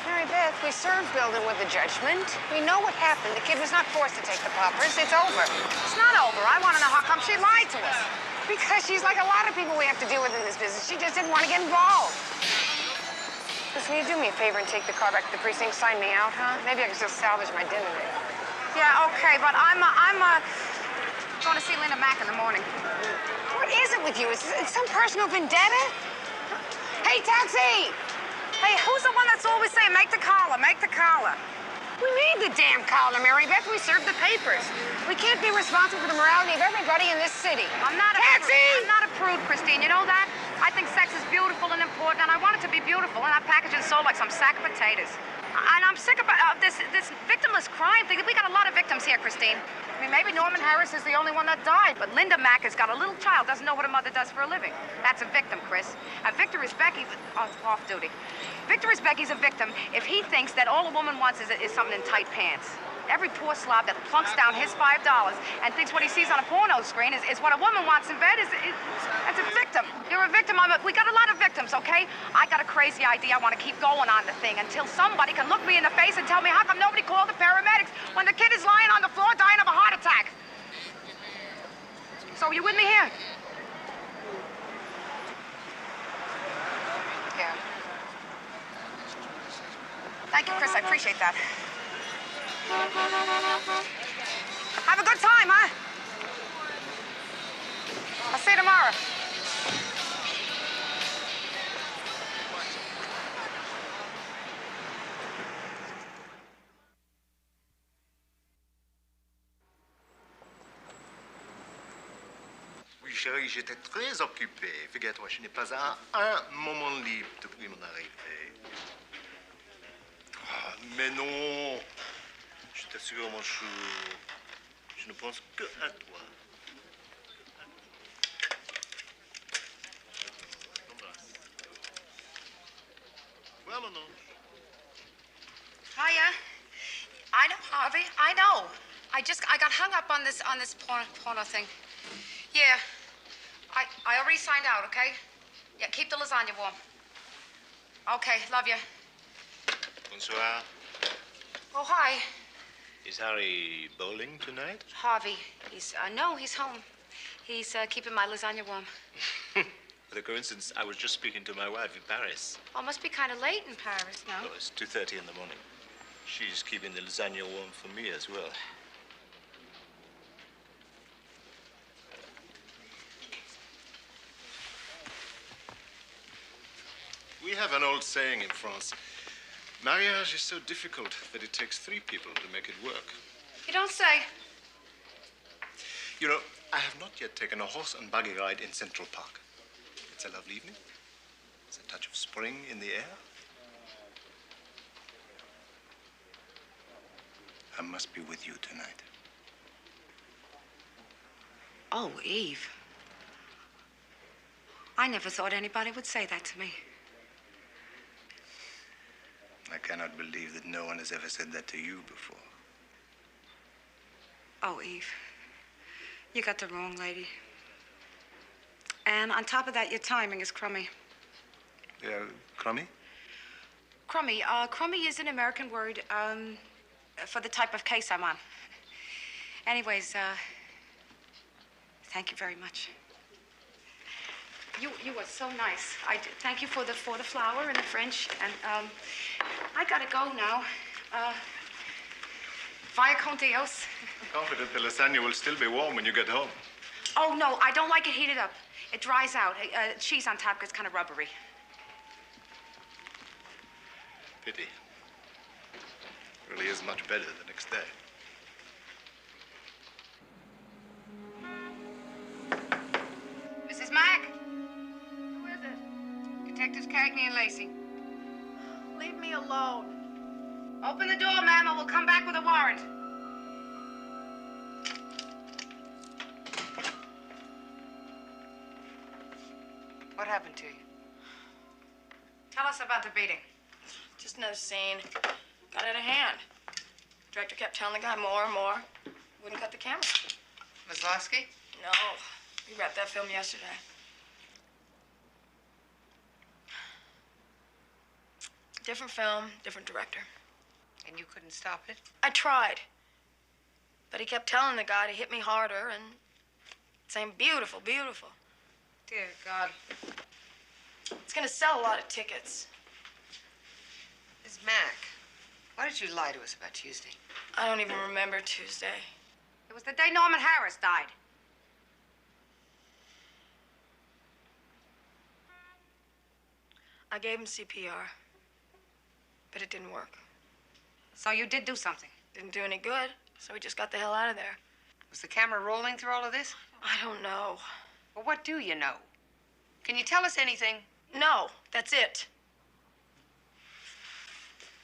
Mary Beth, we served Building with a judgment. We know what happened. The kid was not forced to take the poppers. It's over. It's not over. I want to know how come she lied to us. Because she's like a lot of people we have to deal with in this business. She just didn't want to get involved. Listen, will you do me a favor and take the car back to the precinct? Sign me out, huh? Maybe I can still salvage my dinner there. Yeah, okay, but I'm going to see Linda Mack in the morning. What is it with you? Is it some personal vendetta? Hey, taxi! Hey, who's the one that's always saying, make the collar, make the collar? We made the damn collar, Mary Beth. We served the papers. We can't be responsible for the morality of everybody in this city. I'm not Taxi! I'm not a prude, Christine. You know that? I think sex is beautiful and important, and I want it to be beautiful, and I package it sold like some sack of potatoes. And I'm sick of this victimless crime thing. We got a lot of victims here, Christine. I mean, maybe Norman Harris is the only one that died, but Linda Mack has got a little child, doesn't know what her mother does for a living. That's a victim, Chris. And Victor Isbecki, off duty. Victor Isbecki's a victim if he thinks that all a woman wants is something in tight pants. Every poor slob that plunks down his $5 and thinks what he sees on a porno screen is what a woman wants in bed that's a victim. You're a victim. We got a lot of victims, okay? I got a crazy idea. I want to keep going on the thing until somebody can look me in the face and tell me how come nobody called the paramedics when the kid is lying on the floor dying of a heart attack. So you with me here? Yeah. Thank you, Chris. I appreciate that. Have a good time, huh? I'll see you tomorrow. Oui, chérie, j'étais très occupé. Figure-toi, je n'ai pas un moment libre depuis mon arrivée. Ah, mais non! Je t'assure, mon chou, je ne pense que à toi. Well, mon ange. Hiya. I know, Harvey. I know. I got hung up on this porno thing. Yeah. I already signed out, okay? Yeah, keep the lasagna warm. Okay, love you. Bonsoir. Oh, hi. Is Harry bowling tonight? Harvey. No, he's home. He's keeping my lasagna warm. What a coincidence. I was just speaking to my wife in Paris. Oh, it must be kind of late in Paris, no? Oh, it's 2:30 in the morning. She's keeping the lasagna warm for me as well. We have an old saying in France. Marriage is so difficult that it takes 3 people to make it work. You don't say. You know, I have not yet taken a horse and buggy ride in Central Park. It's a lovely evening. It's a touch of spring in the air. I must be with you tonight. Oh, Eve. I never thought anybody would say that to me. I cannot believe that no one has ever said that to you before. Oh, Eve. You got the wrong lady. And on top of that, your timing is crummy. Crummy? Crummy. Crummy is an American word for the type of case I'm on. Anyways, thank you very much. You were so nice. Thank you for the flower and the French. And I gotta go now. Vaya con Dios. Confident the lasagna will still be warm when you get home. Oh no, I don't like it heated up. It dries out. Cheese on top gets kind of rubbery. Pity. Really is much better the next day. Mrs. Mack? Who is it? Detectives Cagney and Lacey. Leave me alone. Open the door, ma'am, or we'll come back with a warrant. What happened to you? Tell us about the beating. Just another scene. Got out of hand. Director kept telling the guy more and more. Wouldn't cut the camera. Maslowski? No. We wrapped that film yesterday. Different film, different director. And you couldn't stop it? I tried. But he kept telling the guy to hit me harder and saying, beautiful, beautiful. Dear God. It's gonna sell a lot of tickets. Miss Mack, why did you lie to us about Tuesday? I don't even remember Tuesday. It was the day Norman Harris died. I gave him CPR, but it didn't work. So you did do something? Didn't do any good, so we just got the hell out of there. Was the camera rolling through all of this? I don't know. Well, what do you know? Can you tell us anything? No, that's it.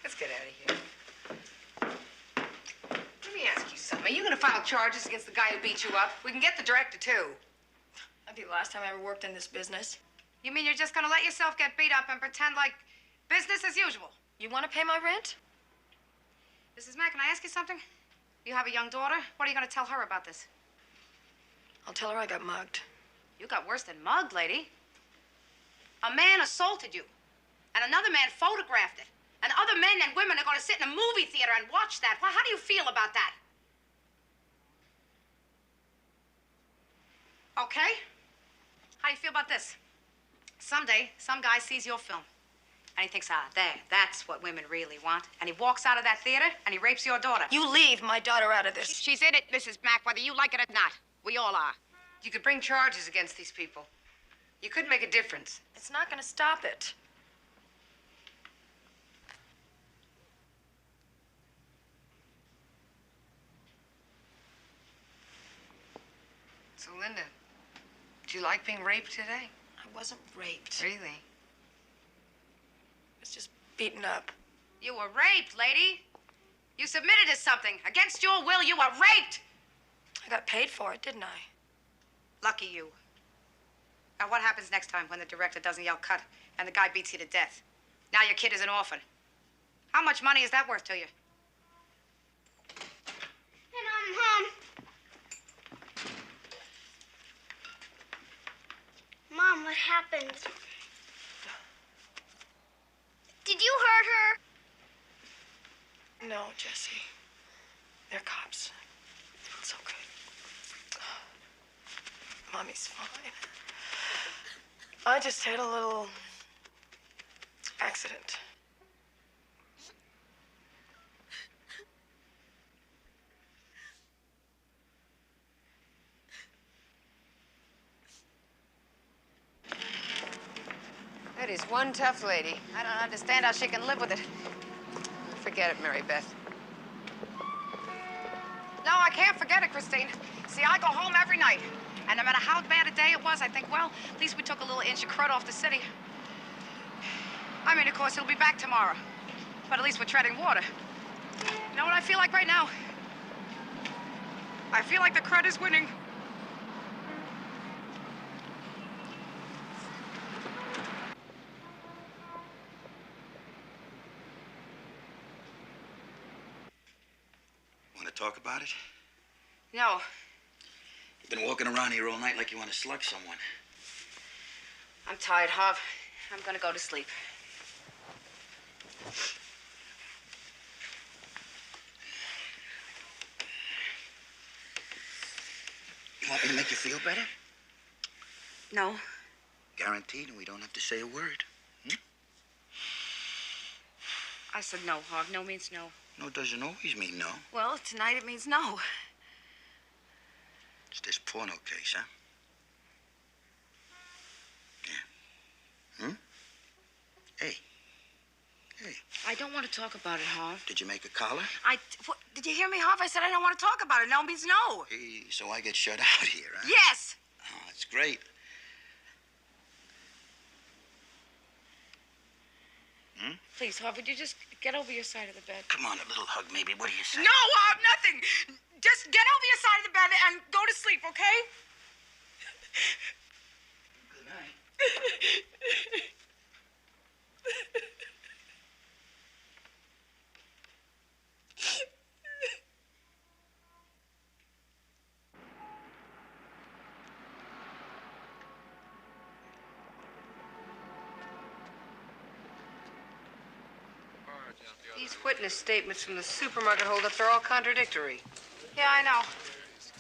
Let's get out of here. Let me ask you something. Are you going to file charges against the guy who beat you up? We can get the director, too. That'd be the last time I ever worked in this business. You mean you're just going to let yourself get beat up and pretend like business as usual? You want to pay my rent? Mrs. Mack, can I ask you something? You have a young daughter. What are you going to tell her about this? I'll tell her I got mugged. You got worse than mugged, lady. A man assaulted you, and another man photographed it. And other men and women are going to sit in a movie theater and watch that. Well, how do you feel about that? Okay? How do you feel about this? Someday, some guy sees your film, and he thinks, that's what women really want. And he walks out of that theater, and he rapes your daughter. You leave my daughter out of this. She's in it, Mrs. Mack, whether you like it or not. We all are. You could bring charges against these people. You could make a difference. It's not going to stop it. So, Linda, did you like being raped today? I wasn't raped. Really? I was just beaten up. You were raped, lady. You submitted to something. Against your will, you were raped. I got paid for it, didn't I? Lucky you. Now, what happens next time when the director doesn't yell cut and the guy beats you to death? Now your kid is an orphan. How much money is that worth to you? And I'm home. happened? Did you hurt her? No, Jesse. They're cops. It's okay. Mommy's fine. I just had a little accident. That is one tough lady. I don't understand how she can live with it. Forget it, Mary Beth. No, I can't forget it, Christine. See, I go home every night. And no matter how bad a day it was, I think, well, at least we took a little inch of crud off the city. I mean, of course, it'll be back tomorrow. But at least we're treading water. You know what I feel like right now? I feel like the crud is winning. Want to talk about it? No. You've been walking around here all night like you want to slug someone. I'm tired, Harv. I'm gonna go to sleep. You want me to make you feel better? No. Guaranteed, and we don't have to say a word. I said no, Harv. No means no. No doesn't always mean no. Well, tonight it means no. It's this porno case, huh? Yeah. Hey. Hey. I don't want to talk about it, Harv. Did you make a collar? Did you hear me, Harv? I said I don't want to talk about it. No means no. Hey, so I get shut out here, huh? Yes. Oh, that's great. Please, Harv, would you just get over your side of the bed? Come on, a little hug, maybe. What do you say? No, Harv, nothing. Just get over your side of the bed and go to sleep, okay? Good night. These witness statements from the supermarket holdup, they're all contradictory. Yeah, I know.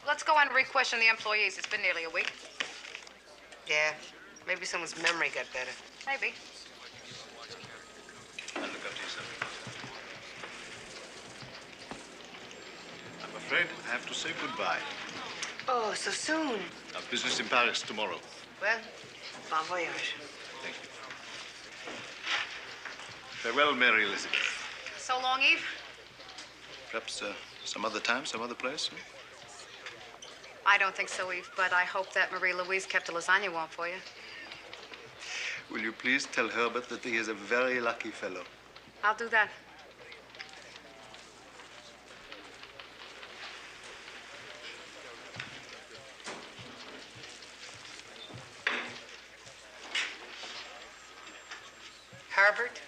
Let's go and re-question the employees. It's been nearly a week. Yeah, maybe someone's memory got better. Maybe. I'll look after yourself. I'm afraid I have to say goodbye. Oh, so soon. Our business in Paris tomorrow. Well, bon voyage. Thank you. Farewell, Mary Elizabeth. So long, Eve. Perhaps some other time, some other place. I don't think so, Eve, but I hope that Marie Louise kept a lasagna warm for you. Will you please tell Herbert that he is a very lucky fellow? I'll do that. Herbert?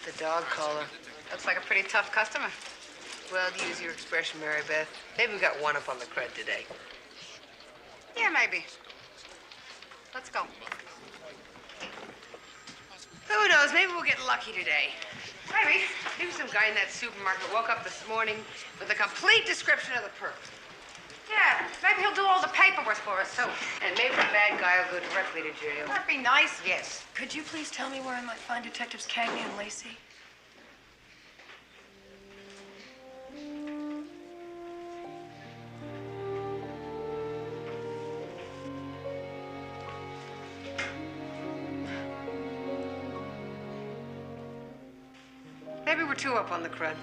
The dog collar. Looks like a pretty tough customer. Well, to use your expression, Mary Beth, maybe we got one up on the crud today. Yeah, maybe. Let's go. Who knows? Maybe we'll get lucky today. Maybe. Maybe some guy in that supermarket woke up this morning with a complete description of the perp. Yeah, maybe he'll do all the paperwork for us, too. And maybe the bad guy will go directly to jail. That'd be nice. Yes. Could you please tell me where I might find Detectives Cagney and Lacey? Maybe we're two up on the crud.